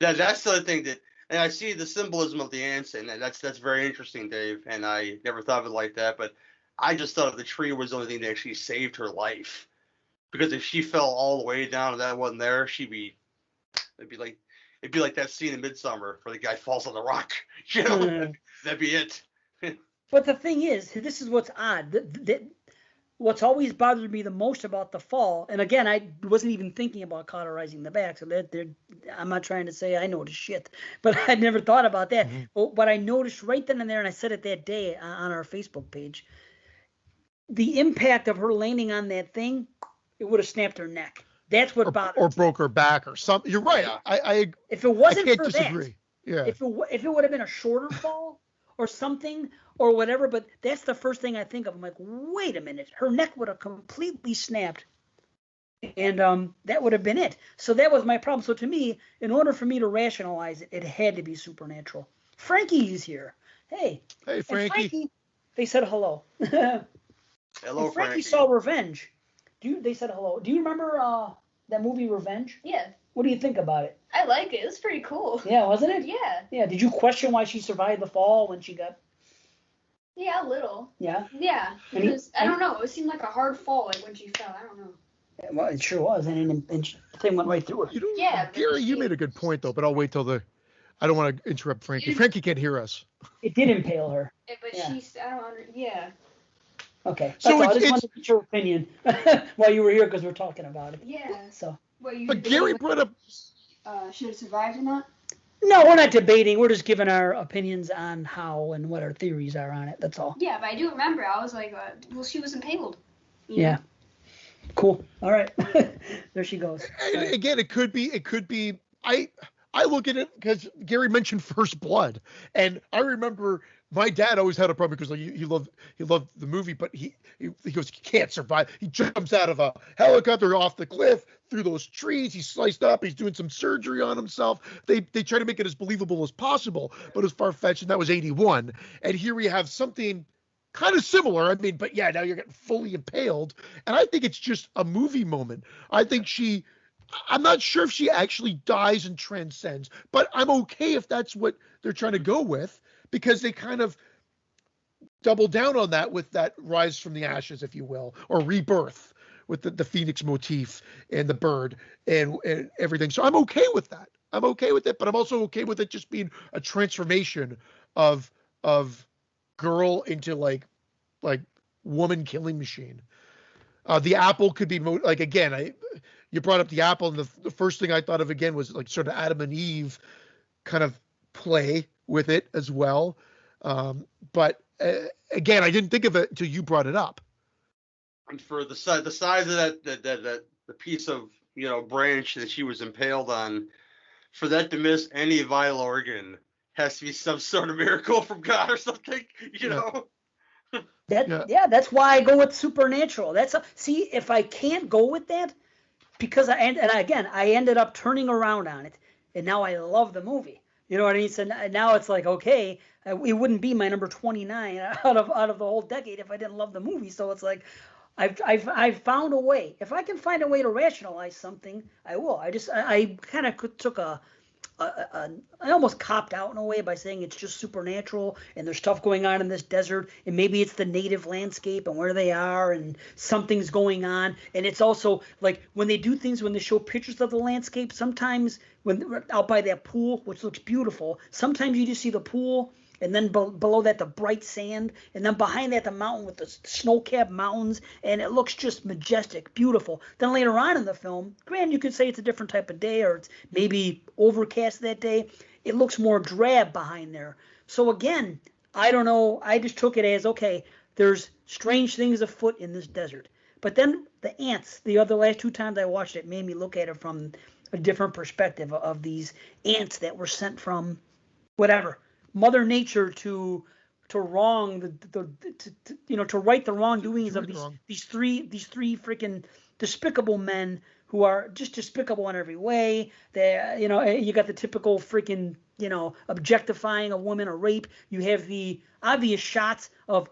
that's the other thing and I see the symbolism of the ants, and that's very interesting, Dave. And I never thought of it like that, but I just thought the tree was the only thing that actually saved her life. Because if she fell all the way down and that wasn't there, it'd be like that scene in Midsummer where the guy falls on the rock. That'd be it. But the thing is, this is what's odd. what's always bothered me the most about the fall, and again, I wasn't even thinking about cauterizing the back, so I'm not trying to say I noticed shit, but I never thought about that. But what I noticed right then and there, and I said it that day on our Facebook page, the impact of her landing on that thing, it would have snapped her neck. That's what bothered or me. broke her back or something. You're right. If it wasn't I can't for disagree. Yeah. if it would have been a shorter fall or something or whatever, but that's the first thing I think of. I'm like, wait a minute, her neck would have completely snapped, and that would have been it. So that was my problem. So to me, in order for me to rationalize it, it had to be supernatural. Frankie's here. Hey, Frankie. They said hello. Hello, and Frankie Frankie. saw Revenge. They said hello. Do you remember that movie Revenge? Yeah. What do you think about it? I like it. It was pretty cool. Yeah, wasn't it? Yeah. Yeah. Did you question why she survived the fall when she got? Yeah, a little. Yeah. Yeah. I don't know. It seemed like a hard fall, like when she fell. I don't know. Yeah, well, it sure was, and the thing went right through her. Yeah. Gary, you made a good point though, but I'll wait till I don't want to interrupt Frankie. Frankie can't hear us. It did impale her. But Yeah. I don't yeah. Okay. So I just wanted to get your opinion while you were here because we're talking about it. Yeah. So. But Gary brought up. Should have survived or not? No, we're not debating. We're just giving our opinions on how and what our theories are on it. That's all. Yeah, but I do remember. I was like, well, she was impaled. Yeah. Cool. All right. There she goes. And again, it could be. I look at it because Gary mentioned First Blood, and I remember my dad always had a problem because he loved the movie, but he goes, he can't survive. He jumps out of a helicopter off the cliff through those trees. He's sliced up. He's doing some surgery on himself. They try to make it as believable as possible, but it's far fetched. And that was 1981, and here we have something kind of similar. I mean, but yeah, now you're getting fully impaled, and I think it's just a movie moment. I think I'm not sure if she actually dies and transcends, but I'm okay if that's what they're trying to go with, because they kind of double down on that with that rise from the ashes, if you will, or rebirth with the phoenix motif and the bird and everything. So I'm okay with that. I'm okay with it, but I'm also okay with it just being a transformation of girl into like woman killing machine. The apple could be like, again, you brought up the apple, and the first thing I thought of again was like sort of Adam and Eve kind of play with it as well. But again, I didn't think of it until you brought it up. And for the size of that the piece of branch that she was impaled on, for that to miss any vital organ has to be some sort of miracle from God or something, you know. That's why I go with supernatural. See, if I can't go with that, because I ended up turning around on it, and now I love the movie. You know what I mean? So now it's like, okay, it wouldn't be my number 29 out of the whole decade if I didn't love the movie. So it's like, I've found a way. If I can find a way to rationalize something, I will. I kind of took I almost copped out in a way by saying it's just supernatural and there's stuff going on in this desert, and maybe it's the native landscape and where they are and something's going on. And it's also like when they do things, when they show pictures of the landscape, sometimes when out by that pool, which looks beautiful, sometimes you just see the pool and then below that the bright sand, and then behind that the mountain with the snow-capped mountains, and it looks just majestic, beautiful. Then later on in the film, granted, you could say it's a different type of day, or it's maybe overcast that day, it looks more drab behind there. So again, I don't know, I just took it as, okay, there's strange things afoot in this desert. But then the ants, the last two times I watched it, made me look at it from a different perspective of these ants that were sent from whatever, Mother Nature to wrong to right the wrongdoings of these three freaking despicable men who are just despicable in every way. They you got the typical freaking objectifying a woman or rape. You have the obvious shots of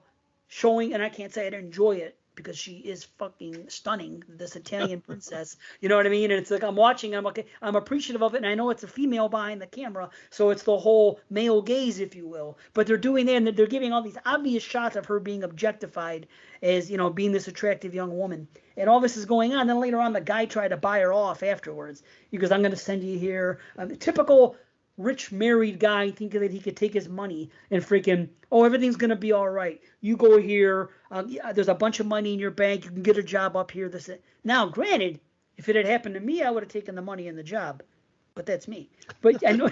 showing, and I can't say I didn't enjoy it because she is fucking stunning, this Italian princess. You know what I mean? And it's like I'm watching, I'm appreciative of it, and I know it's a female behind the camera, so it's the whole male gaze, if you will. But they're doing that, and they're giving all these obvious shots of her being objectified as, being this attractive young woman. And all this is going on. Then later on, the guy tried to buy her off afterwards. He goes, I'm going to send you here. Typical rich married guy thinking that he could take his money and freaking, oh, everything's gonna be all right. You go here, yeah, there's a bunch of money in your bank. You can get a job up here. This now, granted, if it had happened to me, I would have taken the money and the job. But that's me. But I know,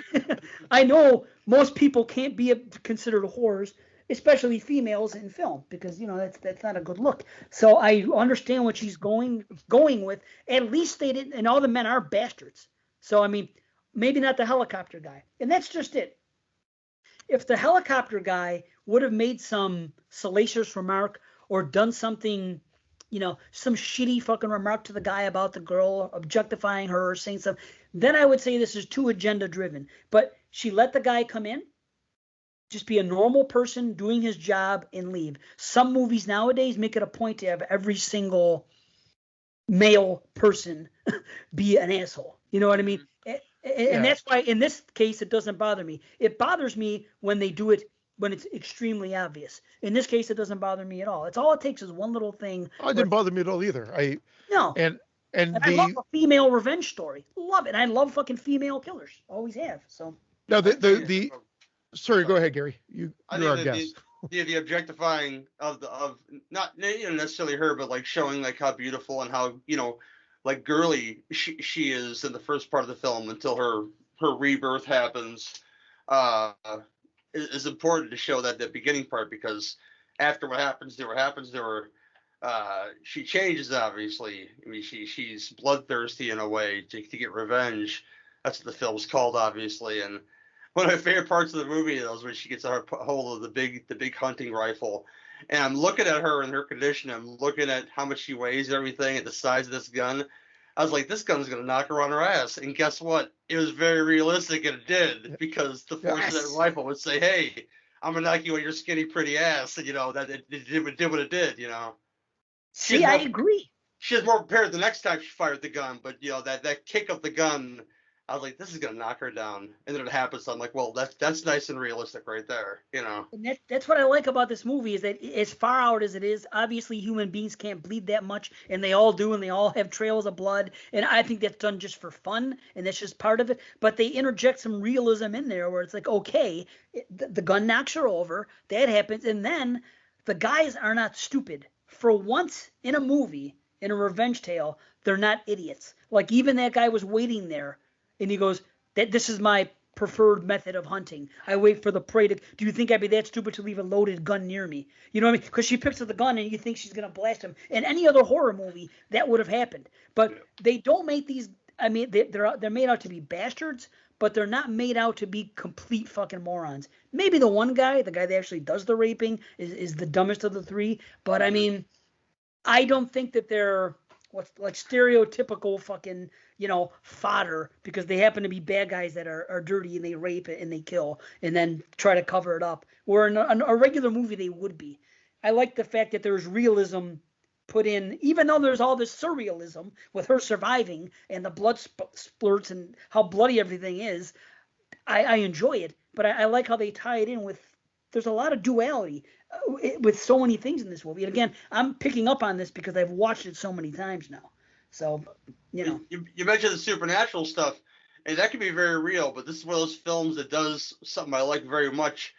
I know most people can't be considered whores, especially females in film, because that's not a good look. So I understand what she's going with. At least they didn't, and all the men are bastards. So I mean, maybe not the helicopter guy, and that's just it. If the helicopter guy would have made some salacious remark or done something, some shitty fucking remark to the guy about the girl, objectifying her or saying something, then I would say this is too agenda driven. But she let the guy come in, just be a normal person doing his job and leave. Some movies nowadays make it a point to have every single male person be an asshole. You know what I mean? And that's why in this case it doesn't bother me. It bothers me when they do it when it's extremely obvious. In this case, it doesn't bother me at all. It's all it takes is one little thing. Oh, it didn't bother me at all either. No. And I love a female revenge story. Love it. I love fucking female killers. Always have. So now the sorry, go ahead, Gary. You're our guest. The objectifying of not necessarily her, but like showing like how beautiful and how like girly she is in the first part of the film until her rebirth happens. Is important to show that the beginning part, because after what happens to her, she changes, obviously. I mean, she's bloodthirsty in a way to get revenge. That's what the film's called, obviously. And one of my favorite parts of the movie is when she gets a hold of the big hunting rifle. And I'm looking at her in her condition. I'm looking at how much she weighs and everything, at the size of this gun. I was like, this gun's going to knock her on her ass. And guess what? It was very realistic, and it did, because the force of that rifle would say, hey, I'm going to knock you on your skinny, pretty ass. And, that it did what it did, See, I agree. She was more prepared the next time she fired the gun, but, that kick of the gun, I was like, this is going to knock her down. And then it happens. So I'm like, well, that's nice and realistic right there, And that's what I like about this movie, is that as far out as it is, obviously human beings can't bleed that much, and they all do, and they all have trails of blood. And I think that's done just for fun, and that's just part of it. But they interject some realism in there where it's like, okay, the gun knocks her over, that happens, and then the guys are not stupid. For once in a movie, in a revenge tale, they're not idiots. Like even that guy was waiting there. And he goes, this is my preferred method of hunting. I wait for the prey to. Do you think I'd be that stupid to leave a loaded gun near me? You know what I mean? Because she picks up the gun and you think she's going to blast him. In any other horror movie, that would have happened. But they don't make these. I mean, they're made out to be bastards, but they're not made out to be complete fucking morons. Maybe the one guy, the guy that actually does the raping, is the dumbest of the three. But I mean, I don't think that they're what's like stereotypical fucking fodder, because they happen to be bad guys that are dirty and they rape it and they kill and then try to cover it up. Where in a regular movie they would be. I like the fact that there's realism put in, even though there's all this surrealism with her surviving and the blood splurts and how bloody everything is. I enjoy it, but I like how they tie it in with. There's a lot of duality with so many things in this movie. And again, I'm picking up on this because I've watched it so many times now. So, You mentioned the supernatural stuff, and that can be very real, but this is one of those films that does something I like very much.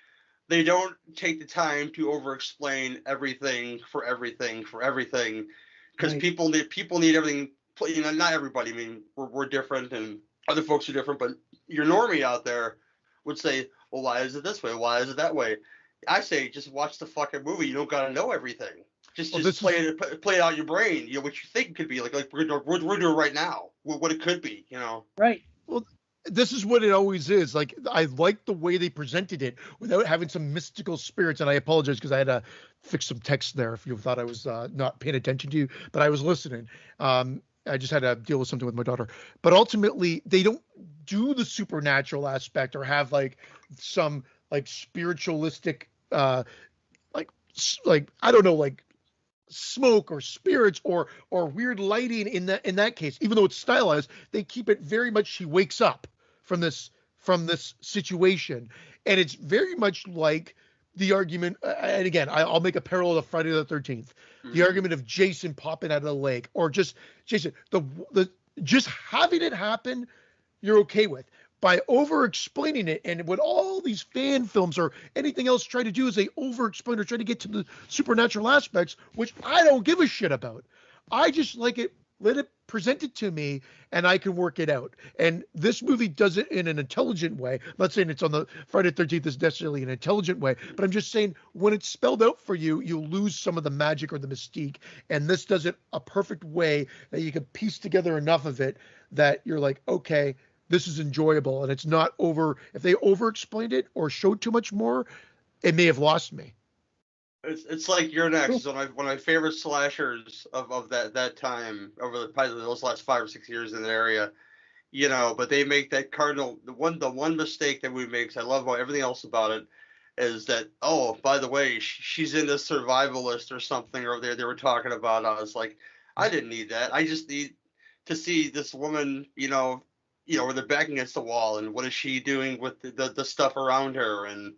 They don't take the time to over-explain everything, because Right. people need everything. Not everybody. I mean, we're different, and other folks are different, but your normie out there would say, well, why is it this way? Why is it that way? I say, just watch the fucking movie. You don't got to know everything. Just play it out in your brain. What you think it could be. Like we're doing right now. What it could be. Right. Well, this is what it always is. Like, I like the way they presented it without having some mystical spirits. And I apologize because I had to fix some text there if you thought I was not paying attention to you, but I was listening. I just had to deal with something with my daughter. But ultimately, they don't do the supernatural aspect or have like some like spiritualistic, like I don't know, like smoke or spirits or weird lighting in that case. Even though it's stylized, they keep it very much. She wakes up from this situation, and it's very much like the argument. And again, I'll make a parallel to Friday the 13th. The argument of Jason popping out of the lake, or just Jason. The just having it happen, you're okay with. by over-explaining it. And what all these fan films or anything else try to do is they over-explain or try to get to the supernatural aspects, which I don't give a shit about. I just like it, let it present it to me, and I can work it out. And this movie does it in an intelligent way. I'm not saying it's on the Friday the 13th is necessarily an intelligent way, but I'm just saying when it's spelled out for you, you'll lose some of the magic or the mystique. And this does it a perfect way that you can piece together enough of it that you're like, okay, this is enjoyable. And it's not over. If they over-explained it or showed too much more, it may have lost me. It's like You're Next. One of my favorite slashers of that time over probably those last 5 or 6 years in that area, But they make that cardinal the one mistake that we make. 'Cause I love about everything else about it is that, oh, by the way, she's in the survivalist or something, or they were talking about. I was like, I didn't need that. I just need to see this woman, where they're back against the wall, and what is she doing with the stuff around her, and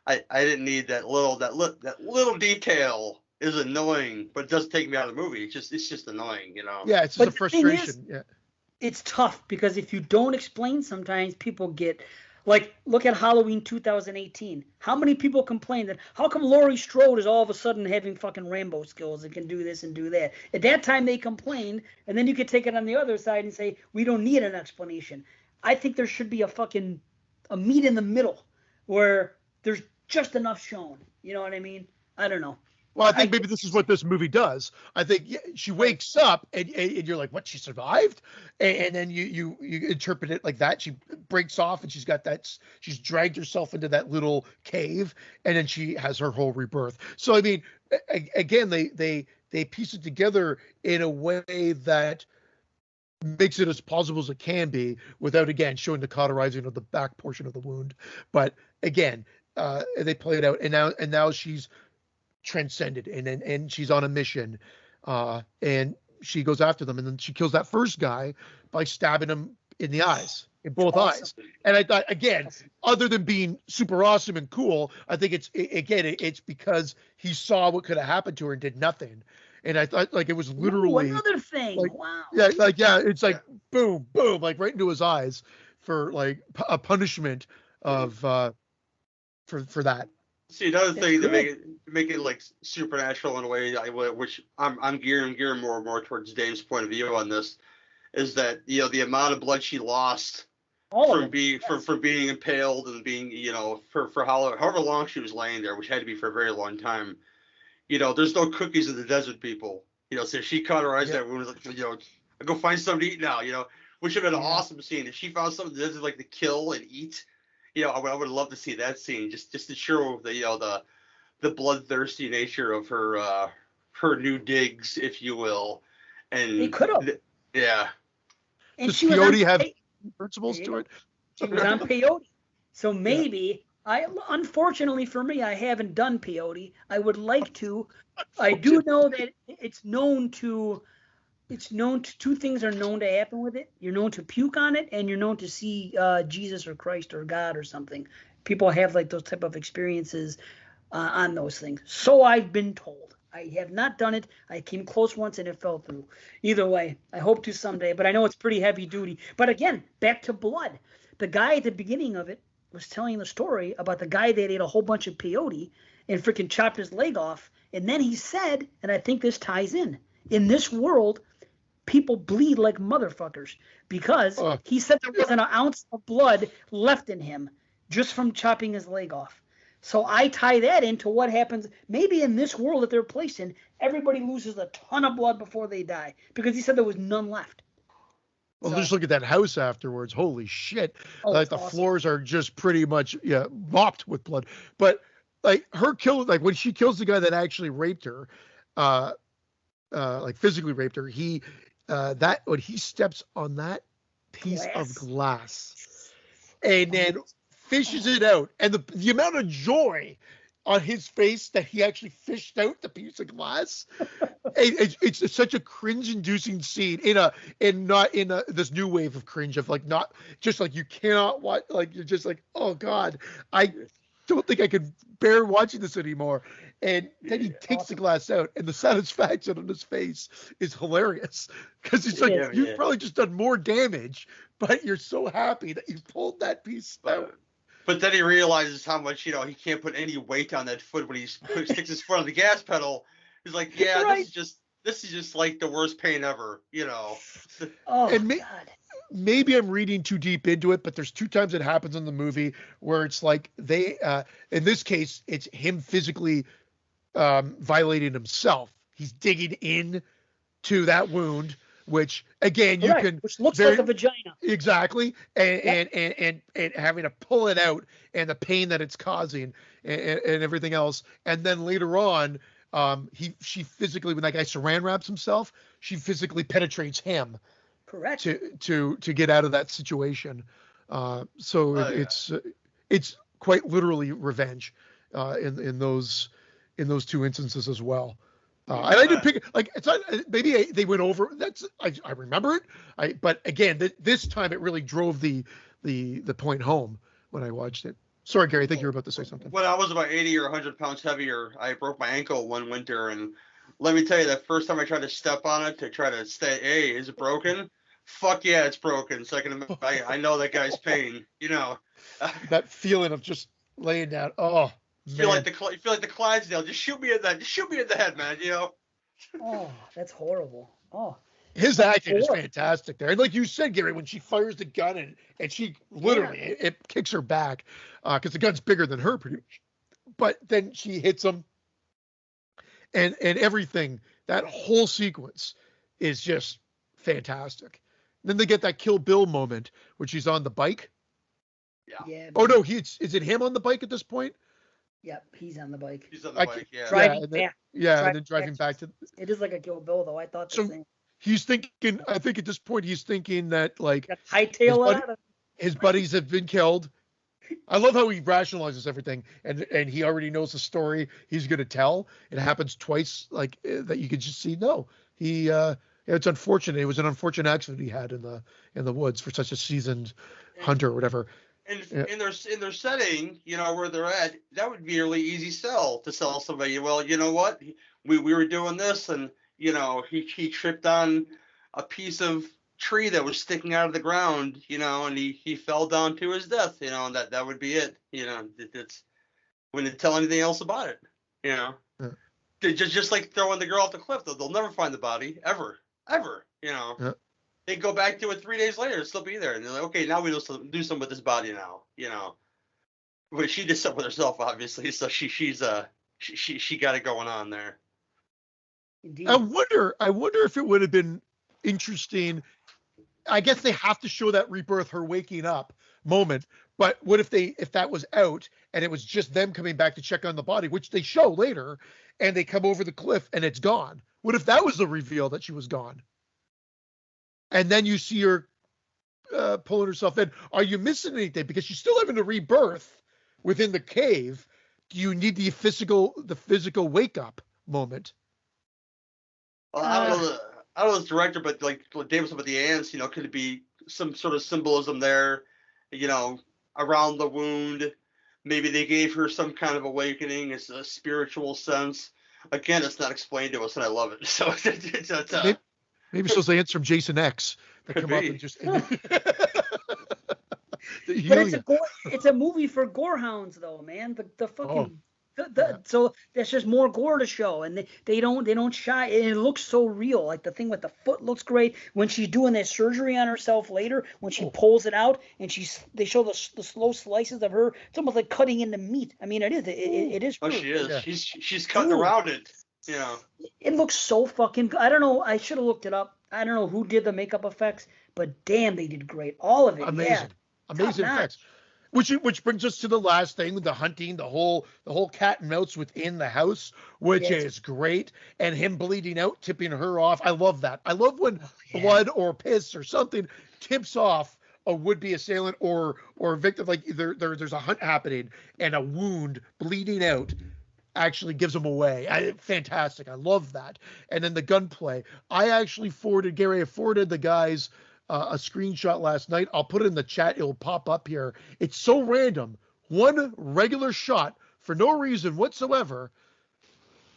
I didn't need that little detail is annoying, but it doesn't take me out of the movie. It's just annoying, Yeah, it's just a frustration. It's tough because if you don't explain, sometimes people get like, look at Halloween 2018. How many people complain that how come Laurie Strode is all of a sudden having fucking Rambo skills and can do this and do that? At that time they complained, and then you could take it on the other side and say we don't need an explanation. I think there should be a meet in the middle where there's just enough shown. You know what I mean? I don't know. Well, I think maybe this is what this movie does. I think she wakes up and you're like, what, she survived? And then you interpret it like that. She breaks off and she's dragged herself into that little cave, and then she has her whole rebirth. So, I mean, again, they piece it together in a way that makes it as plausible as it can be without, again, showing the cauterizing of the back portion of the wound. But again, they play it out, and now she's transcended, and she's on a mission, and she goes after them, and then she kills that first guy by stabbing him in the eyes, in both eyes. And I thought, again, other than being super awesome and cool, I think it's because he saw what could have happened to her and did nothing. And I thought, like, it was literally another thing. Like, wow. Yeah, it's like boom, boom, like right into his eyes for like a punishment of for that. See, another thing to make it like supernatural in a way, which I'm gearing more towards Dave's point of view on this, is that the amount of blood she lost from being impaled and being for however long she was laying there, which had to be for a very long time. There's no cookies in the desert, people. So she cauterized that wound. Like, I go find something to eat now. Which would have been an awesome scene if she found something in the desert like to kill and eat. I would love to see that scene just to show the bloodthirsty nature of her new digs, if you will. And they could have. Yeah. And does peyote have principles to it? She was on peyote, so maybe unfortunately for me, I haven't done peyote. I would like to. I do know that it's known to. Two things are known to happen with it. You're known to puke on it, and you're known to see Jesus or Christ or God or something. People have like those type of experiences on those things. So I've been told. I have not done it. I came close once and it fell through. Either way, I hope to someday, but I know it's pretty heavy duty. But again, back to blood. The guy at the beginning of it was telling the story about the guy that ate a whole bunch of peyote and freaking chopped his leg off. And then he said, and I think this ties in this world, people bleed like motherfuckers because he said there wasn't an ounce of blood left in him just from chopping his leg off. So I tie that into what happens maybe in this world that they're placed in. Everybody loses a ton of blood before they die because he said there was none left. Well, just look at that house afterwards. Holy shit. Like the awesome. Floors are just pretty much mopped with blood. But like her kill, like when she kills the guy that actually raped her, like physically raped her, when he steps on that piece of glass and then fishes it out, and the amount of joy on his face that he actually fished out the piece of glass, it's such a cringe-inducing scene not in this new wave of cringe of like not just like you cannot watch, like you're just like, oh god, don't think I could bear watching this anymore. And then he takes the glass out, and the satisfaction on his face is hilarious because he's like, Yeah, you've yeah. probably just done more damage, but you're so happy that you pulled that piece out. But then he realizes how much, he can't put any weight on that foot when he sticks his foot on the gas pedal. He's like, yeah, Right. this is just like the worst pain ever, Oh And God. Maybe I'm reading too deep into it, but there's 2 times it happens in the movie where it's like in this case, it's him physically violating himself. He's digging in to that wound, which again, you Correct, can which looks like a vagina. exactly, and, Yep. and having to pull it out and the pain that it's causing and everything else. And then later on, she physically, when that guy saran wraps himself, she physically penetrates him Correct. to get out of that situation. So it's quite literally revenge in those 2 instances as well. And I didn't pick like it's not maybe they went over. I remember it. But again, this time it really drove the point home when I watched it. Sorry, Gary, I think you were about to say something. When I was about 80 or 100 pounds heavier, I broke my ankle one winter, and let me tell you, the first time I tried to step on it to try to say, "Hey, is it broken?" Fuck yeah, it's broken. So I know that guy's pain. That feeling of just laying down. Oh, You man. feel like the Clydesdale. Just shoot me in the head, man. Oh, that's horrible. Oh. His acting is fantastic there. And like you said, Gary, when she fires the gun and she literally it kicks her back because the gun's bigger than her pretty much. But then she hits him and everything. That whole sequence is just fantastic. Then they get that Kill Bill moment when she's on the bike. Yeah. Oh no, is it him on the bike at this point? Yep, he's on the bike. He's on the bike, yeah. Driving and then, back. and then driving back to. It is like a Kill Bill, though. I thought the So same. he's thinking. I think at this point he's thinking that like Got hightail it out. his buddies have been killed. I love how he rationalizes everything, and he already knows the story he's going to tell. It happens twice, like that you could just see. No, he. It's unfortunate. It was an unfortunate accident he had in the woods for such a seasoned hunter or whatever. And in their setting, where they're at, that would be a really easy sell to sell somebody. Well, you know what? We were doing this, and he tripped on a piece of tree that was sticking out of the ground, and he fell down to his death, and that would be it. It's we didn't tell anything else about it. Yeah. Just like throwing the girl off the cliff, they'll never find the body ever. Yeah. They go back to it 3 days later, it'll still be there, and they're like, okay, now we do something with this body now, But she did something with herself, obviously, so she got it going on there. Indeed. I wonder if it would have been interesting. I guess they have to show that rebirth, her waking up moment. But what if that was out and it was just them coming back to check on the body, which they show later, and they come over the cliff and it's gone? What if that was the reveal that she was gone? And then you see her pulling herself in. Are you missing anything? Because she's still having a rebirth within the cave. Do you need the physical wake up moment? Well, I don't know the director, but like David said with the ants, could it be some sort of symbolism there, around the wound? Maybe they gave her some kind of awakening. It's a spiritual sense. Again, it's not explained to us, and I love it. So it's maybe those ants from Jason X that Could come up be. and just. But it's a movie for gorehounds, though, man. The fucking so there's just more gore to show, and they don't shy. And it looks so real. Like the thing with the foot looks great when she's doing that surgery on herself later. When she pulls it out and they show the slow slices of her. It's almost like cutting into meat. I mean, it is. Oh, true. she is. Yeah. She's cutting around it. It looks so fucking good. I don't know. I should have looked it up. I don't know who did the makeup effects, but damn, they did great. All of it. Amazing. Yeah. Amazing Top-notch. effects. Which brings us to the last thing, the hunting, the whole cat and mouse within the house, which is great, and him bleeding out, tipping her off. I love that. I love when blood or piss or something tips off a would-be assailant or victim. Like there's a hunt happening and a wound bleeding out actually gives them away. Fantastic. I love that. And then the gunplay. I actually forwarded the guys a screenshot last night. I'll put it in the chat. It'll pop up here. It's so random. one regular shot for no reason whatsoever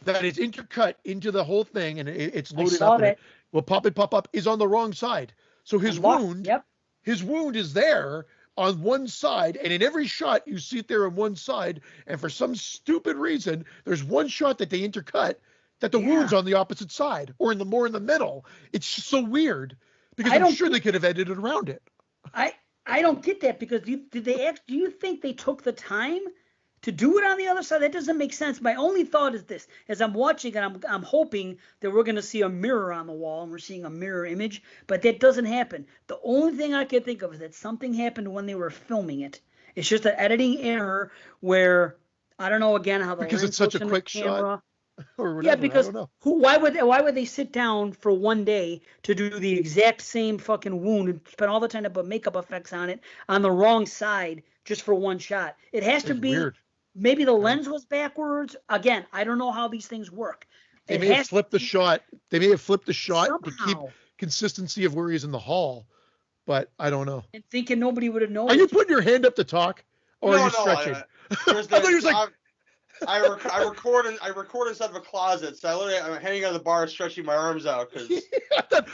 that is intercut into the whole thing, and it's I loaded saw up, and that. it will pop up, is on the wrong side. So his Unlocked. wound, Yep. his wound is there on one side, and in every shot you see it there on one side, and for some stupid reason, there's one shot that they intercut that the wound's on the opposite side, or in the middle. It's just so weird, because I'm sure they could have edited around it. I don't get that, because do you think they took the time to do it on the other side? That doesn't make sense. My only thought is this: as I'm watching it, I'm hoping that we're going to see a mirror on the wall, and we're seeing a mirror image, but that doesn't happen. The only thing I can think of is that something happened when they were filming it. It's just an editing error where I don't know again how the Because lens it's such looks a in quick the camera. shot. Or whatever. Yeah, because I don't know. why would they sit down for one day to do the exact same fucking wound and spend all the time to put makeup effects on it on the wrong side just for one shot? It has to It's be weird. maybe the lens was backwards. Again, I don't know how these things work. They It may have has flipped the to be shot. They may have flipped the shot to keep somehow. consistency of where he's in the hall, but I don't know. And thinking nobody would have Are noticed. you putting your hand up to talk, or are you No, stretching? I I thought you was like, I record inside of a closet, so I'm hanging on the bar, stretching my arms out because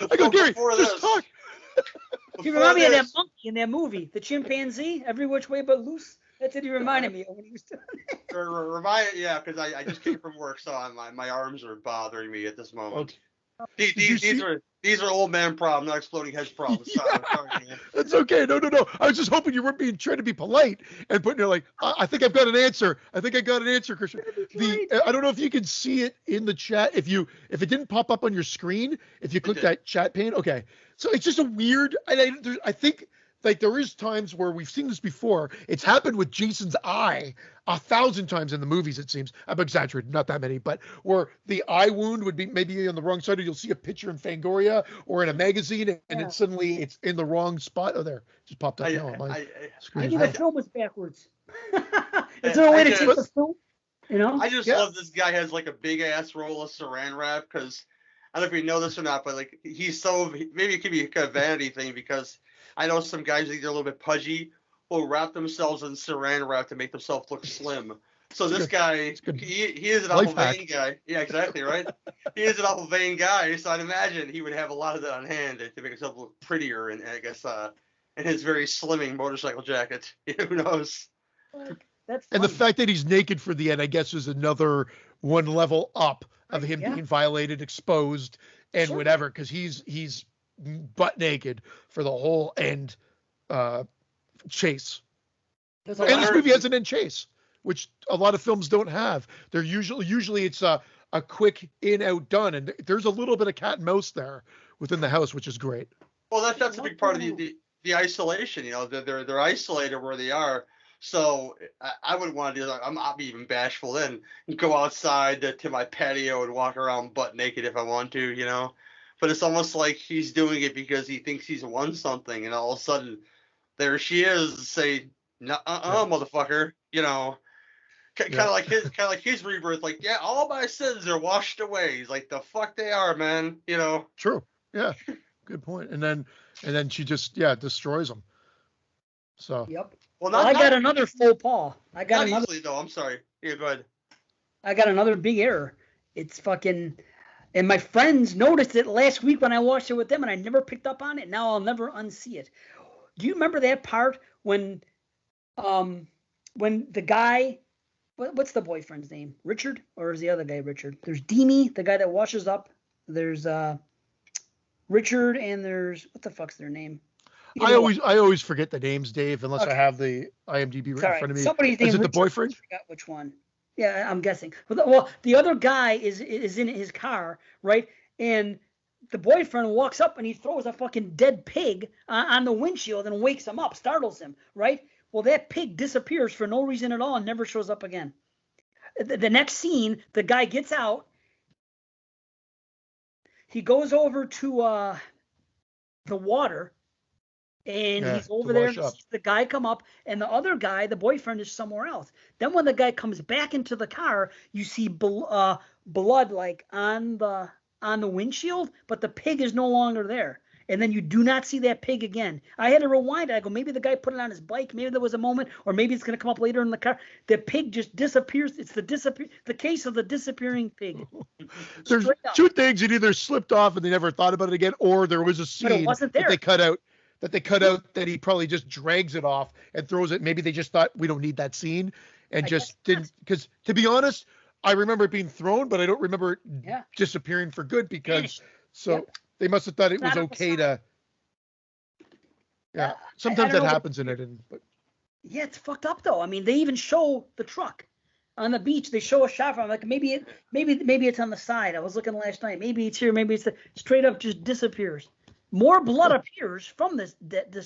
I go, Gary, before just this- talk. You remind me of that monkey in that movie, the chimpanzee, Every Which Way But Loose. That's what he reminded me of when he was doing it. Yeah, because I just came from work, so my arms are bothering me at this moment. Okay. These are old man problems, not exploding heads problems. Sorry, man. That's okay. No. I was just hoping you weren't trying to be polite and putting it like, I think I've got an answer. I think I got an answer, Christian. I don't know if you can see it in the chat. If it didn't pop up on your screen, if you click that chat pane, okay. So it's just a weird. I think like there is times where we've seen this before. It's happened with Jason's eye 1,000 times in the movies. It seems I'm exaggerating, not that many, but where the eye wound would be maybe on the wrong side, or you'll see a picture in Fangoria or in a magazine, and then suddenly it's in the wrong spot. Oh, there, just popped up now on my screen. Maybe the film was backwards. Is there a way to take the film? You know? I just love this guy has like a big ass roll of saran wrap because I don't know if you know this or not, but like maybe it could be a vanity thing because I know some guys that are a little bit pudgy will wrap themselves in saran wrap to make themselves look slim. So this guy, he is an awful vain guy. Yeah, exactly, right? He is an awful vain guy, so I'd imagine he would have a lot of that on hand to make himself look prettier, and I guess in his very slimming motorcycle jacket. Who knows? And the fact that he's naked for the end, I guess, is another one level up of him being violated, exposed, and whatever, because he's butt naked for the whole end chase. And this movie has an end chase, which a lot of films don't have. They're usually it's a quick in, out, done, and there's a little bit of cat and mouse there within the house, which is great. Well, that's a big part of the isolation. You know, they're isolated where they are. So I wouldn't want to do that. I'm even bashful then and go outside to my patio and walk around butt naked if I want to, you know. But it's almost like he's doing it because he thinks he's won something, and all of a sudden there she is, say, motherfucker, you know. Kind of like his rebirth, like, yeah, all my sins are washed away. He's like, the fuck they are, man, you know. True. Yeah. Good point. And then she just destroys him. So. Yep. Well, I got another faux pas. I got not another. Easily, though. I'm sorry. Yeah, go ahead. I got another big error. It's fucking, and my friends noticed it last week when I watched it with them, and I never picked up on it. Now I'll never unsee it. Do you remember that part when the guy, what's the boyfriend's name? Richard, or is the other guy Richard? There's Demi, the guy that washes up. There's Richard, and there's what the fuck's their name? I always forget the names, Dave, unless I have the IMDb right in front of me. Somebody's name is it Richard, the boyfriend? I forgot which one. Yeah, I'm guessing. Well, the other guy is in his car, right? And the boyfriend walks up and he throws a fucking dead pig on the windshield and wakes him up, startles him, right? Well, that pig disappears for no reason at all and never shows up again. The next scene, the guy gets out. He goes over to the water. And he's over there, and sees the guy come up, and the other guy, the boyfriend, is somewhere else. Then when the guy comes back into the car, you see blood like on the windshield, but the pig is no longer there. and then you do not see that pig again. I had to rewind it. I go, maybe the guy put it on his bike. Maybe there was a moment, or maybe it's going to come up later in the car. The pig just disappears. It's the case of the disappearing pig. There's two things. It either slipped off and they never thought about it again, or there was a scene wasn't that there. they cut out. That he probably just drags it off and throws it. Maybe they just thought we don't need that scene and just didn't. Because to be honest, I remember it being thrown, but I don't remember it disappearing for good because they must have thought it was okay to. Yeah, sometimes that happens in it, but. Yeah, it's fucked up though. I mean, they even show the truck on the beach. They show a shot from like maybe it's on the side. I was looking last night. Maybe it's here. Maybe it's straight up just disappears. More blood appears from this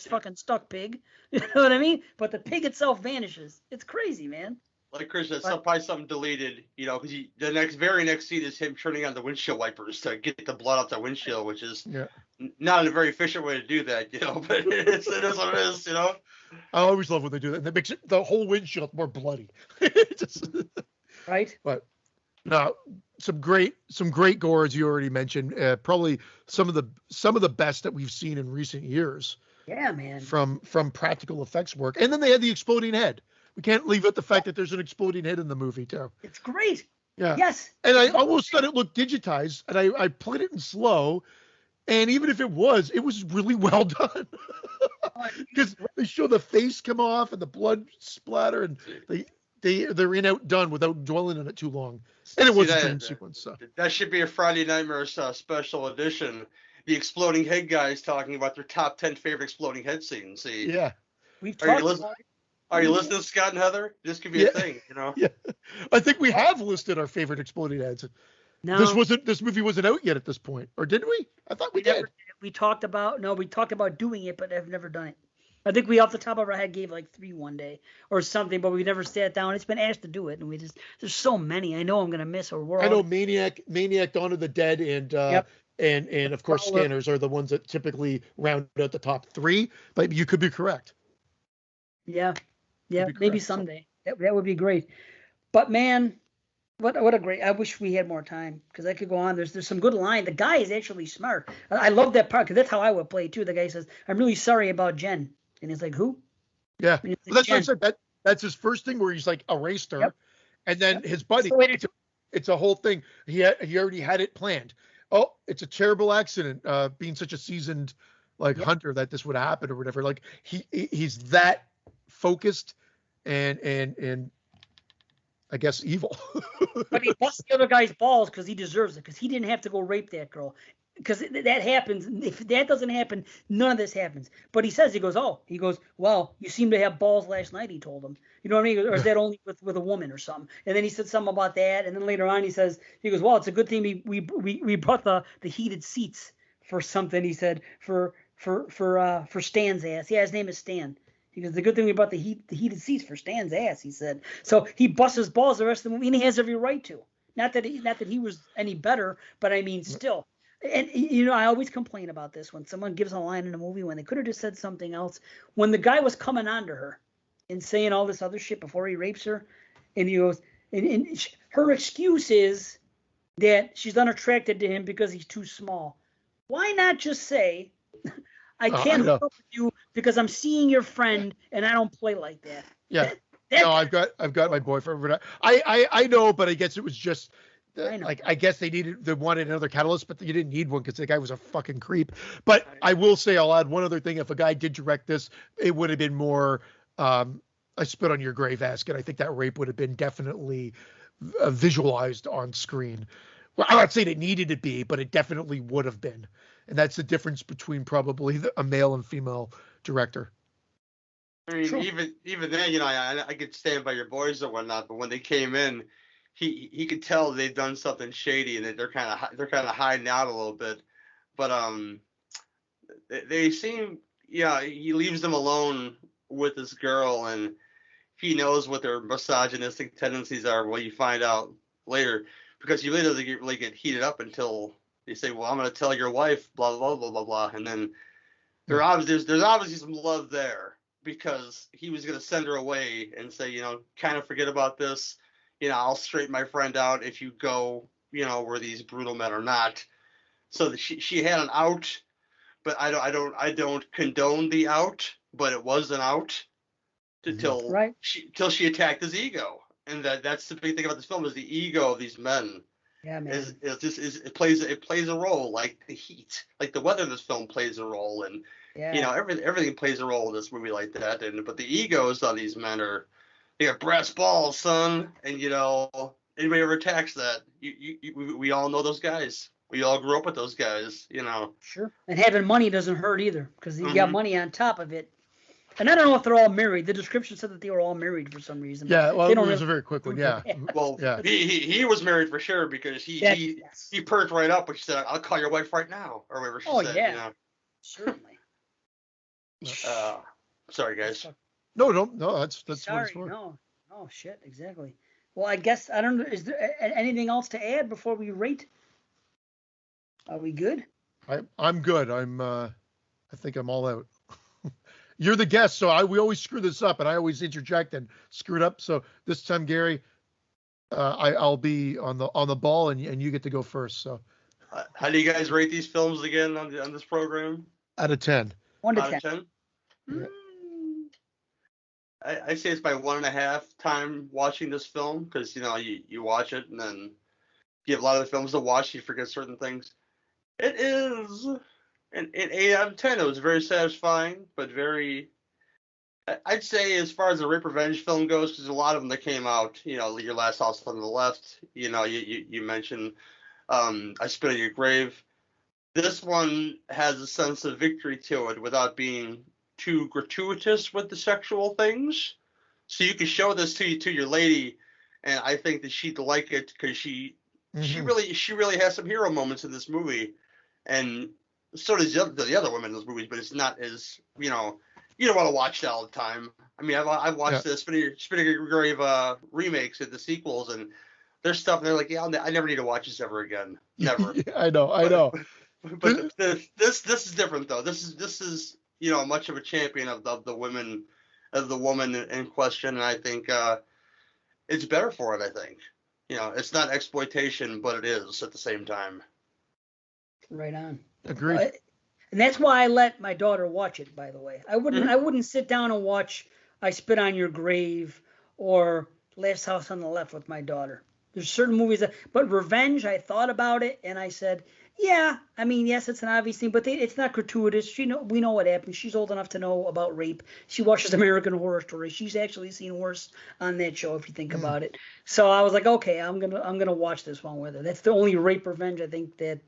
fucking stuck pig. You know what I mean? But the pig itself vanishes. It's crazy, man. Like Chris said, probably something deleted, because the very next scene is him turning on the windshield wipers to get the blood off the windshield, which is not a very efficient way to do that, but it is what it is, I always love when they do that. And it makes the whole windshield more bloody. Right? But no, some great gore, as you already mentioned. Probably some of the best that we've seen in recent years. Yeah, man. From practical effects work, and then they had the exploding head. We can't leave out the fact that there's an exploding head in the movie too. It's great. Yeah. Yes. And I almost thought it looked digitized, and I played it in slow, and even if it was really well done. Because they show the face come off and the blood splatter, and they're outdone without dwelling on it too long. And it was a dream sequence. So. That should be a Friday Nightmares special edition. The exploding head guys talking about their top 10 favorite exploding head scenes. See, yeah. We've talked about it. Are you listening, Scott and Heather? This could be a thing, Yeah. I think we have listed our favorite exploding heads. No. This movie wasn't out yet at this point. Or did we? I thought we did. We talked about doing it, but I've never done it. I think we off the top of our head gave like 3 one day or something, but we never sat down. It's been asked to do it, and there's so many. I know I'm gonna miss I know Maniac, Dawn of the Dead, and of course Scanners are the ones that typically round out the top 3. But you could be correct. Yeah, maybe someday. That would be great. But man, what a great! I wish we had more time because I could go on. There's some good line. The guy is actually smart. I love that part because that's how I would play too. The guy says, "I'm really sorry about Jen," and he's like, "Who?" Yeah, well, that's what I said. That's his first thing where he's like erased her, and then his buddy. It's a whole thing. He already had it planned. Oh, it's a terrible accident. Being such a seasoned hunter that this would happen or whatever. Like he's that focused and I guess evil. But he busts the other guy's balls because he deserves it because he didn't have to go rape that girl. Because that happens. If that doesn't happen, none of this happens. But he goes, well, you seem to have balls last night, he told him. You know what I mean? Or is that only with a woman or something? And then he said something about that. And then later on he goes, well, it's a good thing we brought the heated seats for something, he said, for Stan's ass. Yeah, his name is Stan. He goes, the good thing about the heated seats for Stan's ass, he said. So he busts his balls the rest of the movie, and he has every right to. Not that he was any better, but I mean, still. And, I always complain about this when someone gives a line in a movie when they could have just said something else. When the guy was coming on to her and saying all this other shit before he rapes her, and he goes, and her excuse is that she's unattracted to him because he's too small. Why not just say, I can't hook up with you because I'm seeing your friend and I don't play like that. Yeah. No, I've got my boyfriend. I know, but I guess it was just I guess they wanted another catalyst, but you didn't need one because the guy was a fucking creep. But I will say, I'll add one other thing. If a guy did direct this, it would have been more I spit on your grave ask, and I think that rape would have been definitely visualized on screen. Well, I'm not saying it needed to be, but it definitely would have been. And that's the difference between probably a male and female director. I mean, even then, I could stand by your boys or whatnot, but when they came in, he could tell they've done something shady and that they're kind of hiding out a little bit. But they seem, he leaves them alone with this girl, and he knows what their misogynistic tendencies are. Well, you find out later, because you later doesn't really get heated up until they say, well, I'm going to tell your wife, blah, blah, blah, blah, blah. And then there's obviously some love there because he was going to send her away and say, kind of forget about this. I'll straighten my friend out if you go, where these brutal men are not. So that she had an out, but I don't condone the out, but it was an out till Right. she attacked his ego, and that's the big thing about this film is the ego of these men. Yeah, man. It plays a role, like the heat, like the weather of this film plays a role, and Yeah. everything plays a role in this movie like that. But the egos of these men they got brass balls, son, and anybody ever attacks that, we all know those guys. We all grew up with those guys, Sure. And having money doesn't hurt either, because you got Mhm. money on top of it. And I don't know if they're all married. The description said that they were all married for some reason. but Yeah, well, they it don't was a really very quick one. do Yeah. that. Well, Yeah. he was married for sure because Yes. he perked right up when she said, "I'll call your wife right now," or whatever she Oh, said. yeah. Certainly. Sorry, guys. No, that's what it's Sorry. for. No. Oh, shit. Exactly. Well, I guess, I don't know. Is there anything else to add before we rate? Are we good? I'm good. I think I'm all out. You're the guest, so we always screw this up, and I always interject and screw it up. So this time, Gary, I'll be on the ball, and you get to go first. So How do you guys rate these films again on this program? out of 10. 1 to Out 10. of 10? Yeah. I say it's my 1.5 time watching this film because you watch it and then you have a lot of the films to watch, you forget certain things. It is an 8 out of 10. It was very satisfying, but I'd say as far as the rape revenge film goes, because a lot of them that came out, Your Last House on the Left, you mentioned I Spit on Your Grave. This one has a sense of victory to it without being too gratuitous with the sexual things. So you can show this to your lady, and I think that she'd like it because she really has some hero moments in this movie, and so does the other women in those movies. But it's not as you don't want to watch that all the time. I mean, I've watched the Spinning Your Grave remakes and the sequels, and there's stuff and they're like, yeah, I never need to watch this ever again. Never. I know. But this is different though. This is much of a champion of the women, of the woman in question, and I think it's better for it. I think it's not exploitation, but it is at the same time. Right on. Agreed. And that's why I let my daughter watch it, by the way. I wouldn't sit down and watch I Spit on Your Grave or Last House on the Left with my daughter. There's certain movies but Revenge, I thought about it and I said, yeah, I mean, yes, it's an obvious thing, but it's not gratuitous. We know what happened. She's old enough to know about rape. She watches American Horror Story. She's actually seen worse on that show if you think about it. So I was like, okay, I'm gonna watch this one with her. That's the only rape revenge I think that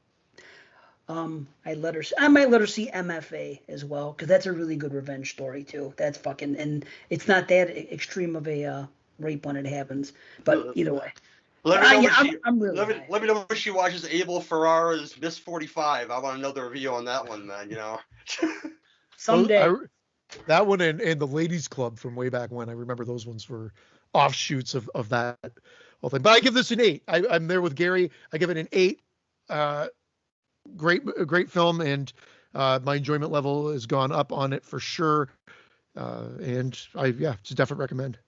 I might let her see MFA as well, because that's a really good revenge story too. That's fucking, and it's not that extreme of a rape when it happens, but either way. Let me know when she watches Abel Ferrara's Miss 45. I want to know the review on that one, man. Someday. That one and the Ladies Club from way back when. I remember those ones were offshoots of that whole thing. But I give this an 8. I'm there with Gary. I give it an 8. Great film, and my enjoyment level has gone up on it for sure. And it's a definite recommend.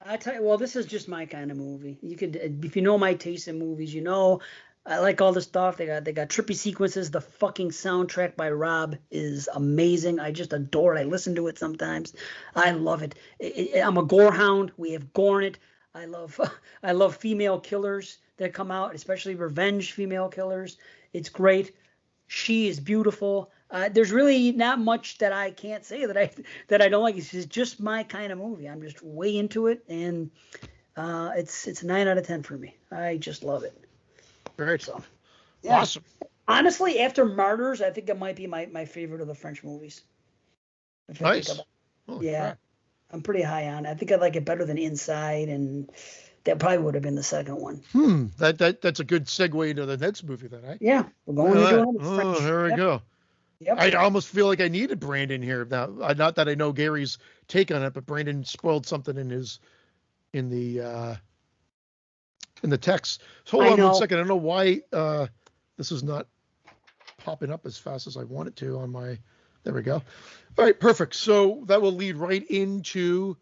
I tell you, well, this is just my kind of movie. You could, if you know my taste in movies, I like all the stuff. They got trippy sequences. The fucking soundtrack by Rob is amazing. I just adore it. I listen to it sometimes. I love it. I'm a gore hound. We have gore in it. I love female killers that come out, especially revenge female killers. It's great. She is beautiful. There's really not much that I can't say that I don't like. It's just my kind of movie. I'm just way into it, and it's a 9 out of 10 for me. I just love it. Great. So, yeah. Awesome. Honestly, after Martyrs, I think it might be my favorite of the French movies. Nice. Yeah, I'm pretty high on it. I think I like it better than Inside, and that probably would have been the second one. That's a good segue into the next movie then, right? Yeah, we're going into another French. Here we go. Yep. I almost feel like I needed Brandon here now. Not that I know Gary's take on it, but Brandon spoiled something in the text. So hold on 1 second. I don't know why this is not popping up as fast as I want it to on my. There we go. All right, perfect. So that will lead right into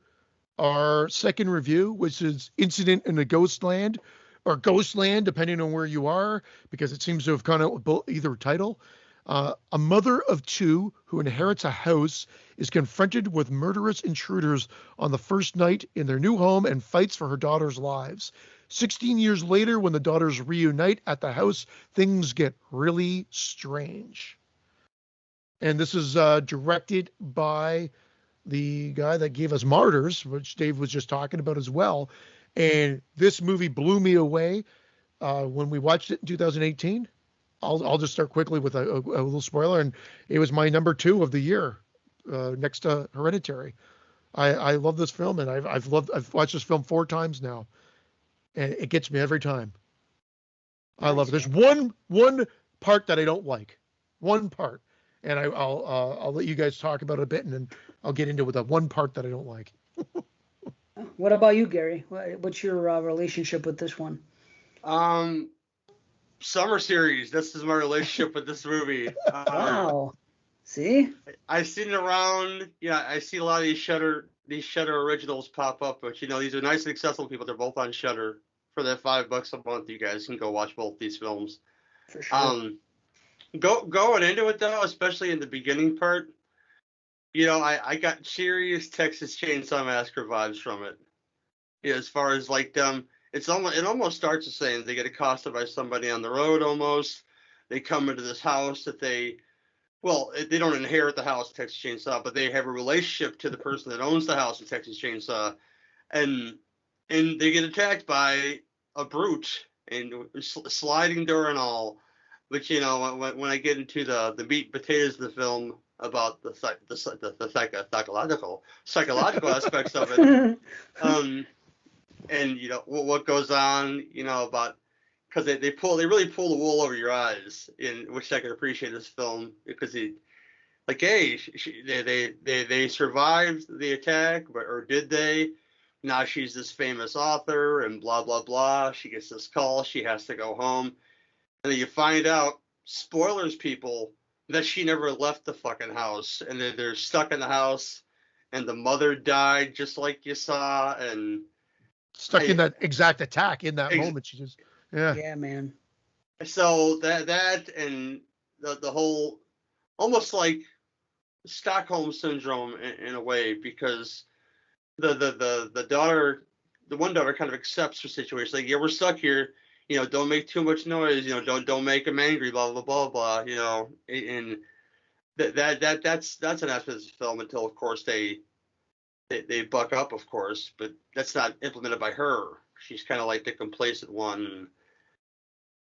our second review, which is Incident in the Ghostland, or Ghostland, depending on where you are, because it seems to have gone out with either title. A mother of two who inherits a house is confronted with murderous intruders on the first night in their new home and fights for her daughter's lives. 16 years later, when the daughters reunite at the house, things get really strange. And this is directed by the guy that gave us Martyrs, which Dave was just talking about as well. And this movie blew me away when we watched it in 2018. I'll just start quickly with a little spoiler, and it was my number 2 of the year, next to Hereditary. I love this film, and I've watched this film 4 times now, and it gets me every time. I love it. There's one part that I don't like, one part, and I'll let you guys talk about it a bit, and then I'll get into with that one part that I don't like. What about you, Gary? What's your relationship with this one? Summer series. This is my relationship with this movie. Wow. See? I've seen it around. I see a lot of these Shudder originals pop up, but these are nice and accessible people. They're both on Shudder. For that $5 a month, you guys can go watch both these films. For sure. Going into it though, especially in the beginning part, I got serious Texas Chainsaw Massacre vibes from it. As far as like them. It almost starts the same. They get accosted by somebody on the road almost. They come into this house that they don't inherit the house, Texas Chainsaw, but they have a relationship to the person that owns the house in Texas Chainsaw. And they get attacked by a brute and sliding door and all. But, when I get into the meat and potatoes of the film about the psychological aspects of it, and what goes on, about because they really pull the wool over your eyes, in which I can appreciate this film because they survived the attack, or did they? Now she's this famous author and blah blah blah. She gets this call, she has to go home, and then you find out, spoilers, people, that she never left the fucking house, and they're stuck in the house, and the mother died just like you saw, and stuck in that exact attack in that moment. She just, yeah, man. So that and the whole, almost like Stockholm syndrome in a way, because the daughter, the one daughter, kind of accepts her situation. Like, yeah, we're stuck here. Don't make too much noise. Don't make him angry. Blah blah blah blah. And that's an aspect of the film until, of course, they buck up, of course, but that's not implemented by her. She's kind of like the complacent one.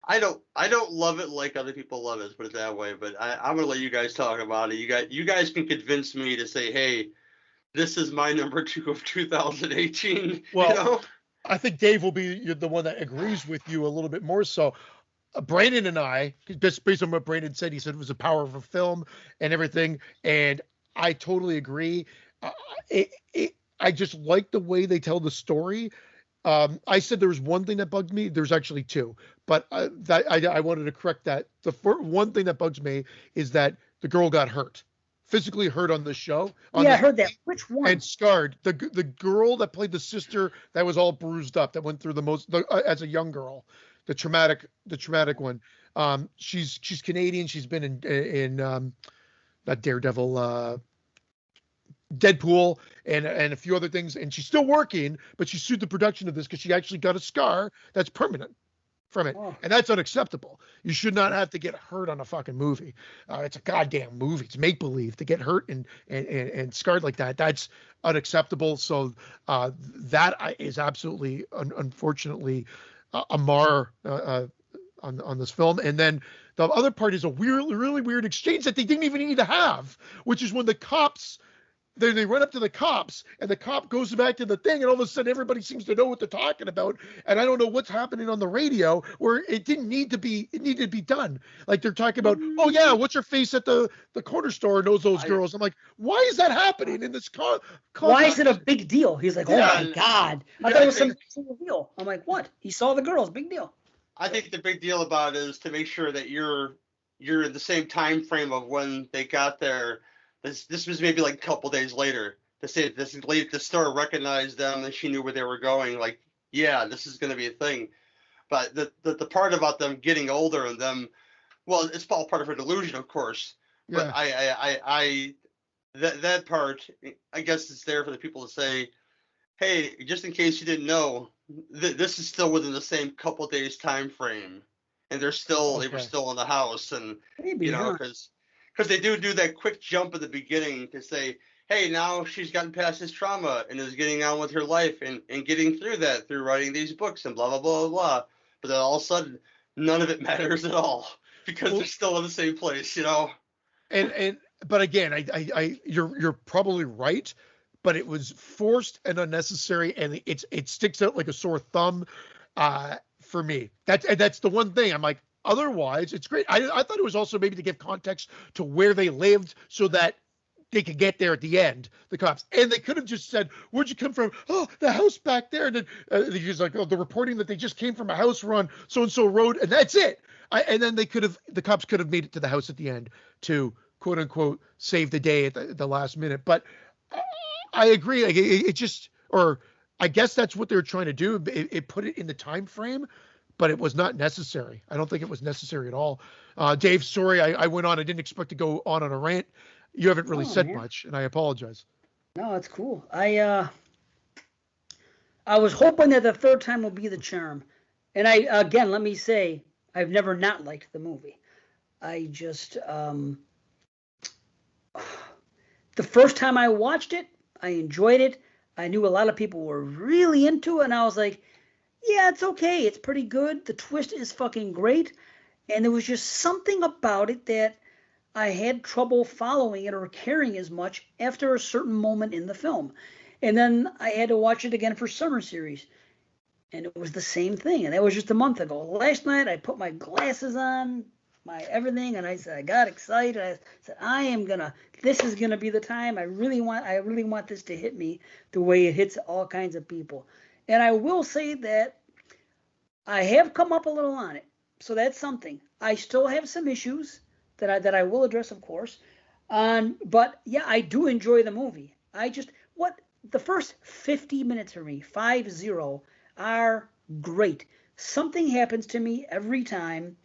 I don't love it like other people love it, let's put it that way, but I'm gonna let you guys talk about it. You guys can convince me to say, hey, this is my number 2 of 2018. Well, I think Dave will be the one that agrees with you a little bit more so. Brandon and I, just based on what Brandon said, he said it was a powerful film and everything, and I totally agree. I just like the way they tell the story. I said there was one thing that bugged me. There's actually 2, but I wanted to correct that. The one thing that bugs me is that the girl got hurt, physically hurt on the show. I heard that. Which one? And scarred. The girl that played the sister that was all bruised up, that went through the most as a young girl, the traumatic one. She's Canadian. She's been in not Daredevil. Deadpool and a few other things, and she's still working, but she sued the production of this because she actually got a scar that's permanent from it. And that's unacceptable. You should not have to get hurt on a fucking movie. It's a goddamn movie. It's make-believe. To get hurt and scarred like that, that's unacceptable. So that is absolutely unfortunately a mar on this film. And then the other part is a really weird exchange that they didn't even need to have, which is when the cops, they run up to the cops, and the cop goes back to the thing, and all of a sudden everybody seems to know what they're talking about, and I don't know what's happening on the radio, where it didn't need to be. It needed to be done. Like, they're talking about, oh yeah, what's your face at the corner store knows those girls. I'm like, why is that happening in this car? Why is it a big deal? He's like, oh my god, I thought it was some big deal. I'm like, what? He saw the girls, big deal. I think the big deal about it is to make sure that you're in the same time frame of when they got there. This was maybe like a couple days later. To say the store recognized them and she knew where they were going. Like, yeah, this is going to be a thing. But the part about them getting older and them well, it's all part of her delusion, of course. But Yeah. that part, I guess it's there for the people to say, hey, just in case you didn't know, this is still within the same couple days time frame, and they were Okay. still in the house, and Maybe, huh? because they do that quick jump at the beginning to say, hey, now she's gotten past this trauma and is getting on with her life and getting through that through writing these books and blah blah blah blah blah. But then all of a sudden, none of it matters at all because they're Well, still in the same place. and but again, you're probably right, but it was forced and unnecessary, and it sticks out like a sore thumb, for me. That's the one thing I'm like. Otherwise, it's great. I thought it was also maybe to give context to where they lived, so that they could get there at the end, the cops. And they could have just said, where'd you come from? Oh, the house back there. And then they just like, oh, the reporting that they just came from a house run so-and-so road. And that's it. And then the cops could have made it to the house at the end to quote unquote save the day at the last minute. But I agree. Like it just, or I guess that's what they were trying to do. It put it in the time frame, but it was not necessary. I don't think it was necessary at all. Dave, sorry, I went on. I didn't expect to go on a rant. You haven't really said Man. much, and I apologize. No, it's cool. I was hoping that the third time would be the charm. And again, let me say, I've never not liked the movie. I just the first time I watched it, I enjoyed it. I knew a lot of people were really into it, and I was like, yeah, it's okay. It's pretty good. The twist is fucking great. And there was just something about it that I had trouble following it or caring as much after a certain moment in the film. And then I had to watch it again for Summer Series. And it was the same thing. And that was just a month ago. Last night I put my glasses on, my everything, and I said, I got excited. I said, this is gonna be the time. I really want this to hit me the way it hits all kinds of people. And I will say that I have come up a little on it. So that's something. I still have some issues that I will address, of course. But yeah, I do enjoy the movie. The first 50 minutes for me, 50, are great. Something happens to me every time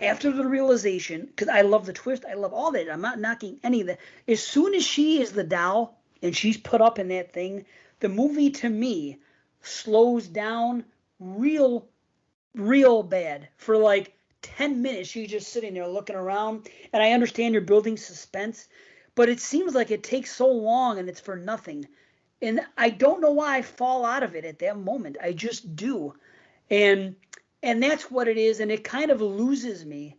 after the realization, because I love the twist, I love all that. I'm not knocking any of that. As soon as she is the doll and she's put up in that thing, the movie to me slows down real bad for like 10 minutes. She's just sitting there looking around, and I understand you're building suspense, but it seems like it takes so long and it's for nothing. And I don't know why I fall out of it at that moment. I just do. And that's what it is, and it kind of loses me.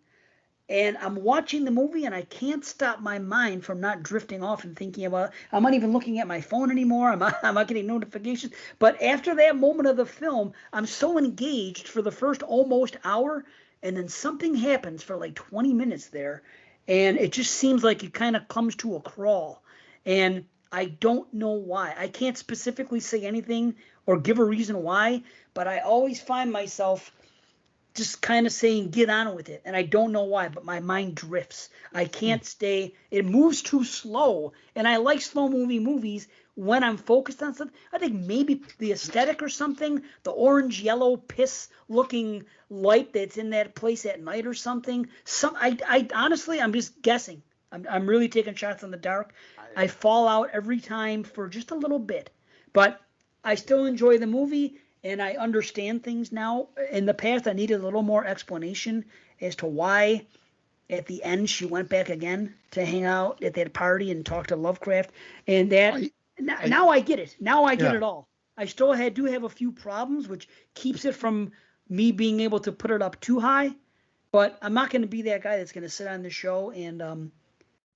And I'm watching the movie, and I can't stop my mind from not drifting off and thinking about. I'm not even looking at my phone anymore. I'm not getting notifications. But after that moment of the film, I'm so engaged for the first almost hour, and then something happens for like 20 minutes there, and it just seems like it kind of comes to a crawl. And I don't know why. I can't specifically say anything or give a reason why, but I always find myself just kind of saying get on with it, and I don't know why, but my mind drifts. I can't stay. It moves too slow, and I like slow moving movies when I'm focused on something. I think maybe the aesthetic or something, the orange yellow piss looking light that's in that place at night or something. I honestly, I'm just guessing. I'm really taking shots in the dark. I fall out every time for just a little bit, but I still enjoy the movie. And I understand things now. In the past, I needed a little more explanation as to why at the end she went back again to hang out at that party and talk to Lovecraft. And now I get it. Now I get it all. I still do have a few problems, which keeps it from me being able to put it up too high. But I'm not going to be that guy that's going to sit on the show and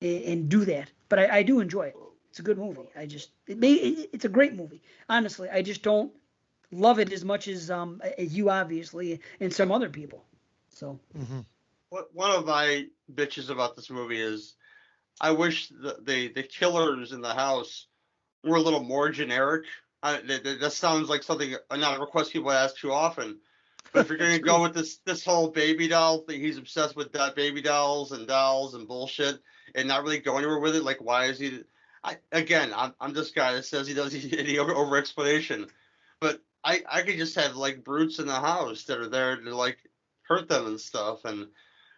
do that. But I do enjoy it. It's a good movie. It's a great movie. Honestly, I just don't love it as much as you obviously and some other people. So One of my bitches about this movie is I wish the killers in the house were a little more generic. That sounds like something, not a request people ask too often. But if you're going to go with this whole baby doll thing, he's obsessed with baby dolls and bullshit and not really go anywhere with it. Like, why is he? I'm this guy that says he doesn't need any over explanation. But I could just have like brutes in the house that are there to like hurt them and stuff. And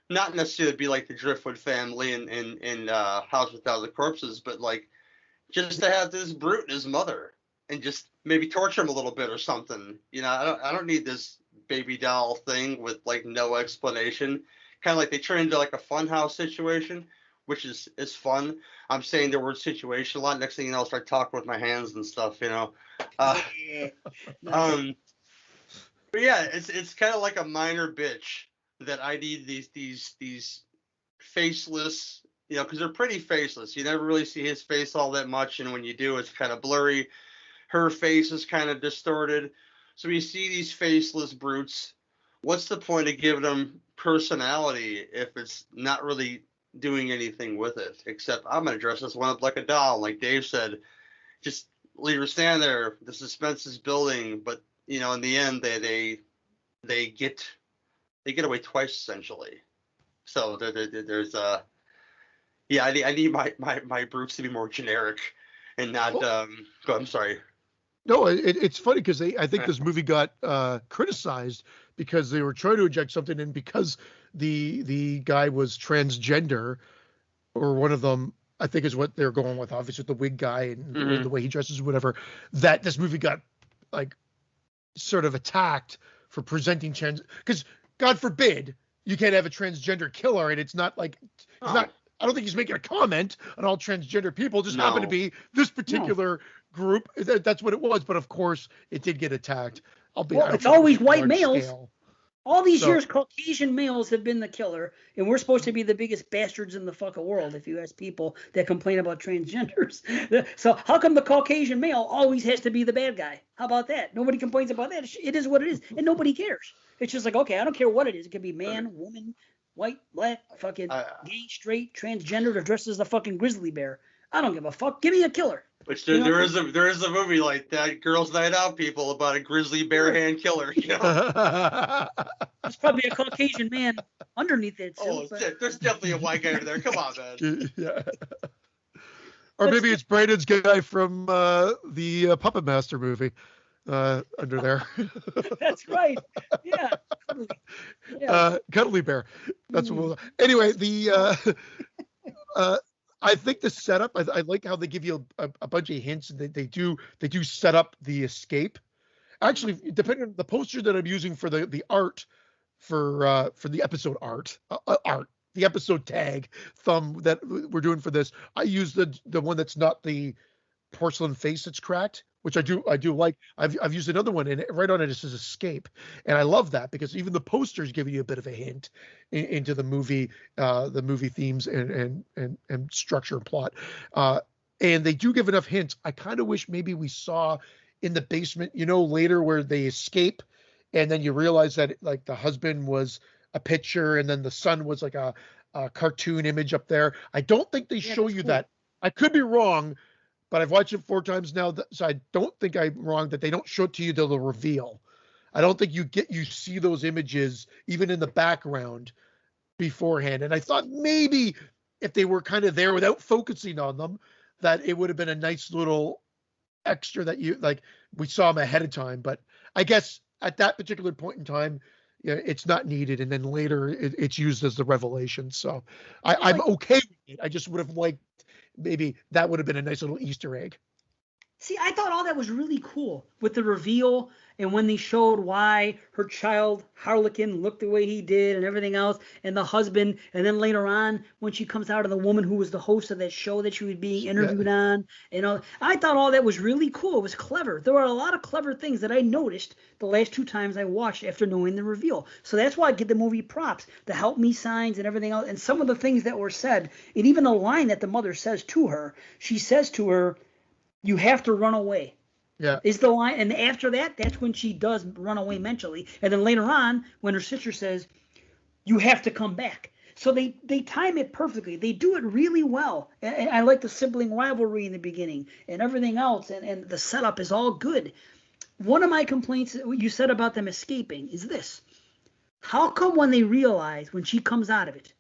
not necessarily be like the Driftwood family in House with Thousand Corpses, but like just to have this brute and his mother and just maybe torture him a little bit or something. You know, I don't need this baby doll thing with like no explanation. Kind of like they turn into like a funhouse situation, which is fun. I'm saying the word situation a lot. Next thing you know, I'll start talking with my hands and stuff. You know, um, but yeah, it's kind of like a minor bitch that I need these faceless, you know, because they're pretty faceless. You never really see his face all that much, and when you do, it's kind of blurry. Her face is kind of distorted. So you see these faceless brutes. What's the point of giving them personality if it's not really doing anything with it? Except I'm going to dress this one up like a doll. Like Dave said, just leave her stand there. The suspense is building, but you know, in the end, they get away twice essentially. So there's yeah, I need my brutes to be more generic and not I'm sorry. No, it's funny because I think this movie got criticized because they were trying to inject something in because the guy was transgender, or one of them, I think is what they're going with, obviously the wig guy and the way he dresses, whatever. That this movie got like sort of attacked for presenting because God forbid you can't have a transgender killer, and it's not like it's not. I don't think he's making a comment on all transgender people. It just happened to be this particular group. That's what it was. But of course, it did get attacked. It's always white males. Scale. All these years, Caucasian males have been the killer, and we're supposed to be the biggest bastards in the fucking world if you ask people that complain about transgenders. So how come the Caucasian male always has to be the bad guy? How about that? Nobody complains about that. It is what it is, and nobody cares. It's just like, okay, I don't care what it is. It could be man, woman, white, black, fucking gay, straight, transgender, or dressed as a fucking grizzly bear. I don't give a fuck. Give me a killer. Which there is a movie like that, Girls Night Out, people, about a grizzly bear hand killer. You know? There's probably a Caucasian man underneath it. There's definitely a white guy under there. Come on, man. Yeah. Or maybe it's Brandon's guy from the Puppet Master movie under there. That's right. Yeah. Cuddly Bear. That's what we'll. Anyway, I think the setup. I like how they give you a bunch of hints, and they do set up the escape. Actually, depending on the poster that I'm using for the art for the episode art, the episode tag thumb that we're doing for this, I use the one that's not the porcelain face that's cracked, which I do like. I've used another one, and right on it says escape, and I love that because even the posters give you a bit of a hint into the movie themes and structure and plot, and they do give enough hints. I kind of wish maybe we saw in the basement, later where they escape, and then you realize that like the husband was a picture, and then the son was like a cartoon image up there. I don't think they show you that. I could be wrong, but I've watched it 4 times now, so I don't think I'm wrong that they don't show it to you till the reveal. I don't think you see those images even in the background beforehand. And I thought maybe if they were kind of there without focusing on them, that it would have been a nice little extra that we saw them ahead of time. But I guess at that particular point in time, it's not needed. And then later it's used as the revelation. So I'm okay with it. I just would have liked, maybe that would have been a nice little Easter egg. See, I thought all that was really cool with the reveal and when they showed why her child Harlequin looked the way he did and everything else, and the husband, and then later on when she comes out of the woman who was the host of that show that she was being interviewed on, I thought all that was really cool. It was clever. There were a lot of clever things that I noticed the last 2 times I watched after knowing the reveal. So that's why I give the movie props, the help me signs and everything else, and some of the things that were said, and even the line that the mother says to her. She says to her, "You have to run away." Yeah. Is the line. And after that, that's when she does run away mentally. And then later on, when her sister says, "You have to come back." So they time it perfectly. They do it really well. And I like the sibling rivalry in the beginning and everything else. And the setup is all good. One of my complaints you said about them escaping is this. How come when they realize, when she comes out of it,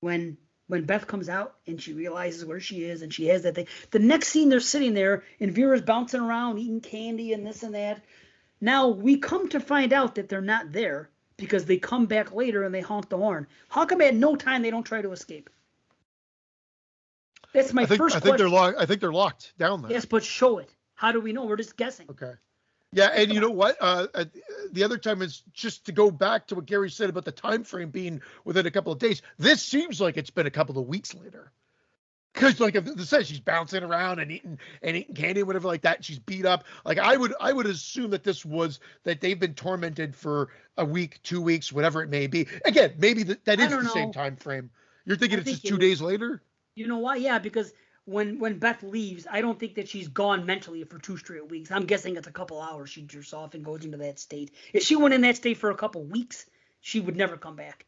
when Beth comes out and she realizes where she is and she has that thing, the next scene they're sitting there and Vera's bouncing around eating candy and this and that. Now we come to find out that they're not there because they come back later and they honk the horn. How come at no time they don't try to escape? That's my first question. I think they're locked down there. Yes, but show it. How do we know? We're just guessing. Okay. Yeah, and you know what? The other time is just to go back to what Gary said about the time frame being within a couple of days. This seems like it's been a couple of weeks later. Because like it says, she's bouncing around and eating candy, whatever like that. She's beat up. Like I would assume that that they've been tormented for a week, 2 weeks, whatever it may be. Again, maybe that is the same time frame. You're thinking it's just 2 days later? You know why? Yeah, because when Beth leaves, I don't think that she's gone mentally for 2 straight weeks. I'm guessing it's a couple hours she jerks off and goes into that state. If she went in that state for a couple weeks, she would never come back.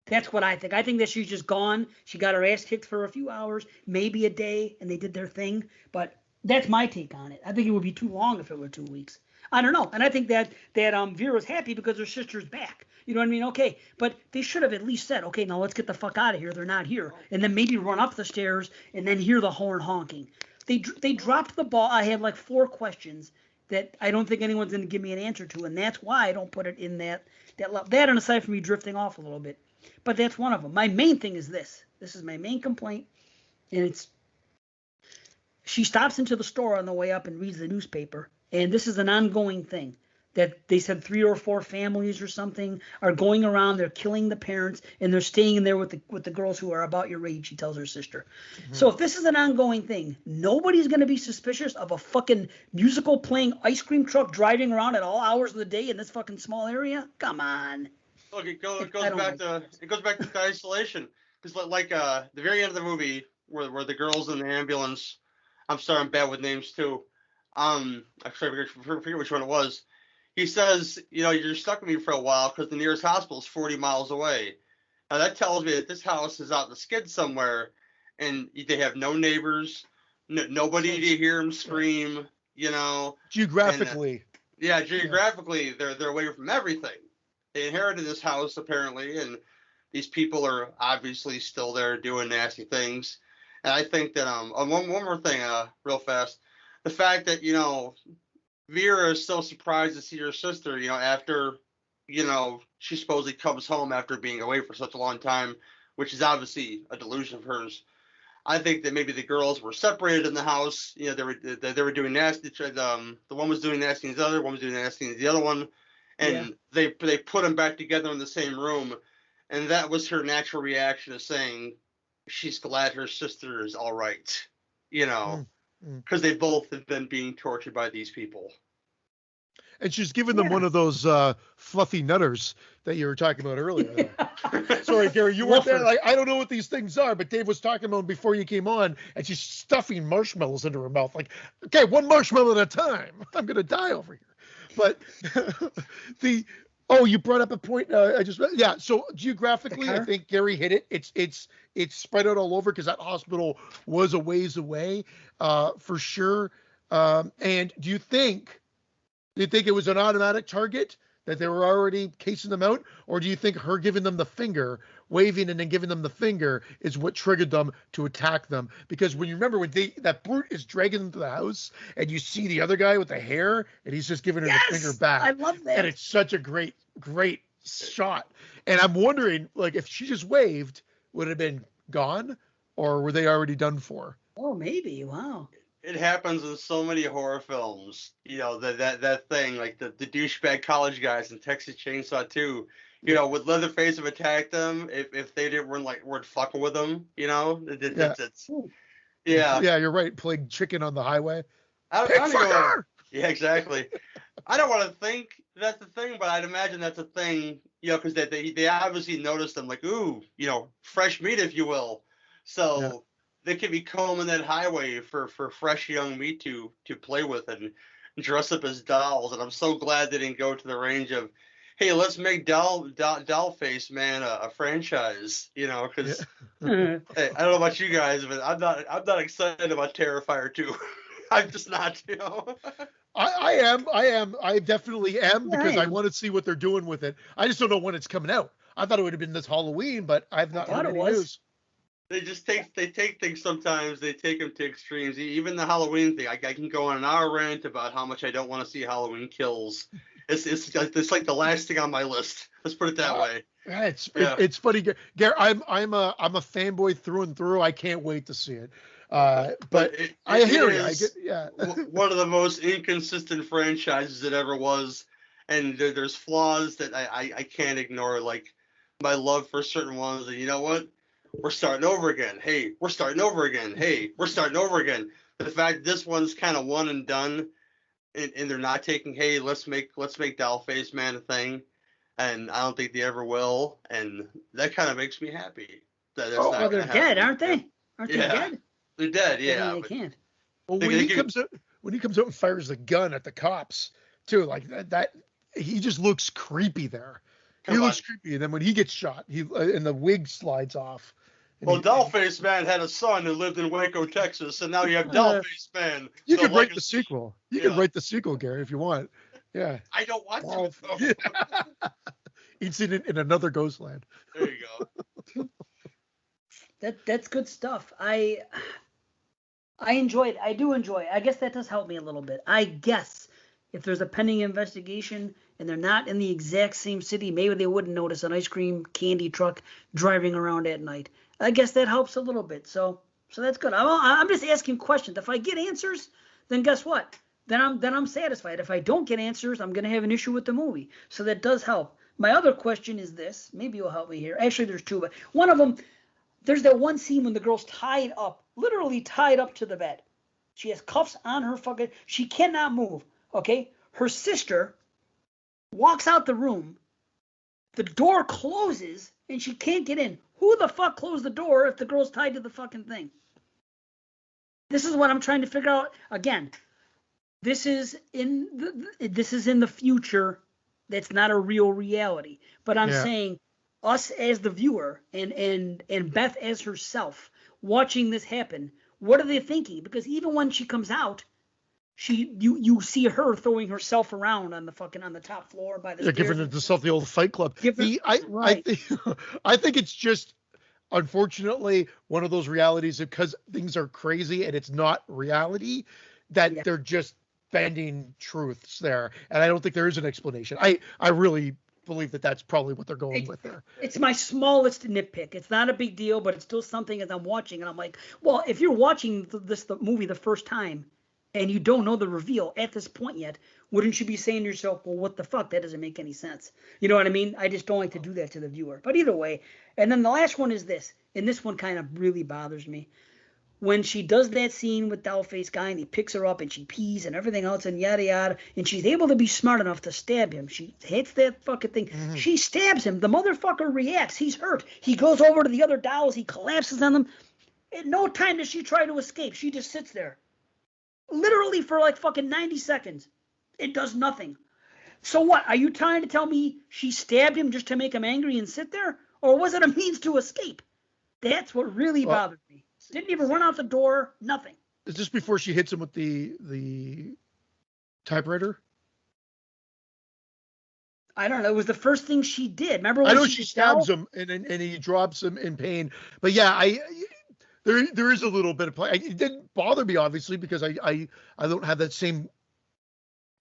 That's what I think. I think that she's just gone. She got her ass kicked for a few hours, maybe a day, and they did their thing. But that's my take on it. I think it would be too long if it were 2 weeks. I don't know. And I think that Vera's happy because her sister's back. You know what I mean? Okay, but they should have at least said, okay, now let's get the fuck out of here. They're not here. And then maybe run up the stairs and then hear the horn honking. They dropped the ball. I had like 4 questions that I don't think anyone's going to give me an answer to, and that's why I don't put it in that level. That and aside from me drifting off a little bit. But that's one of them. My main thing is this. This is my main complaint, and it's she stops into the store on the way up and reads the newspaper, and this is an ongoing thing. That they said 3 or 4 families or something are going around. They're killing the parents, and they're staying in there with the girls who are about your age. She tells her sister. Mm-hmm. So if this is an ongoing thing, nobody's going to be suspicious of a fucking musical playing ice cream truck driving around at all hours of the day in this fucking small area. Come on. Look, it goes back to the isolation, because like the very end of the movie where the girls in the ambulance. I'm sorry, I'm bad with names too. I forget which one it was. He says, you're stuck with me for a while because the nearest hospital is 40 miles away. Now that tells me that this house is out in the skids somewhere, and they have no neighbors, nobody to hear them scream. Geographically. And, geographically, they're away from everything. They inherited this house apparently, and these people are obviously still there doing nasty things. And I think that one more thing, real fast, the fact that Vera is so surprised to see her sister, after, she supposedly comes home after being away for such a long time, which is obviously a delusion of hers. I think that maybe the girls were separated in the house. They were doing nasty. The one was doing nasty to the other, one was doing nasty to the other one, and they put them back together in the same room, and that was her natural reaction of saying she's glad her sister is all right, because they both have been being tortured by these people. And she's giving them one of those fluffy nutters that you were talking about earlier. Sorry, Gary, you weren't there. Like, I don't know what these things are, but Dave was talking about them before you came on, and she's stuffing marshmallows into her mouth. Like, okay, one marshmallow at a time. I'm going to die over here. But you brought up a point. So geographically, I think Gary hit it. It's spread out all over because that hospital was a ways away, for sure. And do you think it was an automatic target that they were already casing them out? Or do you think her giving them the finger, waving and then giving them the finger is what triggered them to attack them? Because when you remember when that brute is dragging them to the house and you see the other guy with the hair and he's just giving her the finger back. I love that. And it's such a great shot. And I'm wondering, like, if she just waved, would it have been gone or were they already done for? Oh, maybe. Wow. It happens in so many horror films, that thing, like the douchebag college guys in Texas Chainsaw 2, would Leatherface have attacked them if they weren't fucking with them, Yeah, you're right. Playing chicken on the highway. Yeah, exactly. I don't want to think that's the thing, but I'd imagine that's a thing, because they obviously noticed them, like, ooh, fresh meat, if you will. So they could be combing that highway for fresh young meat to play with and dress up as dolls. And I'm so glad they didn't go to the range of, hey, let's make Dollface Man a franchise, because hey, I don't know about you guys, but I'm not excited about Terrifier 2. I'm just not, I am. I definitely am, because I want to see what they're doing with it. I just don't know when it's coming out. I thought it would have been this Halloween, but I've not heard any news. They just take things sometimes. They take them to extremes. Even the Halloween thing, I can go on an hour rant about how much I don't want to see Halloween Kills, It's like the last thing on my list. Let's put it that way. It's funny, Gary. I'm a fanboy through and through. I can't wait to see it. But I hear you. I get, yeah. One of the most inconsistent franchises that ever was, and there's flaws that I can't ignore, like my love for certain ones. And you know what? We're starting over again. Hey, we're starting over again. Hey, we're starting over again. The fact this one's kind of one and done, and they're not taking, hey, let's make Dollface Man a thing, and I don't think they ever will, and that kind of makes me happy. Well, they're dead, aren't they? Aren't they dead? They're dead, yeah. They can't. Well, when he comes out and fires the gun at the cops too, like that he just looks creepy there. He looks creepy, and then when he gets shot, and the wig slides off. Well, Dollface Man had a son who lived in Waco, Texas, and now you have Dollface Man. You could write the sequel. You could write the sequel, Gary, if you want. Yeah. I don't want to. Yeah. He'd seen it in another Ghostland. There you go. That's good stuff. I enjoy it. I do enjoy it. I guess that does help me a little bit. I guess if there's a pending investigation and they're not in the exact same city, maybe they wouldn't notice an ice cream candy truck driving around at night. I guess that helps a little bit. So that's good. I'm just asking questions. If I get answers, then guess what? Then I'm satisfied. If I don't get answers, I'm gonna have an issue with the movie. So that does help. My other question is this. Maybe you'll help me here. Actually, there's two, but one of them, there's that one scene when the girl's tied up, literally tied up to the bed. She has cuffs on her fucking. She cannot move. Okay. Her sister walks out the room. The door closes and she can't get in. Who the fuck closed the door if the girl's tied to the fucking thing? This is what I'm trying to figure out. Again, this is in the future. That's not a real reality. But I'm saying us as the viewer and Beth as herself watching this happen, what are they thinking? Because even when she comes out, you see her throwing herself around on the top floor by the stairs. Giving herself the old Fight Club. I think it's just unfortunately one of those realities because things are crazy and it's not reality that they're just bending truths there, and I don't think there is an explanation. I really believe that that's probably what they're going with there. It's my smallest nitpick. It's not a big deal, but it's still something as I'm watching, and I'm like, well, if you're watching the movie the first time and you don't know the reveal at this point yet, wouldn't you be saying to yourself, well, what the fuck? That doesn't make any sense. You know what I mean? I just don't like to do that to the viewer. But either way, and then the last one is this, and this one kind of really bothers me. When she does that scene with Dollface Guy and he picks her up and she pees and everything else and yada yada, and she's able to be smart enough to stab him. She hits that fucking thing. Mm-hmm. She stabs him. The motherfucker reacts. He's hurt. He goes over to the other dolls. He collapses on them. At no time does she try to escape. She just sits there. Literally for like fucking 90 seconds. It does nothing. So what? Are you trying to tell me she stabbed him just to make him angry and sit there? Or was it a means to escape? That's what really bothered me. Didn't even run out the door, nothing. Is this before she hits him with the typewriter? I don't know. It was the first thing she did. Remember when I know she stabs him and he drops him in pain. But yeah, there is a little bit of play. It didn't bother me obviously because I don't have that same.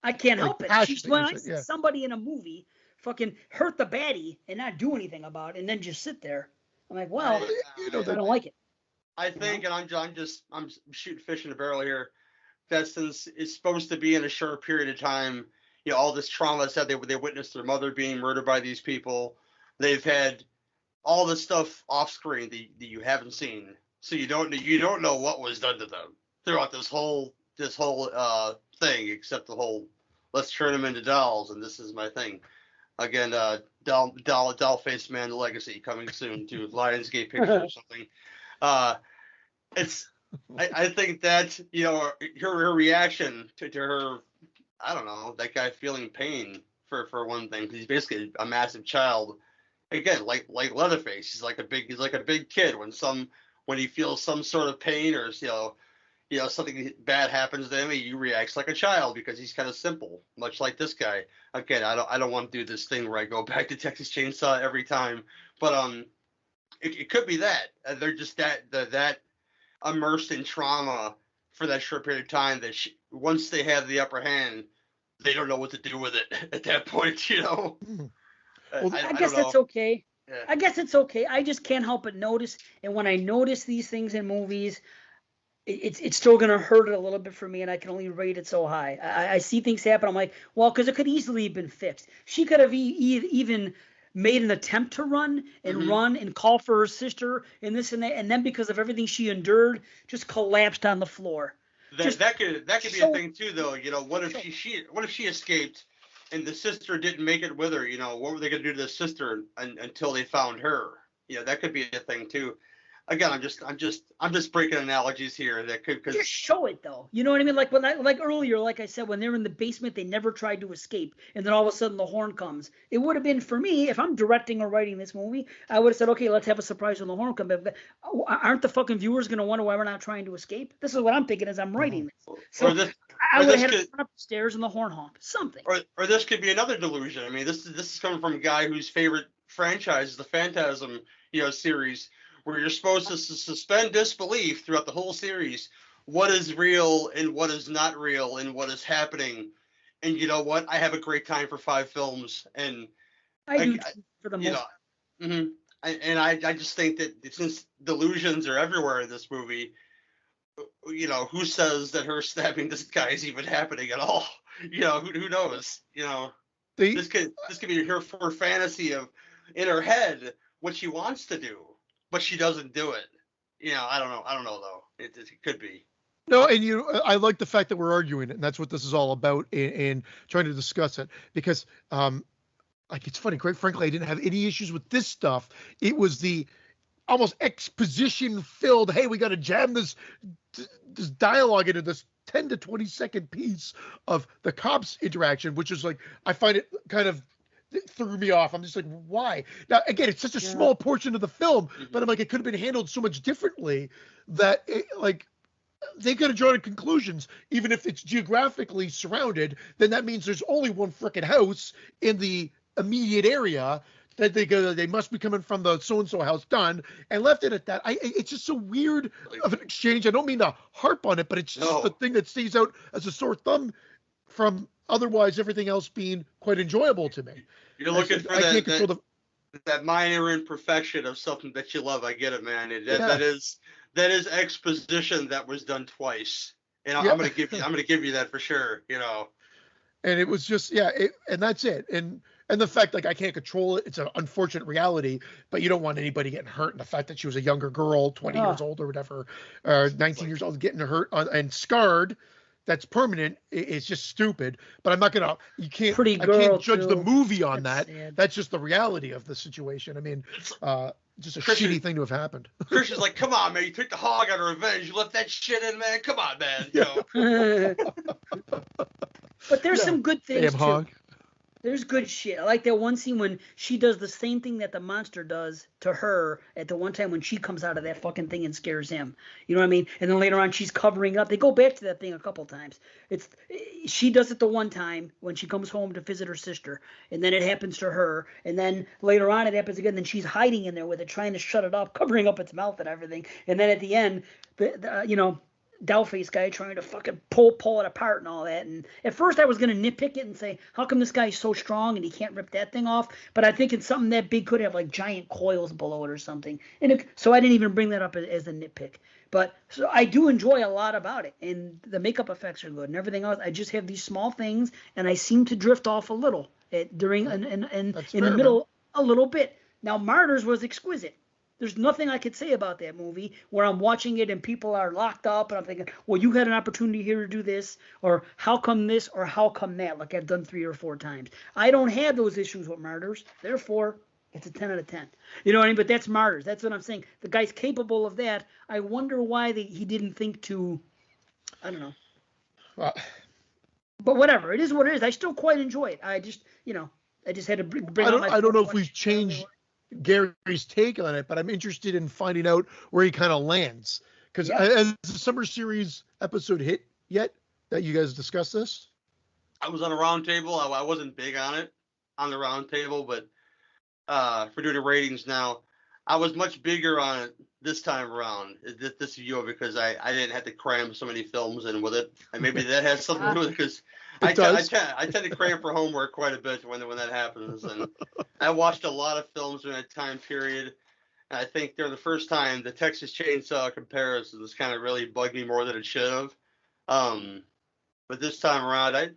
I can't help it. When I see somebody in a movie fucking hurt the baddie and not do anything about it and then just sit there, I'm like, well, I don't like it. I think, and I'm shooting fish in a barrel here, that since it's supposed to be in a short period of time, all this trauma that they witnessed their mother being murdered by these people, they've had all this stuff off screen that you haven't seen, so you don't know what was done to them throughout this whole thing, except the whole let's turn them into dolls, and this is my thing. Again, Dollface Man Legacy coming soon to Lionsgate Pictures or something. I think that her reaction to her, I don't know, that guy feeling pain for one thing, because he's basically a massive child. Again, like Leatherface, he's like a big kid when he feels some sort of pain or something bad happens to him, he reacts like a child because he's kind of simple, much like this guy. Again, I don't want to do this thing where I go back to Texas Chainsaw every time, but it could be that they're just that immersed in trauma for that short period of time that once they have the upper hand, they don't know what to do with it at that point, you know. Well, I don't guess that's know. okay. Yeah. I guess it's okay. I just can't help but notice, and when I notice these things in movies, it's still gonna hurt it a little bit for me, and I can only rate it so high. I see things happen. I'm like, well, because it could easily have been fixed. She could have even made an attempt to run and call for her sister and this and that, and then because of everything she endured, just collapsed on the floor. That could be a show- thing too, though. You know, what if what if she escaped and the sister didn't make it with her? You know, what were they gonna do to the sister until they found her? You know, that could be a thing too. Again, I'm just breaking analogies here that could Just because show it though. You know what I mean? Like like earlier, like I said, when they're in the basement, they never tried to escape, and then all of a sudden the horn comes. It would have been for me if I'm directing or writing this movie. I would have said, okay, let's have a surprise when the horn comes. But aren't the fucking viewers gonna wonder why we're not trying to escape? This is what I'm thinking as I'm writing this. So or this I or would this have had could to run up the stairs and the horn honk. Something. or this could be another delusion. I mean, this is coming from a guy whose favorite franchise is the Phantasm, series, where you're supposed to suspend disbelief throughout the whole series. What is real and what is not real and what is happening. And you know what? I have a great time for 5 films, and I do for the you most. know, I just think that since delusions are everywhere in this movie, who says that her stabbing this guy is even happening at all? Who knows? This could be her fantasy of in her head what she wants to do, but she doesn't do it. I don't know though. It could be. No, and I like the fact that we're arguing it, and that's what this is all about, and trying to discuss it. Because, like, it's funny. Quite frankly, I didn't have any issues with this stuff. It was the almost exposition filled. Hey, we got to jam this dialogue into this 10 to 20 second piece of the cops interaction, which is like, I find it kind of threw me off. I'm just like, why? Now, again, it's such a small portion of the film, but I'm like, it could have been handled so much differently that they could have drawn conclusions. Even if it's geographically surrounded, then that means there's only one frickin' house in the immediate area that they must be coming from the so-and-so house, done, and left it at that. It's just so weird of an exchange. I don't mean to harp on it, but it's just the thing that stays out as a sore thumb from otherwise everything else being quite enjoyable to me. You're looking for that minor imperfection of something that you love. I get it, man. That is exposition that was done twice, and I'm gonna give you that for sure. And it was just and that's it. And the fact, like, I can't control it. It's an unfortunate reality, but you don't want anybody getting hurt. And the fact that she was a younger girl, 20 years old or whatever, 19 years old, getting hurt and scarred, that's permanent. It's just stupid. But I'm not gonna. I can't judge the movie on that. Sad. That's just the reality of the situation. I mean, just a shitty thing to have happened. Christian's like, come on, man. You took the hog on revenge. You left that shit in, man. Come on, man. But there's some good things too. Hog. There's good shit. I like that one scene when she does the same thing that the monster does to her at the one time when she comes out of that fucking thing and scares him. You know what I mean? And then later on she's covering up. They go back to that thing a couple times. She does it the one time when she comes home to visit her sister, and then it happens to her, and then later on it happens again. Then she's hiding in there with it, trying to shut it up, covering up its mouth and everything. And then at the end, Dollface guy trying to fucking pull it apart and all that. And at first I was going to nitpick it and say, how come this guy's so strong and he can't rip that thing off? But I think it's something that big could have like giant coils below it or something. And so I didn't even bring that up as a nitpick. But so I do enjoy a lot about it. And the makeup effects are good and everything else. I just have these small things and I seem to drift off a little in the middle a little bit. Now Martyrs was exquisite. There's nothing I could say about that movie where I'm watching it and people are locked up and I'm thinking, well, you had an opportunity here to do this, or how come this, or how come that, like I've done 3 or 4 times. I don't have those issues with Martyrs. Therefore, it's a 10 out of 10. You know what I mean? But that's Martyrs. That's what I'm saying. The guy's capable of that. I wonder why he didn't think to, I don't know. But whatever. It is what it is. I still quite enjoy it. I just had to bring I don't know if we've changed Gary's take on it, but I'm interested in finding out where he kind of lands. Because has the summer series episode hit yet that you guys discussed this? I was on a round table. I wasn't big on it on the round table, but for doing the ratings now, I was much bigger on it this time around. This year because I didn't have to cram so many films in with it, and maybe that has something to do with it because I does. tend to cram for homework quite a bit when that happens, and I watched a lot of films during that time period. And I think during the first time, the Texas Chainsaw comparisons kind of really bugged me more than it should have. But this time around,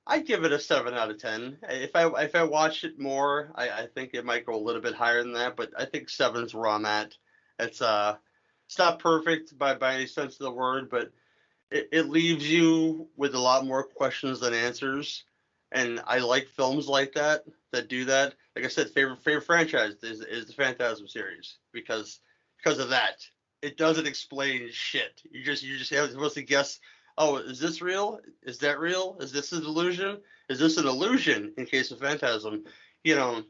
I'd give it a 7 out of 10. If I watched it more, I think it might go a little bit higher than that. But I think 7's where I'm at. It's not perfect by any sense of the word, but it leaves you with a lot more questions than answers. And I like films like that do that. Like I said, favorite franchise is the Phantasm series because of that. It doesn't explain shit. You just have supposed to guess. Oh, is this real? Is that real? Is this an illusion? Is this an illusion? In case of Phantasm, you know,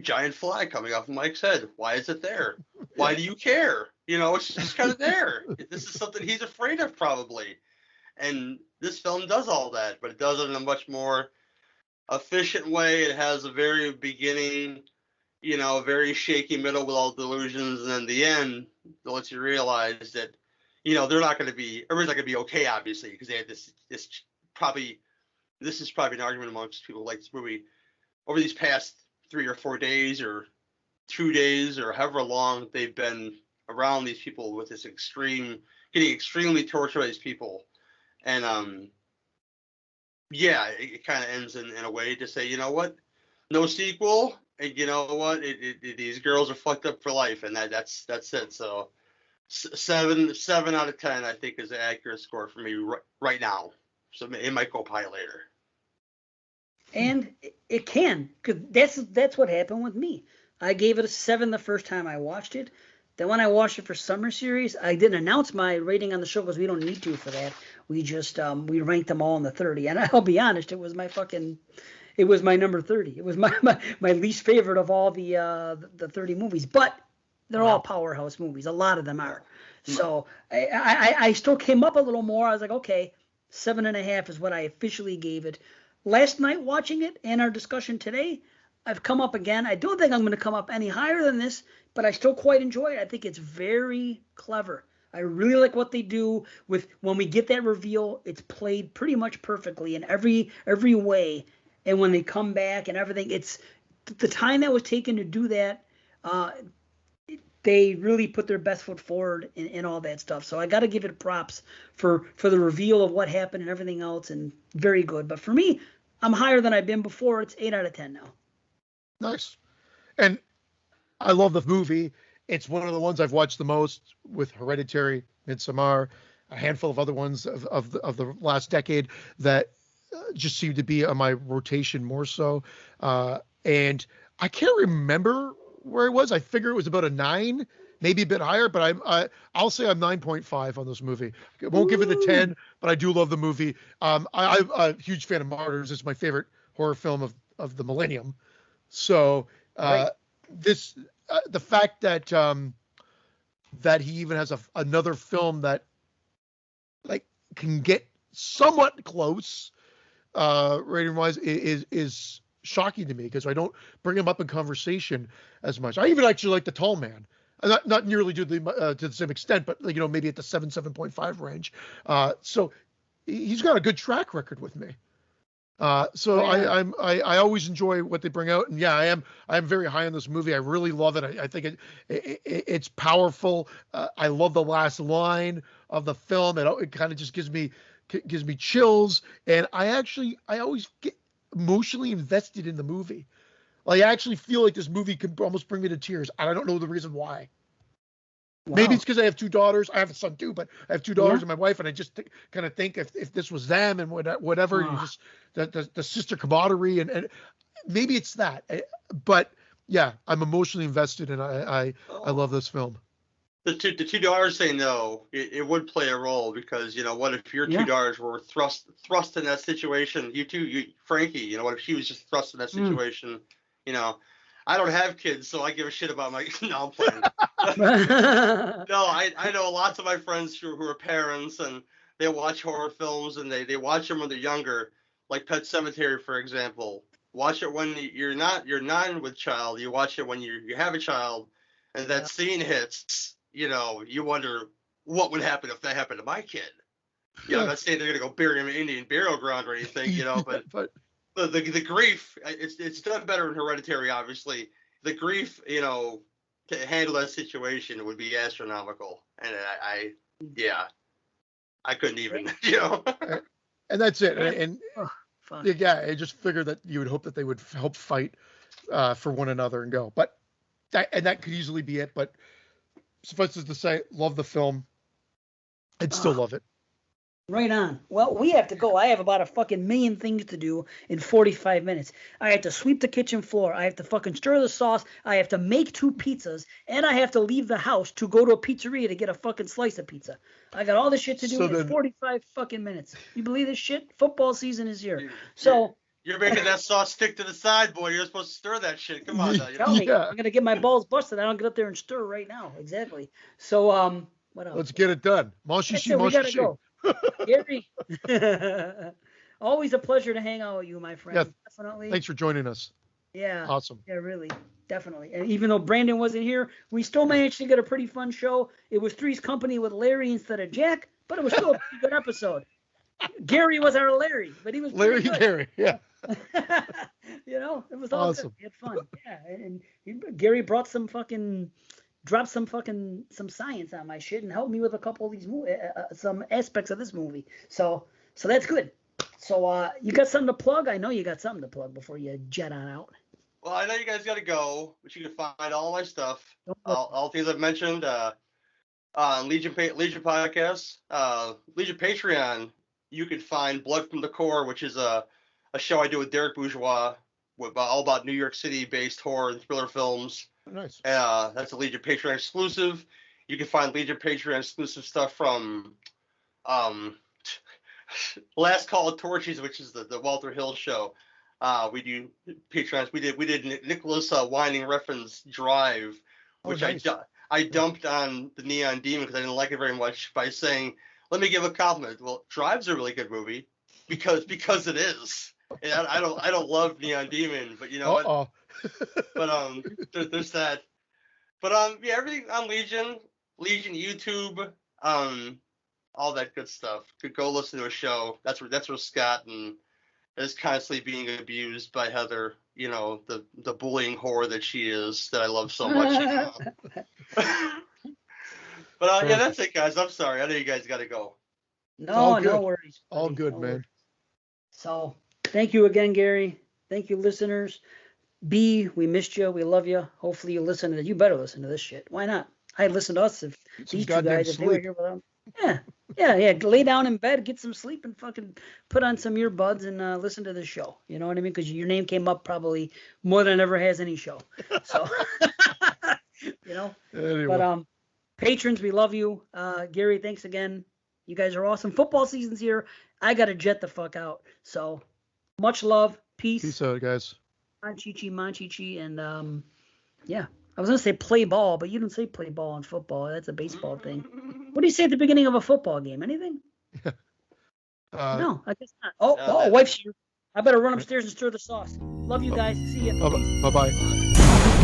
giant fly coming off of Mike's head. Why is it there? Why do you care? You know, it's just kind of there. This is something he's afraid of probably. And this film does all that, but it does it in a much more efficient way. It has a very beginning, you know, very shaky middle with all delusions, and then the end that lets you realize that, you know, everybody's not going to be okay, obviously, because they had this is probably an argument amongst people who like this movie over these past 3 or 4 days or 2 days or however long they've been around these people with this getting extremely tortured by these people. And yeah, it kind of ends in a way to say, you know what, no sequel, and you know what, these girls are fucked up for life, and that's it. So 7 out of 10, I think, is an accurate score for me right now. So it might go up high later. And it can, because that's what happened with me. I gave it a 7 the first time I watched it. Then when I watched it for Summer Series, I didn't announce my rating on the show because we don't need to for that. We just we ranked them all in the 30. And I'll be honest, it was my number 30. It was my least favorite of all the 30 movies. But they're all powerhouse movies. A lot of them are. So I still came up a little more. I was like, okay, 7.5 is what I officially gave it. Last night watching it and our discussion today, I've come up again. I don't think I'm going to come up any higher than this, but I still quite enjoy it. I think it's very clever. I really like what they do with when we get that reveal. It's played pretty much perfectly in every way. And when they come back and everything, it's the time that was taken to do that. They really put their best foot forward in all that stuff. So I got to give it props for the reveal of what happened and everything else, and very good. But for me, I'm higher than I've been before. It's 8 out of 10 now. Nice. And I love the movie. It's one of the ones I've watched the most, with Hereditary, Midsommar, a handful of other ones of the last decade that just seem to be on my rotation more so. And I can't remember where it was. I figure it was about a 9, maybe a bit higher, but I'll say I'm 9.5 on this movie. I won't give it a 10, but I do love the movie. I'm a huge fan of Martyrs. It's my favorite horror film of the millennium. So right. The fact that that he even has another film that like can get somewhat close rating wise is shocking to me, because I don't bring him up in conversation as much. I even actually like The Tall Man. Not nearly to the same extent, but you know, maybe at the 7.5 range. So he's got a good track record with me. So I always enjoy what they bring out, and yeah, I am very high on this movie. I really love it. I think it's powerful. I love the last line of the film. It kind of just gives me chills, and I always get emotionally invested in the movie. Like, I actually feel like this movie could almost bring me to tears, and I don't know the reason why. Wow. Maybe it's because I have 2 daughters. I have a son too, but I have 2 daughters and my wife, and I just kind of think if this was them and whatever, you just the sister camaraderie, and maybe it's that. But yeah, I'm emotionally invested, and I love this film. The two daughters say no. It would play a role, because, you know, what if your 2 daughters were thrust in that situation? Frankie, you know, what if she was just thrust in that situation? You know, I don't have kids, so I give a shit about my. No, I'm playing. No, I know lots of my friends who are parents, and they watch horror films, and they watch them when they're younger, like Pet Sematary, for example. Watch it when you're not with child. You watch it when you have a child, and that scene hits. You know, you wonder what would happen if that happened to my kid. You know, I'm not saying they're gonna go bury him in Indian burial ground or anything, you know, but the grief, it's done better in Hereditary, obviously. The grief, you know, to handle that situation would be astronomical, and I couldn't even, you know. And that's it. And Fuck. yeah, I just figured that you would hope that they would help fight for one another and go. But that could easily be it. But suffice it to say, love the film. I'd still love it. Right on. Well, we have to go. I have about a fucking million things to do in 45 minutes. I have to sweep the kitchen floor. I have to fucking stir the sauce. I have to make 2 pizzas. And I have to leave the house to go to a pizzeria to get a fucking slice of pizza. I got all this shit to do in 45 fucking minutes. You believe this shit? Football season is here. So you're making that sauce stick to the side, boy. You're supposed to stir that shit. Come on now. Tell me. I'm going to get my balls busted. I don't get up there and stir right now. Exactly. So, what else? Let's get it done. We gotta go. Gary, always a pleasure to hang out with you, my friend. Yeah, definitely. Thanks for joining us. Yeah. Awesome. Yeah, really. Definitely. And even though Brandon wasn't here, we still managed to get a pretty fun show. It was Three's Company with Larry instead of Jack, but it was still a pretty good episode. Gary was our Larry, but he was Larry good. Gary, yeah. You know, it was all awesome. good. We had fun. Yeah. And Gary brought some dropped some science on my shit and helped me with a couple of these some aspects of this movie. So that's good. So you got something to plug? I know you got something to plug before you jet on out. Well, I know you guys got to go, but you can find all my stuff, all things I've mentioned, on Legion Podcast, Legion Patreon. You can find Blood from the Core, which is a show I do with Derek Bourgeois, all about New York City-based horror and thriller films. Nice. That's a Legion Patreon exclusive. You can find Legion Patreon exclusive stuff from Last Call of Torches, which is the Walter Hill show. We do Patreons. We did Nicholas Winding Refn's Drive, which nice. I dumped on the Neon Demon because I didn't like it very much by saying, let me give a compliment. Well, Drive's a really good movie because it is. And I don't love Neon Demon, but you know what? But there's that. But yeah, everything on Legion YouTube, all that good stuff. Could go listen to a show. That's where Scott is constantly being abused by Heather. You know, the bullying whore that she is, that I love so much. But yeah, that's it, guys. I'm sorry. I know you guys got to go. No worries. All good, man. Worries. So thank you again, Gary. Thank you, listeners. B, we missed you. We love you. Hopefully you listen to this. You better listen to this shit. Why not? I'd listen to us if these 2 guys, if they were here without them. Yeah. Lay down in bed, get some sleep, and fucking put on some earbuds and listen to this show. You know what I mean? Because your name came up probably more than it ever has any show. So, you know. Anyway. But patrons, we love you. Gary, thanks again. You guys are awesome. Football season's here. I got to jet the fuck out. So much love. Peace. Peace out, guys. Manchichi, and yeah. I was going to say play ball, but you don't say play ball in football. That's a baseball thing. What do you say at the beginning of a football game? Anything? No, I guess not. Wife's here. I better run upstairs and stir the sauce. Love you guys. See ya. Bye-bye.